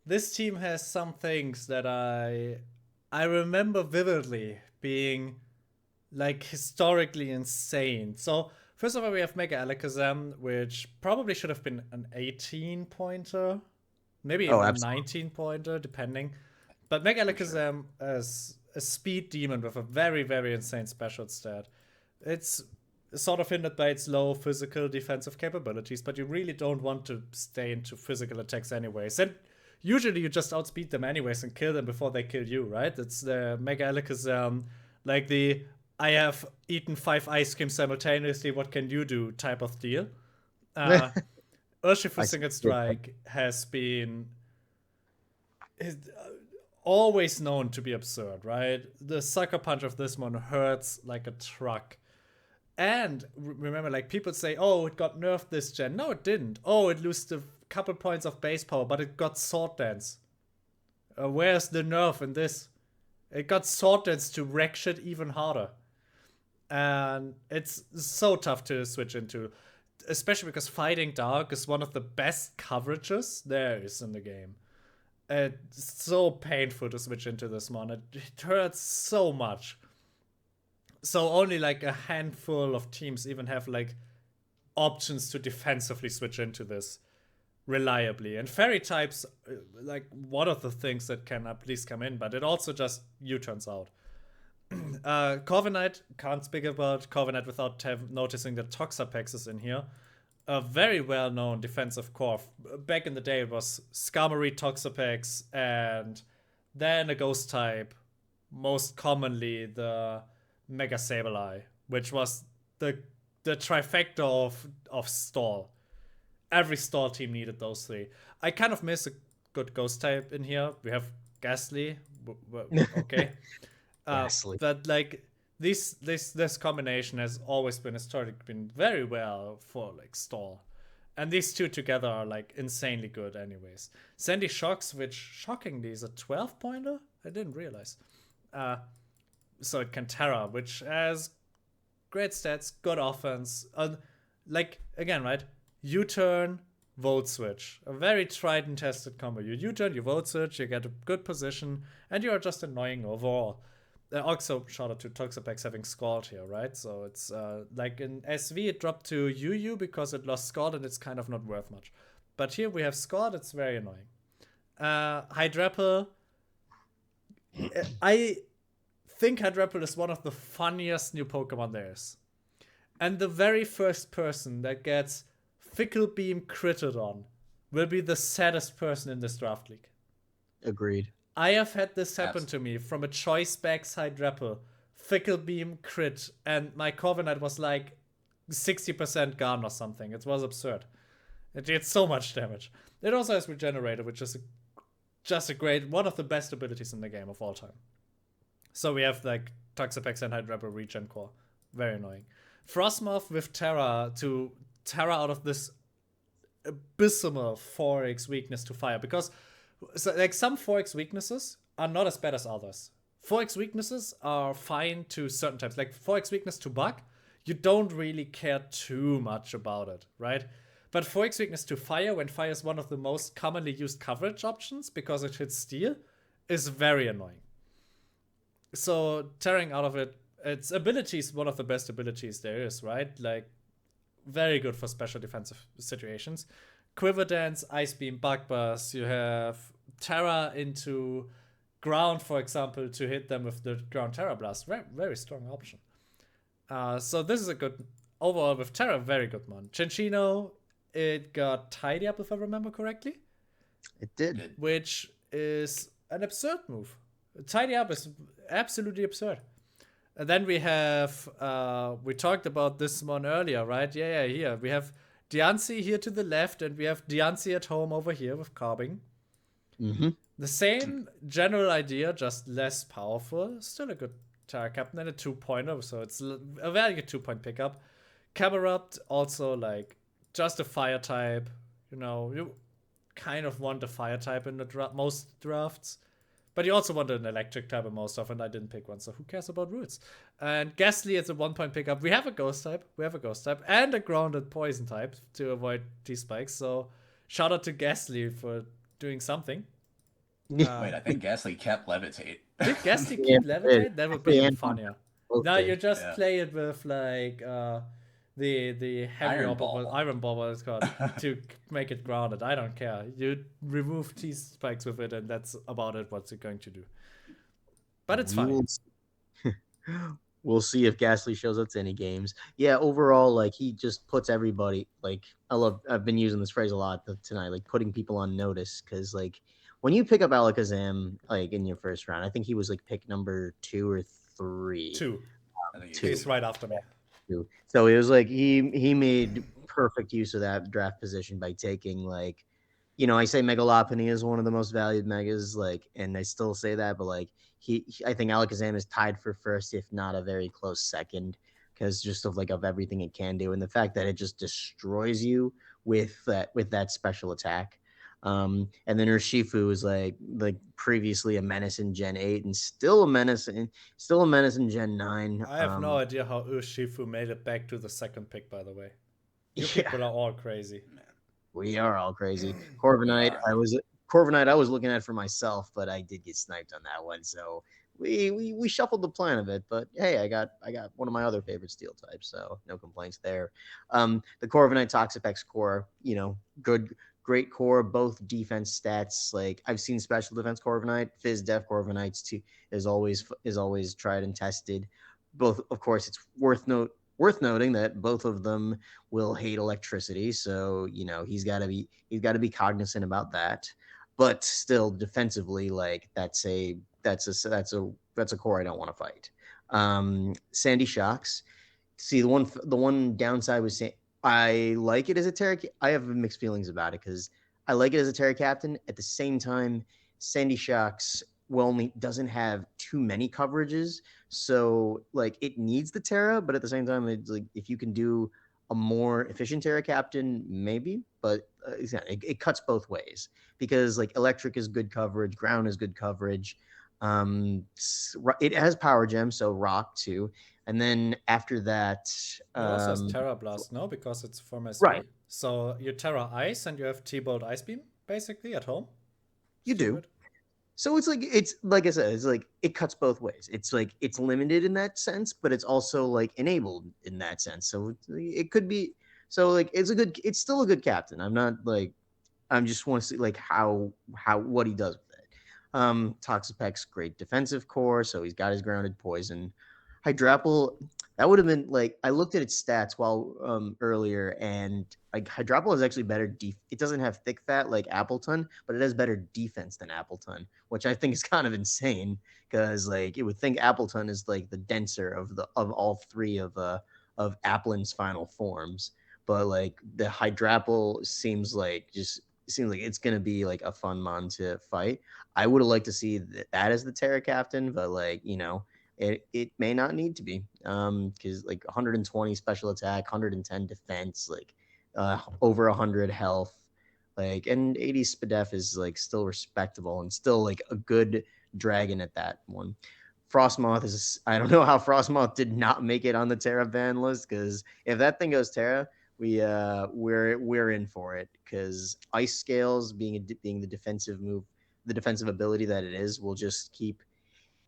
this team has some things that I remember vividly being like historically insane. So first of all, we have Mega Alakazam, which probably should have been an 18 pointer, maybe
Oh,
even a
absolutely.
19 pointer, depending. But Mega
For sure.
Alakazam is a speed demon with a very, very insane special stat. It's sort of hindered by its low physical defensive capabilities, but you really don't want to stay into physical attacks anyways. And usually you just outspeed them anyways and kill them before they kill you, right? It's the Mega Alakazam, like the I have eaten 5 ice creams simultaneously. What can you do? Type of deal. Urshifu
I
Single
see.
Strike has been always known to be absurd, right? The sucker punch of this one hurts like a truck. And remember, like, people say, oh, it got nerfed this gen. No, it didn't. Oh, it lost a couple points of base power, but it got Sword Dance. Where's the nerf in this? It got Sword Dance to wreck shit even harder. And it's so tough to switch into, especially because Fighting Dark is one of the best coverages there is in the game. It's so painful to switch into this one. It hurts so much. So only like a handful of teams even have like options to defensively switch into this reliably. And fairy types, like one of the things that can at least come in, but it also just U-turns out. Corviknight, can't speak about Corviknight without noticing that Toxapex is in here. A very well-known defensive core. Back in the day, it was Skarmory, Toxapex, and then a ghost type. Most commonly, the Mega Sableye, which was the trifecta of stall. Every stall team needed those three. I kind of miss a good ghost type in here. We have Ghastly. Okay.
Ghastly.
But like this combination has always been historically been very well for like stall. And these two together are like insanely good anyways. Sandy Shocks, which shockingly is a 12-pointer? I didn't realize. So it can Terra, which has great stats, good offense. Like, again, right? U-turn, Volt Switch. A very tried and tested combo. You U-turn, you Volt Switch, you get a good position, and you are just annoying overall. Also, shout out to Toxapex having Scald here, right? So it's like in SV, it dropped to UU because it lost Scald and it's kind of not worth much. But here we have Scald, it's very annoying. Hydrapple. I think Hydrapple is one of the funniest new Pokemon there is. And the very first person that gets Fickle Beam critted on will be the saddest person in this draft league.
Agreed.
I have had this happen to me from a Choice Specs Hydrapple, Fickle Beam crit, and my Corviknight was like 60% gone or something. It was absurd. It did so much damage. It also has Regenerator, which is just a great, one of the best abilities in the game of all time. So we have like Toxapex and Hydrapple regen core. Very annoying. Frostmoth with Terra to Terra out of this abysmal 4x weakness to fire. Because so, like, some 4x weaknesses are not as bad as others. 4x weaknesses are fine to certain types. Like 4x weakness to bug, you don't really care too much about it, right? But 4x weakness to fire, when fire is one of the most commonly used coverage options because it hits steel, is very annoying. So tearing out of it, its ability is one of the best abilities there is, right? Like, very good for special defensive situations. Quiver Dance, Ice Beam, Bug Buzz. You have Terra into ground, for example, to hit them with the ground Terra Blast. Very, very strong option. So this is a good, overall with Terra, very good one. Cinccino, it got Tidy Up, if I remember correctly.
It did.
Which is an absurd move. Tidy Up is absolutely absurd. And then we have, we talked about this one earlier, right? Yeah, here. We have Diancie here to the left, and we have Diancie at home over here with Carbing.
Mm-hmm.
The same general idea, just less powerful. Still a good Terra Captain and a 2-pointer, so it's a very good 2-point pickup. Camerupt, also like just a fire type. You know, you kind of want a fire type in the most drafts. But you also want an electric type in most of, and I didn't pick one, so who cares about roots? And Ghastly is a 1-point pickup. We have a ghost type, and a grounded poison type to avoid T-spikes. So shout out to Ghastly for doing something.
Wait, I think Ghastly kept Levitate.
Did Ghastly keep Levitate? That would be even funnier.
Okay.
Now you just play it with like the heavy
Iron Ball.
Iron Ball, what it's called, to make it grounded. I don't care. You remove T-spikes with it, and that's about it. What's it going to do? But it's fine.
We'll see if Ghastly shows up to any games. Yeah, overall, like, he just puts everybody, like, I've been using this phrase a lot tonight, like putting people on notice, because like when you pick up Alakazam like in your first round, I think he was like pick number 2 or 3.
2.
I think
Two.
He's right after me.
So it was like he made perfect use of that draft position by taking like, I say Megalopony is one of the most valued megas, like, and I still say that, but like I think Alakazam is tied for first, if not a very close second, because just of everything it can do, and the fact that it just destroys you with that special attack. And then Urshifu is like previously a menace in Gen 8 and still a menace in Gen 9.
I have no idea how Urshifu made it back to the second pick, by the way. You
Yeah.
people are all crazy.
Man.
We are all crazy.
We
Corviknight,
are.
I was looking at for myself, but I did get sniped on that one. So we shuffled the plan a bit, but hey, I got one of my other favorite steel types, so no complaints there. The Corviknight Toxapex core, great core, both defense stats. Like I've seen special defense Corviknight, Fizz Def Corviknights too is always tried and tested. Both, of course, it's worth noting that both of them will hate electricity, so he's got to be cognizant about that. But still, defensively, like that's a core I don't want to fight. Sandy Shocks. See, the one downside was I like it as a Terra. I have mixed feelings about it because I like it as a Terra captain. At the same time, Sandy Shocks doesn't have too many coverages, so like it needs the Terra, but at the same time, it's like if you can do a more efficient Terra captain, maybe. But it cuts both ways because like electric is good coverage, ground is good coverage. It has power gem, so rock too. And then after that,
It also has Terra Blast, no? Because it's from S3.
Right.
So you Terra Ice and you have T-Bolt Ice Beam, basically, at home?
You do. So it's like I said, it's like it cuts both ways. It's like it's limited in that sense, but it's also like enabled in that sense. So it could be like it's still a good captain. I'm not like I just want to see like what he does with it. Toxapex, great defensive core, so he's got his grounded poison. Hydrapple, that would have been like I looked at its stats earlier, and like Hydrapple is actually better. It doesn't have thick fat like Appleton, but it has better defense than Appleton, which I think is kind of insane because like it would think Appleton is like the denser of all three of Applin's final forms, but like the Hydrapple seems like it's gonna be like a fun mon to fight. I would have liked to see that as the Terra captain, but like it may not need to be because like 120 special attack, 110 defense, like over 100 health, like and 80 spadef is like still respectable and still like a good dragon at that one. Frostmoth is I don't know how Frostmoth did not make it on the Terra ban list because if that thing goes Terra, we're in for it because ice scales being the defensive move, the defensive ability that it is will keep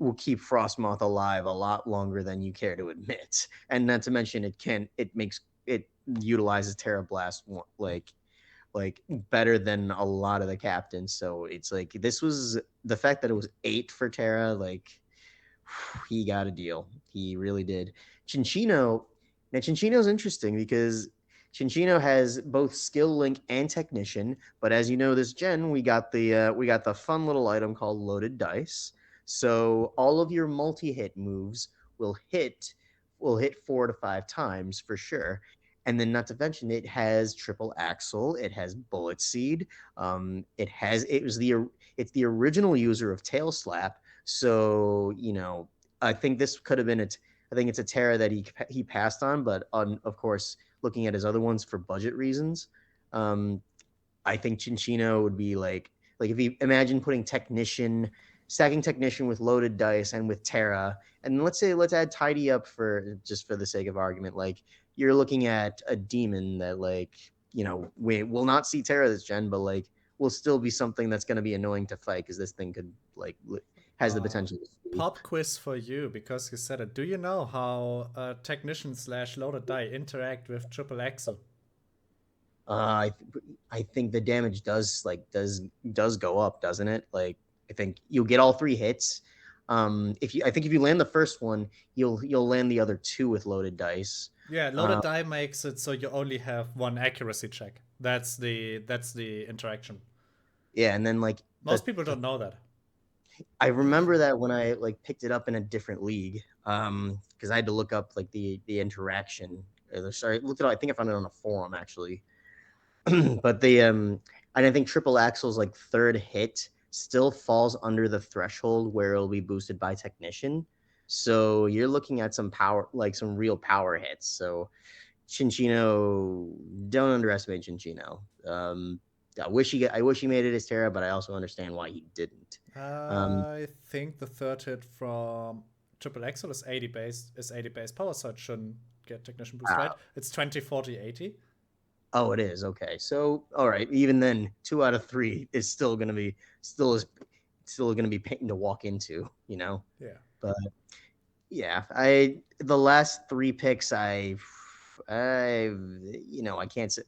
Frostmoth alive a lot longer than you care to admit. And not to mention it utilizes Terra Blast like better than a lot of the captains. So it's like this was the fact that it was 8 for Terra, like he got a deal. He really did. Chinchino is interesting because Chinchino has both skill link and technician, but as you know, this gen we got the fun little item called loaded dice. So all of your multi-hit moves will hit 4 to 5 times for sure. And then not to mention it has triple axle, it has bullet seed, it's the original user of tail slap. So, I think this could have been I think it's a Terra that he passed on, but of course, looking at his other ones for budget reasons, I think Chinchino would be like if you imagine stacking technician with loaded dice and with Terra, and let's add tidy up for the sake of argument, like you're looking at a demon that we will not see Terra this gen, but like will still be something that's going to be annoying to fight because this thing could has the potential.
Pop quiz for you because you said it. Do you know how technician / loaded die interact with triple axle?
I think the damage does go up, doesn't it? Like I think you'll get all 3 hits. If you land the first one, you'll land the other 2 with loaded dice.
Yeah, loaded die makes it so you only have 1 accuracy check. That's the interaction.
Yeah, and then like
most people don't know that.
I remember that when I like picked it up in a different league, because I had to look up like the interaction. Sorry, looked it up. I think I found it on a forum actually. But and I think triple axel's like third hit still falls under the threshold where it'll be boosted by technician. So you're looking at some power, like some real power hits. So Chinchino, don't underestimate Chinchino. I wish he made it as Terra, but I also understand why he didn't. Um,
I think the third hit from Triple Axel is 80 base power, so it shouldn't get technician boost, right? It's 20, 40, 80.
Oh, it is. Okay. So, all right. Even then, 2 out of 3 is still going to be still going to be pain to walk into, you know.
Yeah.
But yeah, the last 3 picks, I can't say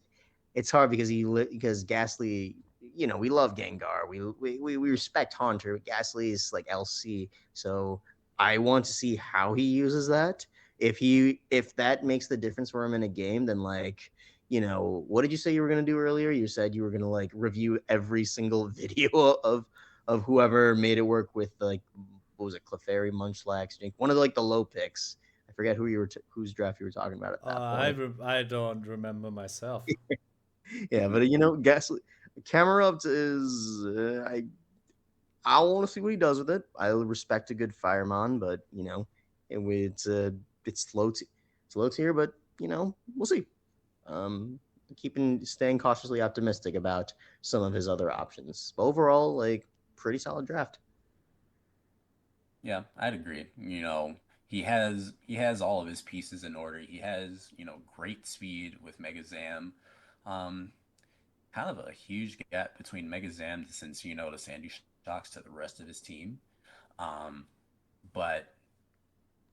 it's hard because because Gasly, we love Gengar, we respect Haunter. Gasly is like LC, so I want to see how he uses that. If that makes the difference for him in a game, then like what did you say you were gonna do earlier? You said you were gonna like review every single video of whoever made it work with like what was it, Clefairy, Munchlax, one of the, like the low picks. I forget whose draft you were talking about at that point.
I don't remember myself.
Yeah, but Gasly, camera up is I want to see what he does with it. I respect a good fireman, but it's low tier, but we'll see. Um, staying cautiously optimistic about some of his other options. But overall, like pretty solid draft.
Yeah, I'd agree. He has all of his pieces in order. He has, great speed with Mega Zam. Um, Kind of a huge gap between Mega Zam to Cincinnati to Sandy Shocks to the rest of his team. Um, but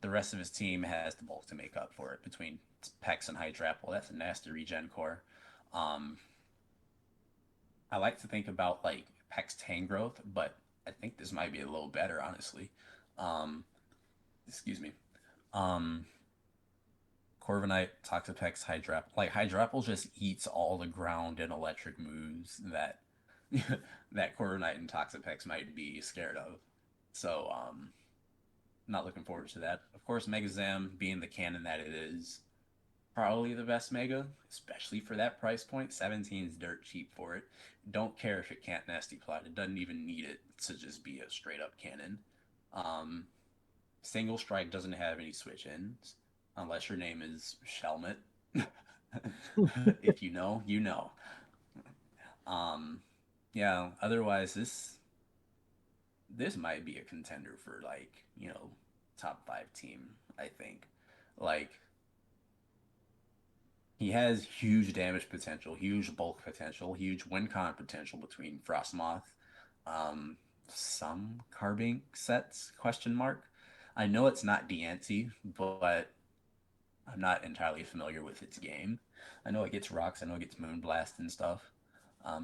the rest of his team has the bulk to make up for it between Pex and Hydrapple. That's a nasty regen core. Um, I like to think about like Pex Tang growth, but I think this might be a little better, honestly. Um, Excuse me. Um, Corviknight, Toxapex, Hydrapple. Like Hydrapple just eats all the ground and electric moves that that Corviknight and Toxapex might be scared of. So, not looking forward to that. Of course, Mega Zam being the cannon that it is, probably the best Mega, especially for that price point. 17 is dirt cheap for it. Don't care if it can't nasty plot. It doesn't even need it to just be a straight up cannon. Um, Single Strike doesn't have any switch ins unless your name is Shelmet. If you know, you know. Um, yeah. Otherwise, this might be a contender for like top 5 team. I think like he has huge damage potential, huge bulk potential, huge win con potential between Frostmoth, um, some Carbink sets question mark. I know it's not Deanty, but I'm not entirely familiar with its game. I know it gets rocks. I know it gets Moonblast and stuff.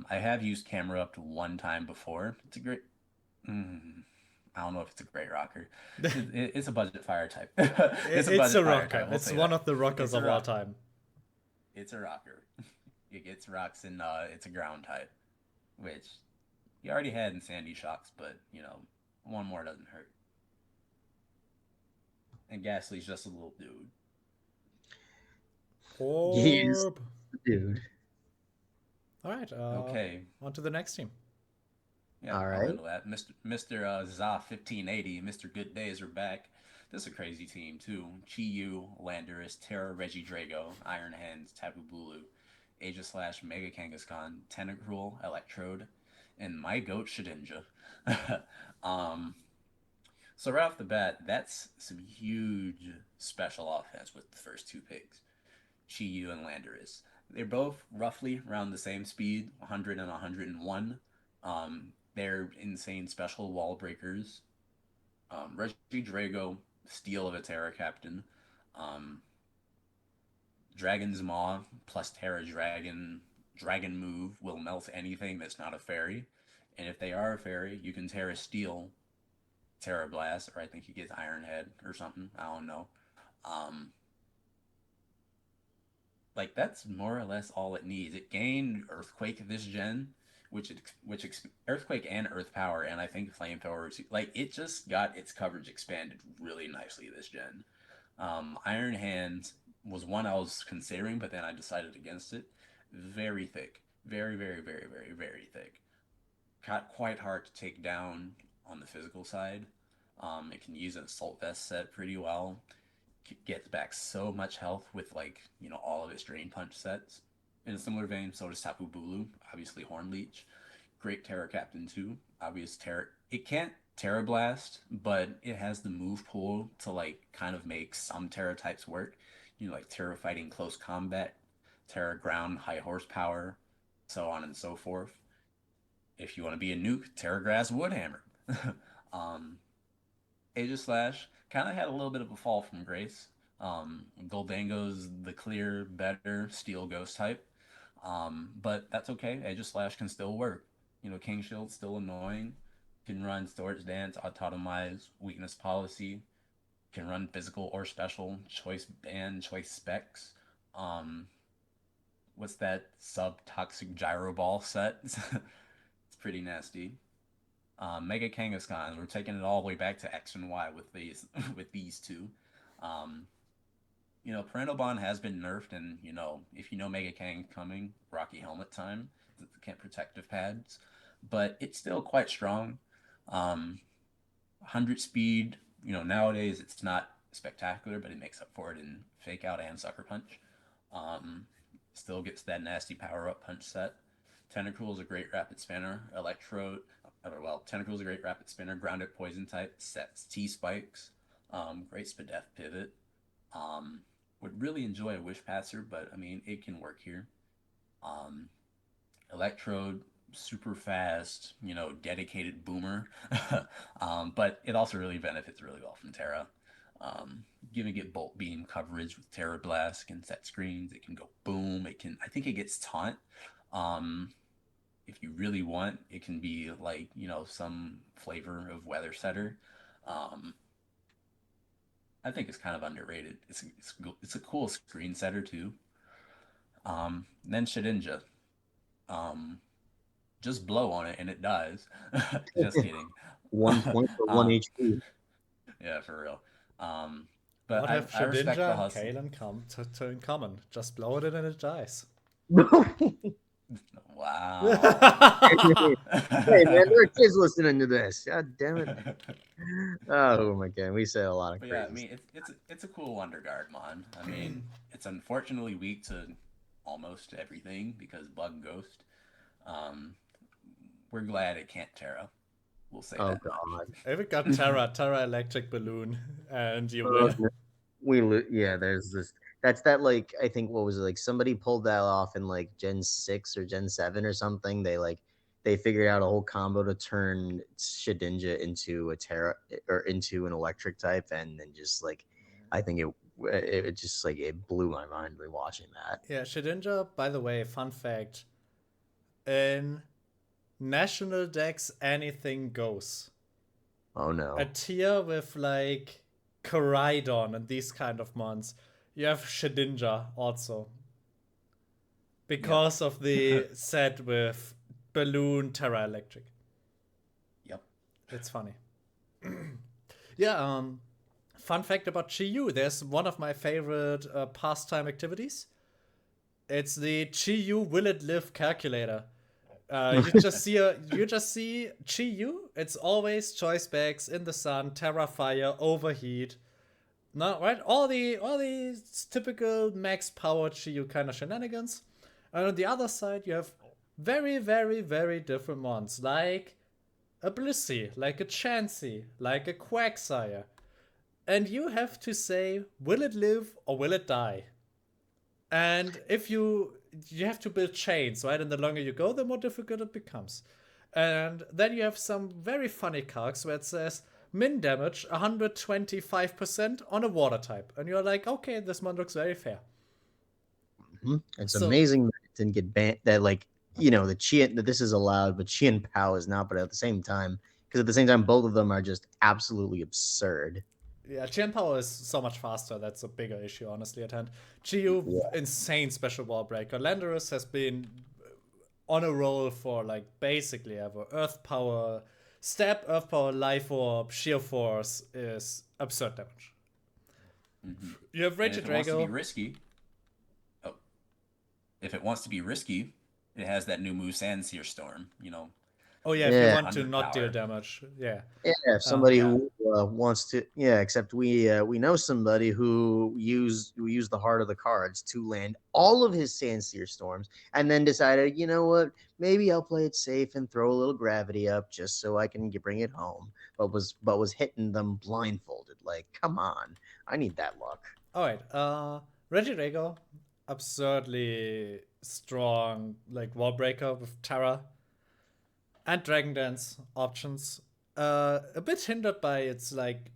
I have used Camera Up to 1 time before. It's a great. Mm, I don't know if it's a great rocker. It's a budget fire type. It's a
It's
budget
a
fire
rocker.
type. We'll
It's
say
one
that.
of the rockers
It's a
of all
rock.
time.
It's a rocker. It gets rocks and it's a ground type, which you already had in Sandy Shocks, but one more doesn't hurt. And Ghastly's just a little dude.
He's
Orb.
dude.
All right.
Okay,
On to the next team.
yeah,
All
I'll
right.
handle that. Mr. Za 1580, Mr. Good Days are back. This is a crazy team too. Chi-Yu, Landorus, Terra, Regidrago, Iron Hands, Tapu Bulu, Aegislash, Mega Kangaskhan, Tentacruel, Electrode, and my goat Shedinja. um, so right off the bat, that's some huge special offense with the first 2 picks, Chi-Yu and Landorus. They're both roughly around the same speed, 100 and 101. They're insane special wall breakers. Reggie Drago, Steel of a Terra Captain. Um, Dragon's Maw plus Terra Dragon move will melt anything that's not a fairy. And if they are a fairy, you can Terra Steel, Terra Blast, or I think he gets Iron Head or something. I don't know. Um, like that's more or less all it needs. It gained Earthquake this gen, Earthquake and Earth Power, and I think Flamethrower, like it just got its coverage expanded really nicely this gen. Iron Hands was one I was considering, but then I decided against it. Very thick, very, very, very, very, very thick. Quite hard to take down on the physical side. It can use an Assault Vest set pretty well. Gets back so much health with like all of its Drain Punch sets. In a similar vein, so does Tapu Bulu, obviously Horn Leech. Great Terra Captain too. Obvious Terra. It can't Terra Blast, but it has the move pool to like kind of make some Terra types work. Like Terra Fighting Close Combat, Terra Ground High Horsepower, so on and so forth. If you want to be a nuke, Terra Grass Woodhammer. Aegislash kind of had a little bit of a fall from grace. Goldango's the clear, better Steel Ghost type. But that's okay. Aegislash can still work. King Shield's still annoying. Can run Storage Dance, Autotomize, Weakness Policy. Can run physical or special, choice band, choice specs. What's that sub-toxic gyro ball set? It's pretty nasty. Mega Kangaskhan, we're taking it all the way back to X and Y with these two. Parental Bond has been nerfed, and if Mega Kang coming, Rocky Helmet time, can't protective pads, but it's still quite strong. 100 speed, nowadays it's not spectacular, but it makes up for it in Fake Out and Sucker Punch. Still gets that nasty power up punch set. Tentacruel is a great rapid spinner. Tentacruel is a great rapid spinner. Grounded poison type sets T-spikes. Great Spadef pivot. Would really enjoy a Wish Passer, but I mean it can work here. Electrode, super fast, dedicated boomer. But it also really benefits really well from Terra. Giving it Bolt Beam coverage with Terra Blast, can set screens, it can go boom, I think it gets taunt. If you really want, it can be like, some flavor of Weather Setter. I think it's kind of underrated. It's a cool screen setter too. Then Shedinja. Just blow on it and it dies. Just kidding.
1 point for 1 HP.
Yeah, for real.
But what have Shedinja and Kalen come to in common? Just blow it and it dies.
Wow.
Hey man, there are kids listening to this. God damn it. Oh my god, we say a lot of crazy.
Yeah, I mean it's a cool Wonder Guard mon. I mean, it's unfortunately weak to almost everything because Bug Ghost. We're glad it can't Terra. We'll say that.
God.
Much.
If it got Terra Electric Balloon, and you win.
There's this. That's that, like, I think, what was it, like, somebody pulled that off in like Gen 6 or Gen 7 or something. They figured out a whole combo to turn Shedinja into a Terra or into an electric type, and then just like, I think it just like it blew my mind watching that.
Yeah, Shedinja, by the way, fun fact, in national decks anything goes.
Oh no.
A tier with like Koraidon and these kind of mons. You have Shedinja also. Because of the set with Balloon Terra Electric.
Yep.
It's funny. Yeah, fun fact about Chi-Yu. There's one of my favorite pastime activities. It's the Chi-Yu Will It Live calculator. You just see Chi-Yu. It's always choice bags in the sun, Terra Fire, Overheat. No, right? All these typical max power Chi-Yu kind of shenanigans. And on the other side, you have very, very, very different ones, like a Blissey, like a Chansey, like a Quagsire. And you have to say, will it live or will it die? And if you have to build chains, right? And the longer you go, the more difficult it becomes. And then you have some very funny cards where it says, min damage 125% on a water type. And you're like, okay, this one looks very fair.
Mm-hmm. It's amazing that it didn't get banned, that like, the Chi, that this is allowed, but Chi and Pao is not, but at the same time, both of them are just absolutely absurd.
Yeah, Chi and Pao is so much faster. That's a bigger issue, honestly, at hand. Chi-Yu, insane special wall breaker. Landorus has been on a roll for like basically ever. Earth power, step, earth power, life orb, sheer force is absurd damage.
Mm-hmm.
You have
And
Raging
if it wants to be
Drago.
risky, oh, if it wants to be risky, it has that new move, Sandseer Storm. You know,
Oh yeah, if you
Yeah.
want to
100
not deal
power.
damage, yeah.
Yeah, if somebody
Yeah.
who wants to, yeah. Except we know somebody who used the heart of the cards to land all of his Sandseer storms, and then decided, you know what, maybe I'll play it safe and throw a little gravity up just so I can bring it home. But was hitting them blindfolded. Like, come on, I need that luck.
All right. Regidrago, absurdly strong, like wall breaker with Terra and Dragon Dance options. A bit hindered by its like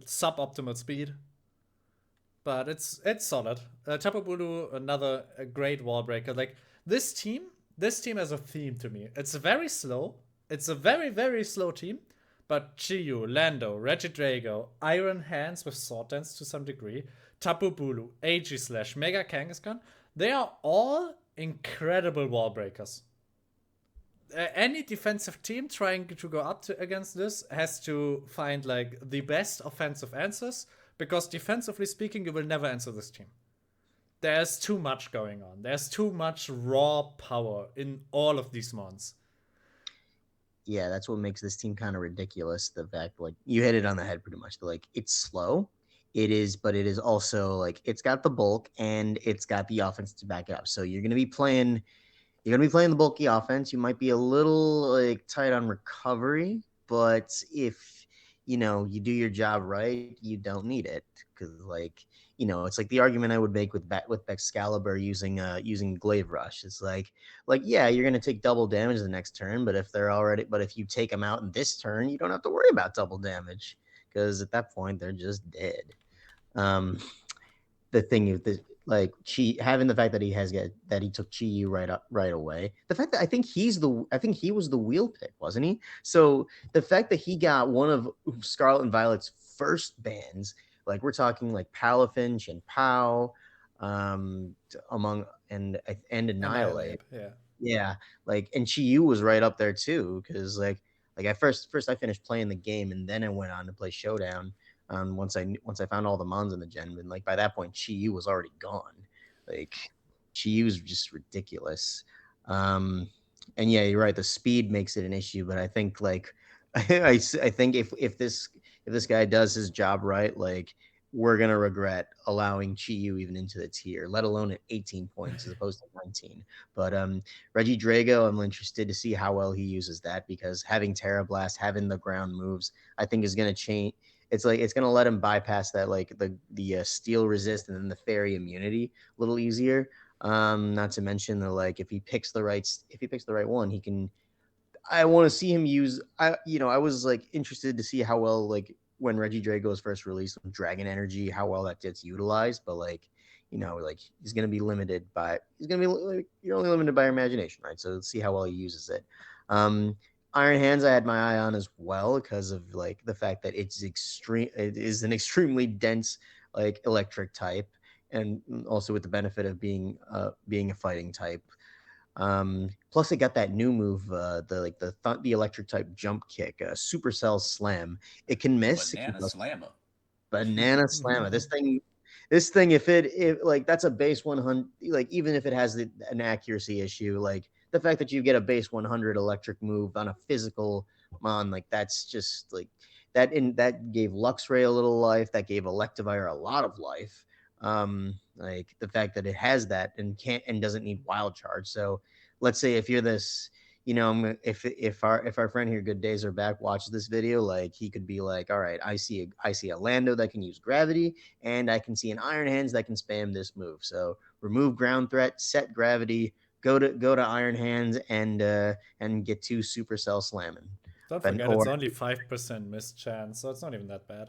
suboptimal speed, but it's solid. Tapu Bulu, another a great wall breaker. Like this team has a theme to me. It's very slow. It's a very slow team. But Chiyu, Lando, Regidrago, Iron Hands with Sword Dance to some degree, Tapu Bulu, AG Slash, Mega Kangaskhan, they are all incredible wall breakers. Any defensive team trying to go up to against this has to find like the best offensive answers, because defensively speaking, you will never answer this team. There's too much going on. There's too much raw power in all of these mons.
Yeah, that's what makes this team kind of ridiculous. The fact, like, you hit it on the head pretty much. Like, it's slow. It is, but it is also like it's got the bulk and it's got the offense to back it up. So you're gonna be playing the bulky offense. You might be a little like tight on recovery, but if you do your job right, you don't need it because it's like the argument I would make with Excalibur using Glaive Rush. It's like yeah, you're gonna take double damage the next turn, but if you take them out in this turn, you don't have to worry about double damage because at that point they're just dead. Um, the thing is the like Chi having the fact that he took Chi Yu right away. The fact that I think he was the wheel pick, wasn't he? So the fact that he got one of Scarlet and Violet's first bans, like we're talking like Palafin, Shin Pao, among and Annihilate.
Yeah.
Yeah, like and Chi Yu was right up there too, because like I first I finished playing the game and then I went on to play Showdown. Once I found all the mons in the gen, and like by that point, Chi Yu was already gone. Like Chi Yu is just ridiculous. Um, and yeah, you're right. The speed makes it an issue, but I think like I think if this guy does his job right, like we're gonna regret allowing Chi Yu even into the tier, let alone at 18 points as opposed to 19. But Reggie Drago, I'm interested to see how well he uses that because having Terra Blast, having the ground moves, I think is going to change. It's like it's going to let him bypass that like the steel resist and then the fairy immunity a little easier. Not to mention that like if he picks the right one, he can. I want to see him use. I was like interested to see how well like when Reggie Drago was first released with Dragon Energy, how well that gets utilized. But like like he's gonna be like you're only limited by your imagination, right? So let's see how well he uses it. Um, Iron Hands, I had my eye on as well because of like the fact that it is an extremely dense like electric type, and also with the benefit of being a fighting type. Plus, it got that new move, the electric type jump kick, Supercell Slam. It can miss. It can
Banana Slammer.
banana slammer. This thing, if like that's a base 100, like even if it has an accuracy issue, like the fact that you get a base 100 electric move on a physical mon, like that's just like that gave Luxray a little life, that gave Electivire a lot of life. Like the fact that it has that and doesn't need wild charge. So let's say if you're this if our friend here, Good Days Are Back, watches this video, like he could be like, all right, I see a Lando that can use gravity, and I can see an Iron Hands that can spam this move. So remove ground threat, set gravity, go to Iron Hands, and get two Supercell slamming.
Don't
But
forget, it's
or
only 5% miss chance, so it's not even that bad.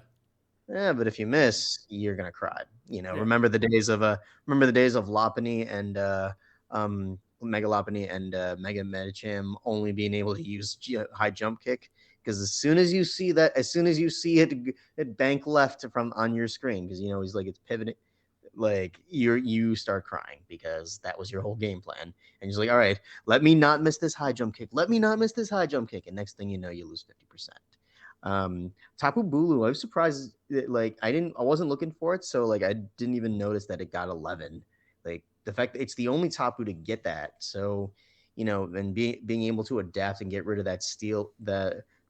Yeah, but if you miss, you're gonna cry.
Yeah.
Remember the days of Lopunny and Mega Lopunny and Mega Medicham only being able to use high jump kick because as soon as you see it bank left from on your screen because he's like it's pivoting. like you start crying because that was your whole game plan. And you're like, all right, let me not miss this high jump kick. Let me not miss this high jump kick. And next thing you know, you lose 50%. Tapu Bulu, I was surprised that, like, I wasn't looking for it, so like I didn't even notice that it got 11. Like the fact that it's the only Tapu to get that, so and being able to adapt and get rid of that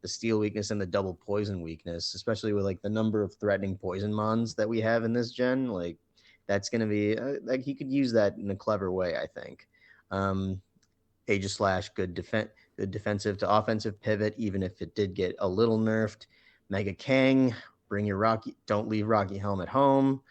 the steel weakness and the double poison weakness, especially with like the number of threatening poison mons that we have in this gen, like that's gonna be like he could use that in a clever way, I think. Aegis Slash, good defensive to offensive pivot, even if it did get a little nerfed. Mega Kang, bring your Rocky, don't leave Rocky Helm at home.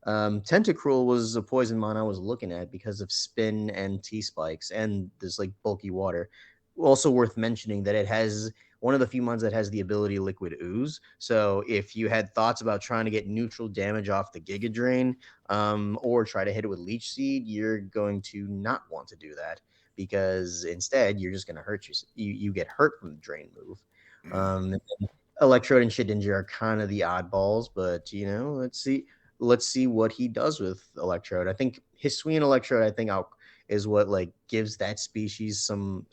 Tentacruel was a poison mon I was looking at because of spin and T spikes and this like bulky water. Also worth mentioning that it has one of the few mons that has the ability Liquid Ooze. So if you had thoughts about trying to get neutral damage off the Giga Drain, or try to hit it with Leech Seed, you're going to not want to do that because instead you're just going to hurt you get hurt from the Drain move. Electrode and Shedinja are kind of the oddballs, but let's see what he does with Electrode. I think Hisuian Electrode, is what like gives that species some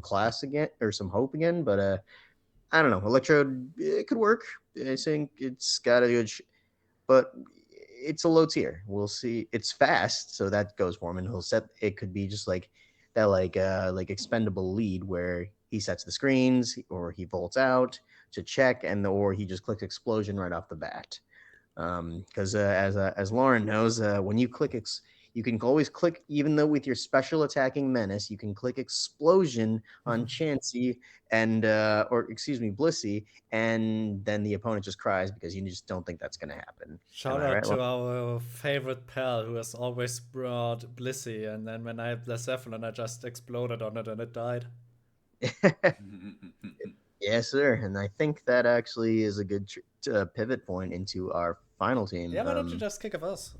class again or some hope again. But I don't know. Electrode, it could work. I think it's got a good, but it's a low tier. We'll see. It's fast, so that goes for him, and he'll set. It could be just like that, like expendable lead where he sets the screens or he volts out to check, or he just clicks explosion right off the bat. Because as Lauren knows, when you you can always click, even though with your special attacking menace, you can click explosion on Chansey or excuse me, Blissey, and then the opponent just cries because you just don't think that's going to happen.
Shout out to our favorite pal who has always brought Blissey, and then when I had Blacephalon, I just exploded on it and it died.
Yes, sir. And I think that actually is a good pivot point into our final team.
Yeah, why don't you just kick of us?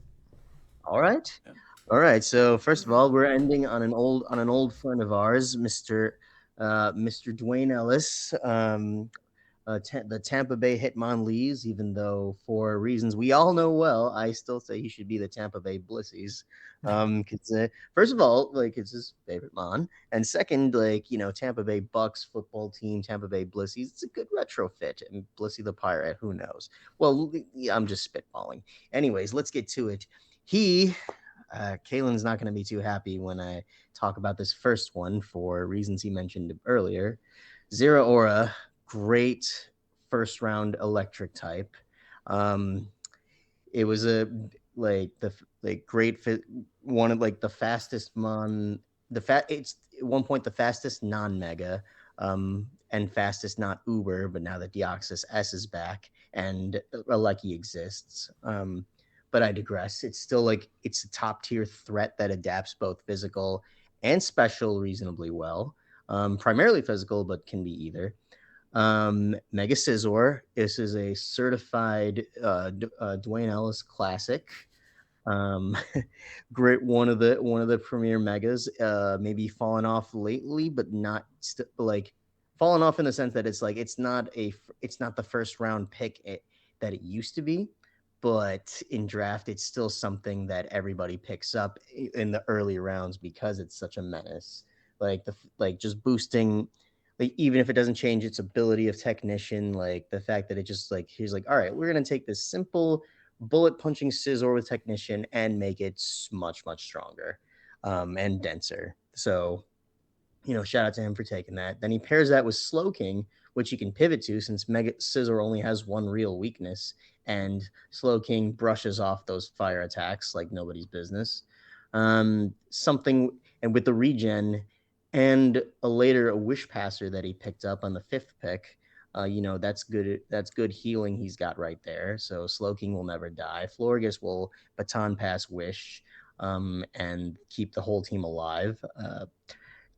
All right. Yeah. All right. So first of all, we're ending on an old friend of ours, Mr. Dwayne Ellis. The Tampa Bay Hitmonlees, even though for reasons we all know well, I still say he should be the Tampa Bay Blissies. First of all, like it's his favorite mon, and second, like Tampa Bay Bucks football team, Tampa Bay Blissies. It's a good retrofit. And Blissey the Pirate, who knows? Well, I'm just spitballing. Anyways, let's get to it. Kalen's not going to be too happy when I talk about this first one for reasons he mentioned earlier. Zero Aura. Great first round electric type. It was great fit, one of like the fastest mon. It's at one point the fastest non-mega, and fastest not Uber. But now that Deoxys S is back and Alecki exists, but I digress. It's still it's a top tier threat that adapts both physical and special reasonably well. Primarily physical, but can be either. Mega Scizor. This is a certified Dwayne Ellis classic. Great, one of the premier megas. Maybe fallen off lately, but not fallen off in the sense that it's not the first round pick that it used to be. But in draft, it's still something that everybody picks up in the early rounds because it's such a menace. Just boosting. Even if it doesn't change its ability of technician, like the fact that it just he's all right, we're gonna take this simple bullet punching Scizor with technician and make it much stronger, and denser. So, shout out to him for taking that. Then he pairs that with Slowking, which he can pivot to since Mega Scizor only has one real weakness, and Slowking brushes off those fire attacks like nobody's business. Something, and with the regen. And a Wish Passer that he picked up on the 5th pick. That's good. That's good healing he's got right there. So Slowking will never die. Florges will baton pass Wish, and keep the whole team alive.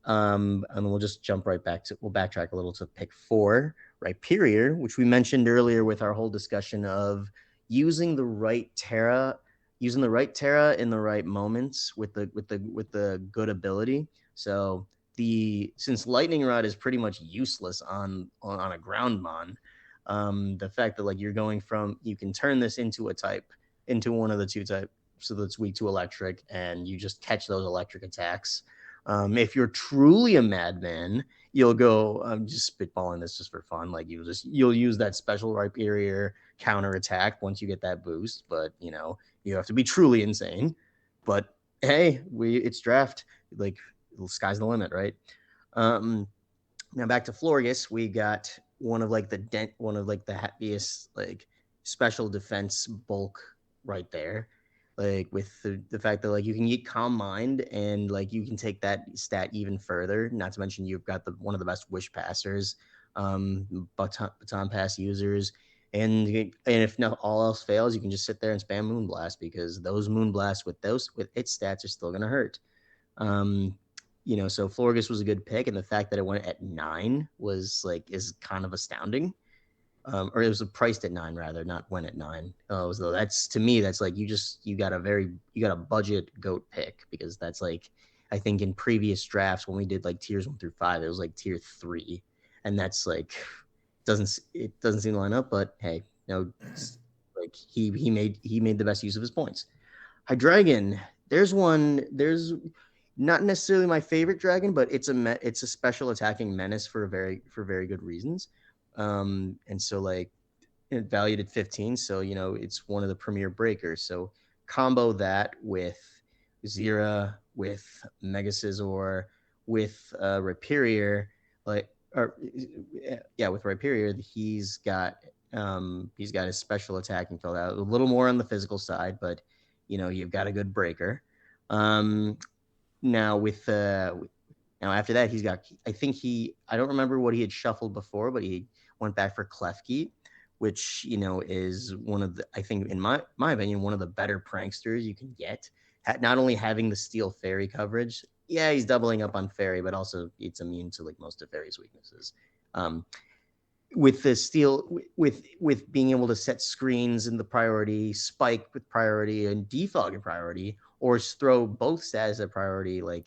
And we'll just jump right back we'll backtrack a little to pick 4, Rhyperior, which we mentioned earlier with our whole discussion of using the right Terra in the right moments with the good ability. So since Lightning Rod is pretty much useless on a ground mon, the fact that you're going from, you can turn this into one of the two type, that's weak to electric, and you just catch those electric attacks. If you're truly a madman, you'll go. I'm just spitballing this just for fun. Like you'll use that special Rhyperior counter attack once you get that boost. But you have to be truly insane. But hey, it's draft. Like the sky's the limit, right? Now back to Florges, we got one of the happiest like special defense bulk right there. Like with the fact that like you can get Calm Mind and like you can take that stat even further. Not to mention you've got one of the best wish passers, baton pass users, and if not all else fails, you can just sit there and spam Moonblast because those Moonblasts with its stats are still gonna hurt. So Florges was a good pick, and the fact that it went at 9 is kind of astounding. Or it was priced at 9 rather, not went at 9. So that's to me, that's like you got a budget goat pick because that's like I think in previous drafts when we did like tiers 1 through 5, it was like tier 3, and that's like doesn't seem to line up. But hey, like he made the best use of his points. Hydreigon, there's not necessarily my favorite dragon, but it's a special attacking menace for very good reasons. And so like it valued at 15, so it's one of the premier breakers. So combo that with Zera, with Mega Scizor, with Rhyperior, with Rhyperior, he's got his special attacking filled out a little more on the physical side, but you've got a good breaker. Now after that he's got I don't remember what he had shuffled before, but he went back for Klefki, which is one of the, I think in my opinion, one of the better pranksters you can get. Not only having the steel fairy coverage, yeah, he's doubling up on fairy, but also it's immune to like most of fairy's weaknesses. With the steel, with being able to set screens in the priority, spike with priority, and defog in priority, or throw both stats at priority, like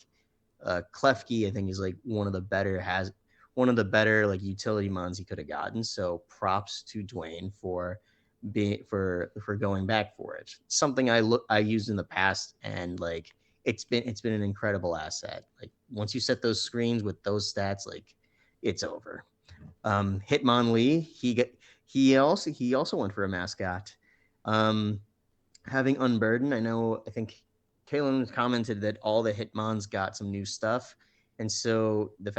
Klefki, I think is like one of the better like utility mons he could have gotten. So props to Dwayne for going back for it. Something I used in the past, and like it's been an incredible asset. Like once you set those screens with those stats, like it's over. Hitmonlee, he also went for a mascot. Having Unburden, I think Kalen commented that all the Hitmons got some new stuff, and so then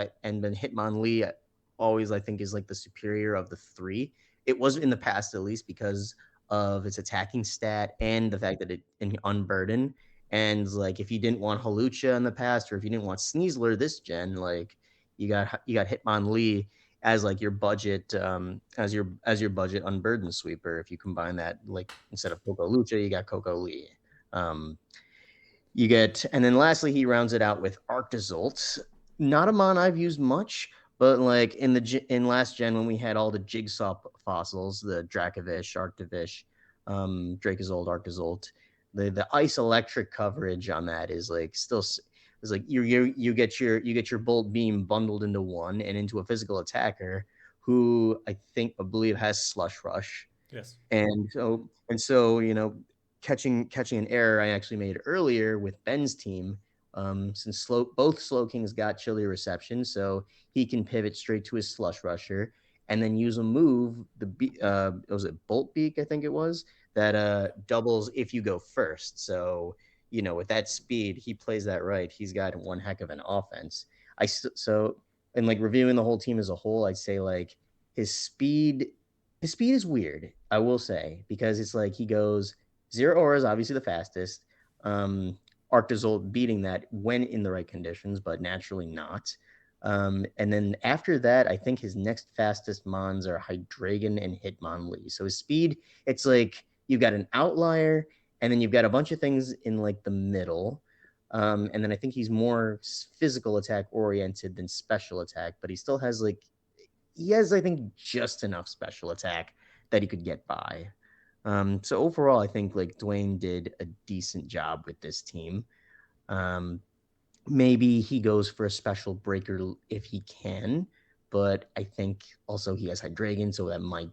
Hitmonlee always I think is like the superior of the 3. It was in the past at least because of its attacking stat and the fact that it in Unburden, and like if you didn't want Hawlucha in the past or if you didn't want Sneasler this gen, like you got Hitmonlee as like your budget as your budget Unburden sweeper. If you combine that, like instead of Coco Lucha, you got Coco Lee. And then lastly he rounds it out with Arctozolt. Not a mon I've used much, but like in last gen when we had all the Jigsaw fossils, the Dracovish, Arctovish, Dracozolt, Arctozolt, the ice electric coverage on that is like still. It's like you get your Bolt Beam bundled into one and into a physical attacker who I believe has Slush Rush.
Yes.
And so catching an error I actually made earlier with Ben's team, since both Slowkings got Chilly Reception, so he can pivot straight to his Slush Rusher and then use a move, was it Bolt Beak, I think it was, that doubles if you go first. So with that speed, he plays that right. He's got one heck of an offense. And like reviewing the whole team as a whole, I'd say like his speed is weird, I will say, because it's like he goes Zero Aura is obviously the fastest. Arctozolt beating that when in the right conditions, but naturally not. And then after that, I think his next fastest mons are Hydreigon and Hitmonlee. So his speed, it's like you've got an outlier, and then you've got a bunch of things in like the middle. And then I think he's more physical attack oriented than special attack, but he still has I think just enough special attack that he could get by. So overall, I think like Dwayne did a decent job with this team. Maybe he goes for a special breaker if he can, but I think also he has Hydreigon, so that might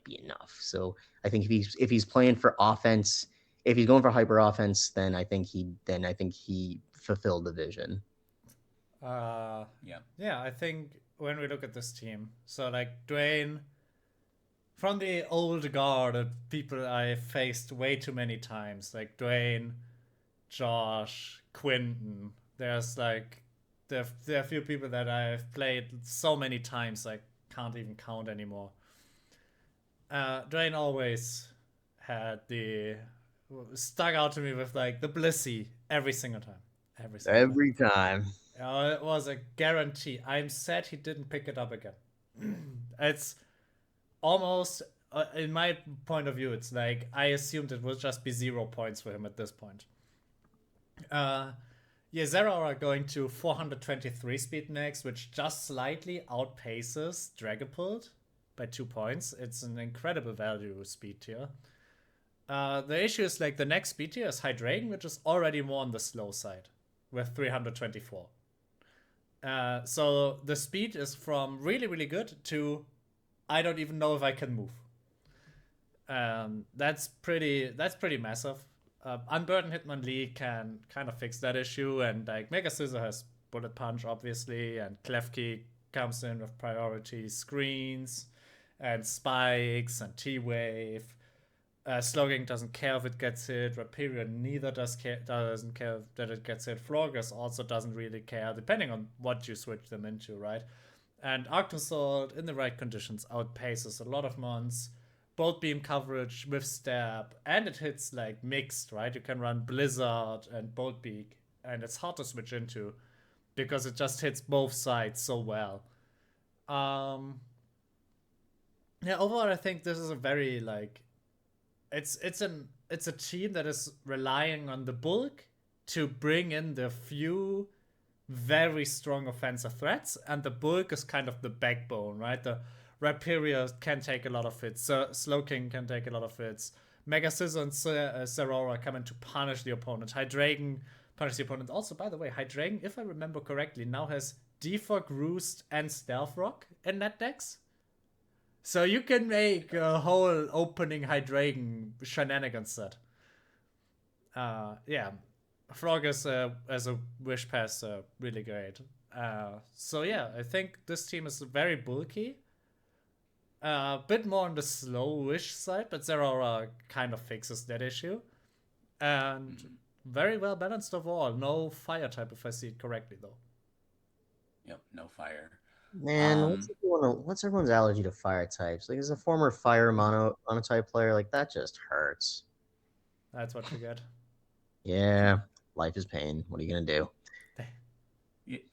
be enough. So I think if he's playing for offense if he's going for hyper offense, then I think he fulfilled the vision.
Yeah, I think when we look at this team, so like Dwayne, from the old guard of people I faced way too many times, like Dwayne, Josh, Quinton. There's like there are a few people that I've played so many times I can't even count anymore. Dwayne always had the stuck out to me with like the Blissey every single time.
Every time.
It was a guarantee. I'm sad he didn't pick it up again. It's almost, in my point of view, it's like I assumed it would just be 0 points for him at this point. Yeah, Zero are going to 423 speed next, which just slightly outpaces Dragapult by 2 points. It's an incredible value speed tier. The issue is like the next speed tier is Hydreigon, which is already more on the slow side with 324. So the speed is from really, really good to I don't even know if I can move. That's pretty massive. Unburdened Hitmonlee can kind of fix that issue, and like Mega Scissor has Bullet Punch, obviously, and Klefki comes in with priority screens and spikes and T-Wave. Slogging doesn't care if it gets hit. Rapirion neither doesn't care that it gets hit. Florges also doesn't really care, depending on what you switch them into, right? And Arctozolt, in the right conditions, outpaces a lot of mons. Bolt beam coverage with stab, and it hits like mixed, right? You can run Blizzard and Bolt Beak, and it's hard to switch into because it just hits both sides so well. Yeah, overall, I think this is a very like it's a team that is relying on the bulk to bring in the few very strong offensive threats, and the bulk is kind of the backbone, right? The Rhyperior can take a lot of hits, Slowking can take a lot of hits, Mega Scissor and Zeraora come in to punish the opponent, Hydreigon punish the opponent. Also, by the way, Hydreigon, if I remember correctly, now has Defog, Roost, and Stealth Rock in that dex. So you can make a whole opening Hydreigon shenanigans set. Yeah. Frog as a wish pass, really great. So yeah, I think this team is very bulky. A bit more on the slowish side, but Zeraora kind of fixes that issue. And very well balanced overall. No fire type, if I see it correctly, though.
Yep, no fire.
Man, what's everyone's allergy to fire types? Like, as a former fire monotype player, like that just hurts.
That's what you get.
Yeah, life is pain. What are you gonna do?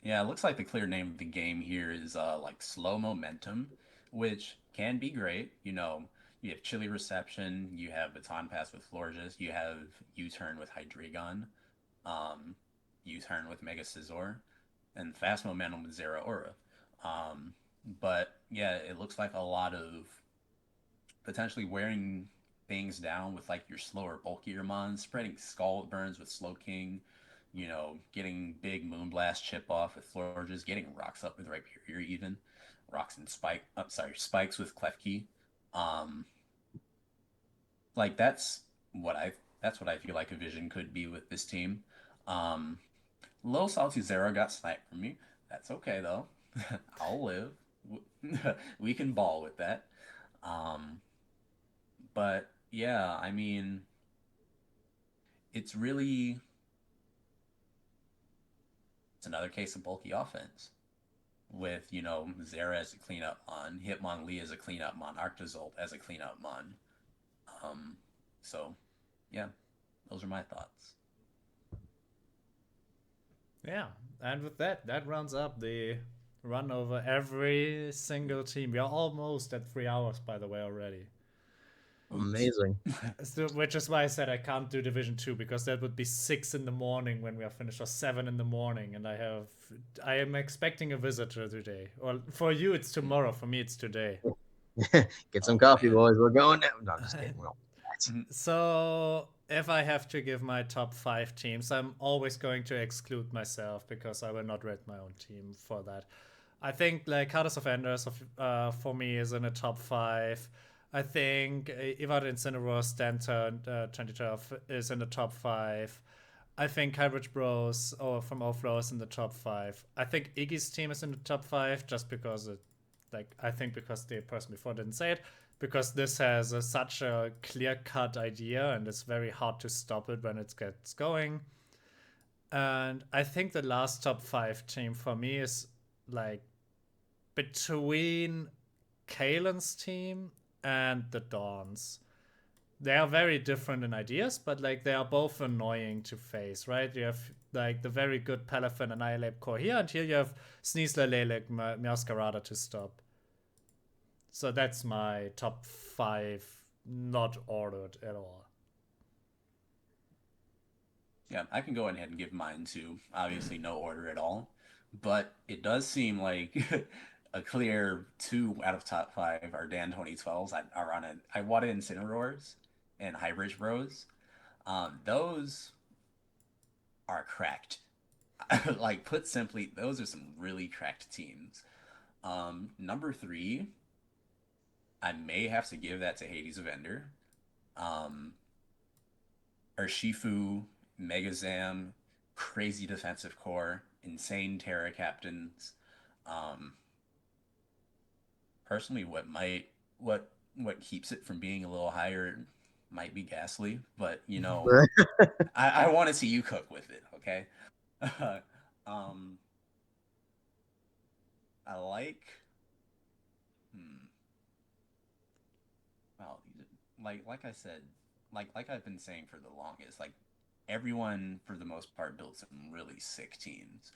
Yeah, it looks like the clear name of the game here is like slow momentum, which can be great. You know, you have chilly reception, you have baton pass with Florges, you have U-turn with Hydreigon, U-turn with Mega Scizor, and fast momentum with Zeraora. But yeah, it looks like a lot of potentially wearing things down with like your slower, bulkier mons, spreading Skull Burns with Slowking, you know, getting big Moonblast chip off with Florges, getting rocks up with Rhyperior even, rocks and spikes with Klefki. Like that's what I feel like a vision could be with this team. Low Salty Zero got sniped from me. That's okay though. I'll live. We can ball with that. But yeah, I mean, it's another case of bulky offense with, you know, Zera as a cleanup mon, Hitmonlee as a cleanup mon, Arctozolt as a cleanup mon. So yeah, those are my thoughts.
Yeah, and with that rounds up the run over every single team. We are almost at 3 hours, by the way, already.
Amazing.
So, which is why I said I can't do Division 2, because that would be 6 in the morning when we are finished, or 7 in the morning, and I am expecting a visitor today. Well, for you it's tomorrow, for me it's today.
Get some coffee, boys. We're going now. No, I'm just kidding.
So if I have to give my top 5 teams, I'm always going to exclude myself because I will not rate my own team for that. I think like Hardest of Enders for me is in the top 5. I think Evad Incineroar Stanton 2012 is in the top 5. I think Hybrid Bros or from Offlow is in the top 5. I think Iggy's team is in the top 5 just because it, like, I think because the person before didn't say it, because this has such a clear cut idea and it's very hard to stop it when it gets going. And I think the last top 5 team for me is like between Kalen's team and the Dawns. They are very different in ideas, but like they are both annoying to face, right? You have like the very good Palafin Annihilate core here, and here you have Sneasler, Lelek, Masquerada to stop. So that's my top 5, not ordered at all.
Yeah, I can go ahead and give mine too. Obviously, no order at all, but it does seem like a clear 2 out of top 5 are Dan 2012s. Are on it. Iwata Incineroars and Hybrid Bros. Those are cracked. Like put simply, those are some really cracked teams. Number 3, I may have to give that to Hades Vendor. Um, Urshifu, Megazam, crazy defensive core, insane Terra captains. Um, Personally, what keeps it from being a little higher might be Ghastly, but I want to see you cook with it, okay? um, I like, hmm, well, like I said, like I've been saying for the longest, like everyone for the most part built some really sick teams.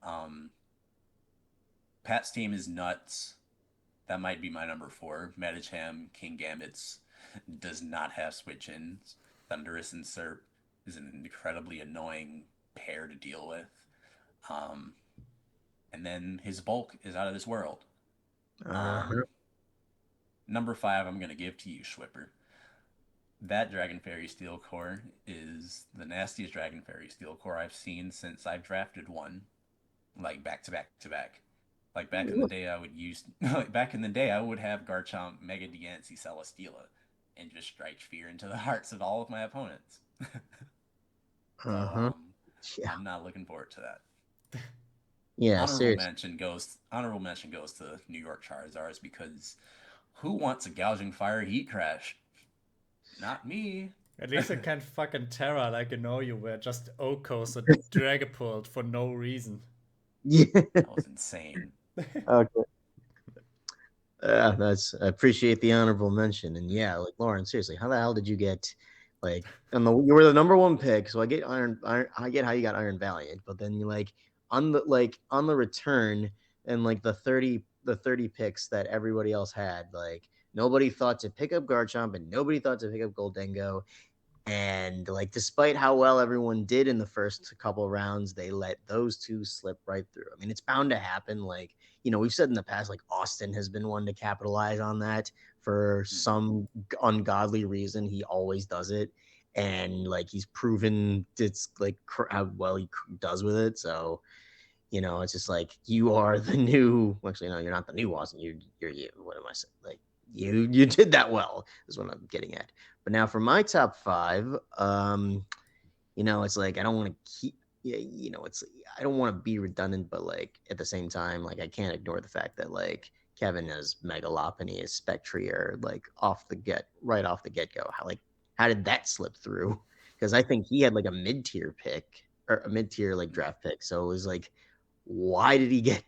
Um, Pat's team is nuts. That might be my number 4. Metacham, King Gambits does not have switch ins. Thunderous and Serp is an incredibly annoying pair to deal with. Um, and then his bulk is out of this world. Number 5, I'm going to give to you, Schwipper. That Dragon Fairy Steel Core is the nastiest Dragon Fairy Steel Core I've seen since I've drafted one, like back to back to back. Like back in the day, I would use back in the day I would have Garchomp, Mega Diancie, Celesteela, and just strike fear into the hearts of all of my opponents. So
Yeah.
I'm not looking forward to that.
Yeah,
Honorable
seriously.
mention goes to New York Charizards because who wants a gouging fire heat crash? Not me.
At least it can't fucking Terra like you know you were just Okos or Dragapult for no reason.
Yeah.
That was insane.
Okay. I appreciate the honorable mention. And yeah, like Lauren, seriously, how the hell did you get like you were the number 1 pick, so I get Iron I get how you got Iron Valiant, but then you on the return and like the 30 picks that everybody else had, like nobody thought to pick up Garchomp and nobody thought to pick up Goldengo. And like, despite how well everyone did in the first couple rounds, they let those 2 slip right through. I mean, it's bound to happen. Like, we've said in the past, like Austin has been one to capitalize on that for some ungodly reason. He always does it. And like, he's proven it's like how well he does with it. So, it's just like, you are the new, actually, no, you're not the new Austin. You're you. What am I saying? Like, you did that well is what I'm getting at. But now for my top 5, it's like I don't want to keep, yeah, it's I don't want to be redundant, but like at the same time, like I can't ignore the fact that like Kevin has Megalopony as Spectrier like right off the get go. How did that slip through? Because I think he had like a mid tier pick or a mid tier like draft pick, so it was like, why did he get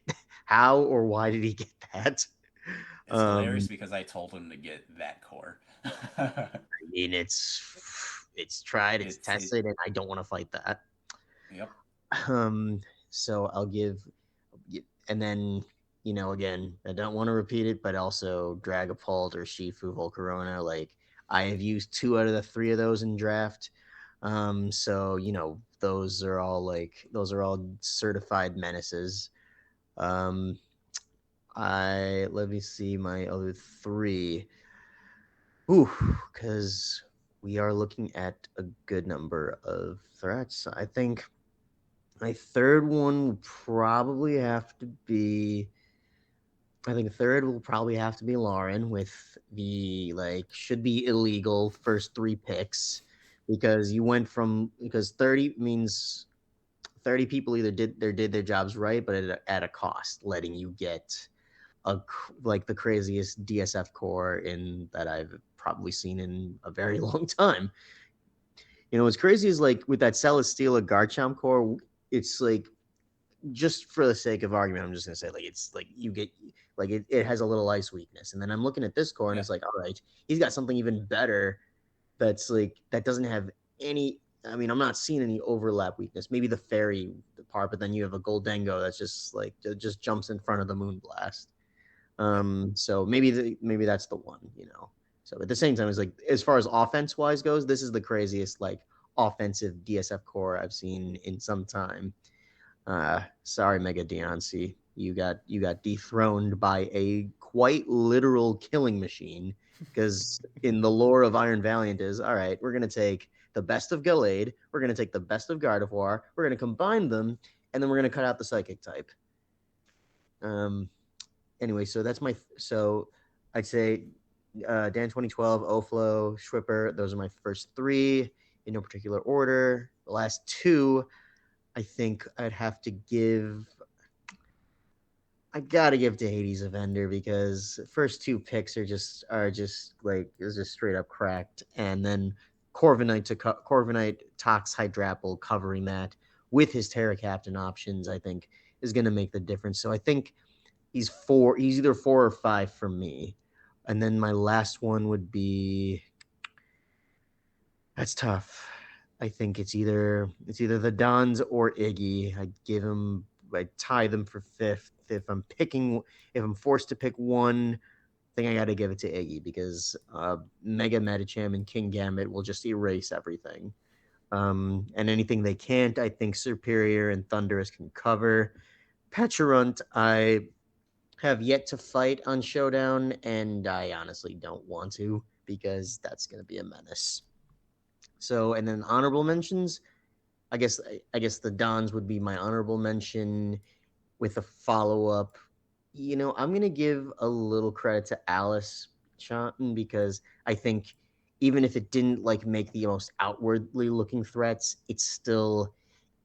how or why did he get that?
It's hilarious because I told him to get that core.
I mean, it's tried, it's tested, and I don't want to fight that.
Yep.
So I'll give, and then again, I don't want to repeat it, but also Dragapult or Shifu Volcarona. Like I have used 2 out of the 3 of those in draft. So those are all certified menaces. Let me see my other 3. Ooh, because we are looking at a good number of threats. I think my third one would probably have to be I think third will probably have to be Lauren with the should be illegal first 3 picks, because you went from, because 30 means 30 people either did their jobs right, but at a cost, letting you get the craziest DSF core in that I've probably seen in a very long time. What's crazy is with that Celesteela Garchomp core, it's just for the sake of argument, I'm just gonna say it's you get it has a little ice weakness, and then I'm looking at this core and it's all right, he's got something even better that's that doesn't have any. I mean, I'm not seeing any overlap weakness. Maybe the fairy part, but then you have a Goldengo that's just jumps in front of the Moonblast. So maybe that's the one. So at the same time, it's as far as offense wise goes, this is the craziest offensive DSF core I've seen in some time. Sorry, Mega Deoncy, you got dethroned by a quite literal killing machine. Because in the lore of Iron Valiant is, all right, we're gonna take the best of Gallade, we're gonna take the best of Gardevoir, we're gonna combine them, and then we're gonna cut out the Psychic type. Anyway, so that's so I'd say Dan 2012, Oflo, Schwipper, those are my first 3 in no particular order. The last 2, I think I gotta give to Hades Avenger, because first 2 picks are just is just straight up cracked, and then Corviknight Tox Hydrapple covering that with his Terra Captain options, I think is going to make the difference. So I think he's either 4 or 5 for me. And then my last one would be, that's tough. I think it's either the Dons or Iggy. I tie them for 5th. If I'm forced to pick one, I think I got to give it to Iggy, because Mega Medicham and King Gambit will just erase everything. And anything they can't, I think Superior and Thunderous can cover. Pecharunt, I have yet to fight on Showdown, and I honestly don't want to, because that's going to be a menace. So, and then honorable mentions, I guess the Dons would be my honorable mention, with a follow-up. I'm going to give a little credit to Alice Chanton, because I think even if it didn't make the most outwardly looking threats, it still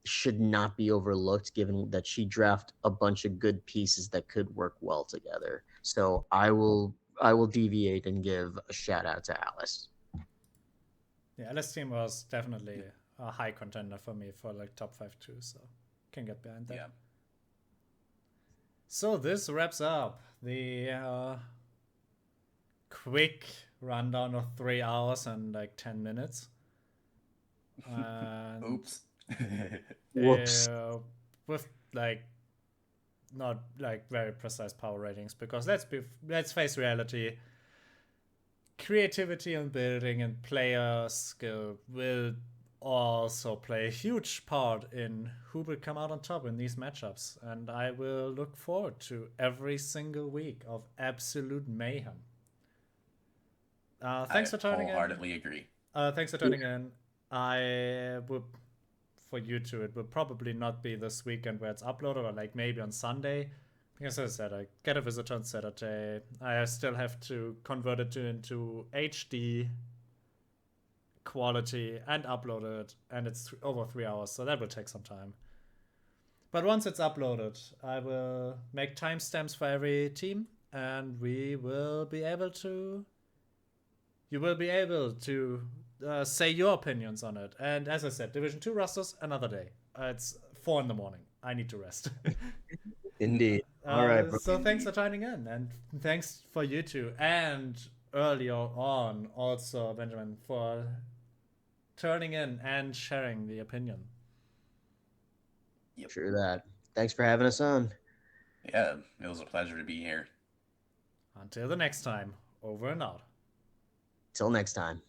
should not be overlooked, given that she drafted a bunch of good pieces that could work well together. So I will deviate and give a shout out to Alice.
Yeah, Alice team was definitely a high contender for me for top 5 too, so can get behind that.
Yeah.
So this wraps up the quick rundown of 3 hours and 10 minutes.
Oops.
Whoops.
With not very precise power ratings, because let's face reality, creativity and building and player skill will also play a huge part in who will come out on top in these matchups, and I will look forward to every single week of absolute mayhem. Thanks for tuning in.
I wholeheartedly agree.
Thanks for tuning in. I would, for you two, it will probably not be this weekend where it's uploaded, or maybe on Sunday. Because as I said, I get a visitor on Saturday. I still have to convert it into HD quality and upload it, and it's over 3 hours, so that will take some time. But once it's uploaded, I will make timestamps for every team, and you will be able to say your opinions on it. And as I said, Division 2 rosters another day. It's 4 in the morning. I need to rest.
Indeed. All right, bro.
So thanks for joining in, and thanks for you two, and earlier on also Benjamin, for turning in and sharing the opinion.
Yep.
Sure that. Thanks for having us on.
Yeah, it was a pleasure to be here.
Until the next time, over and out.
Till next time.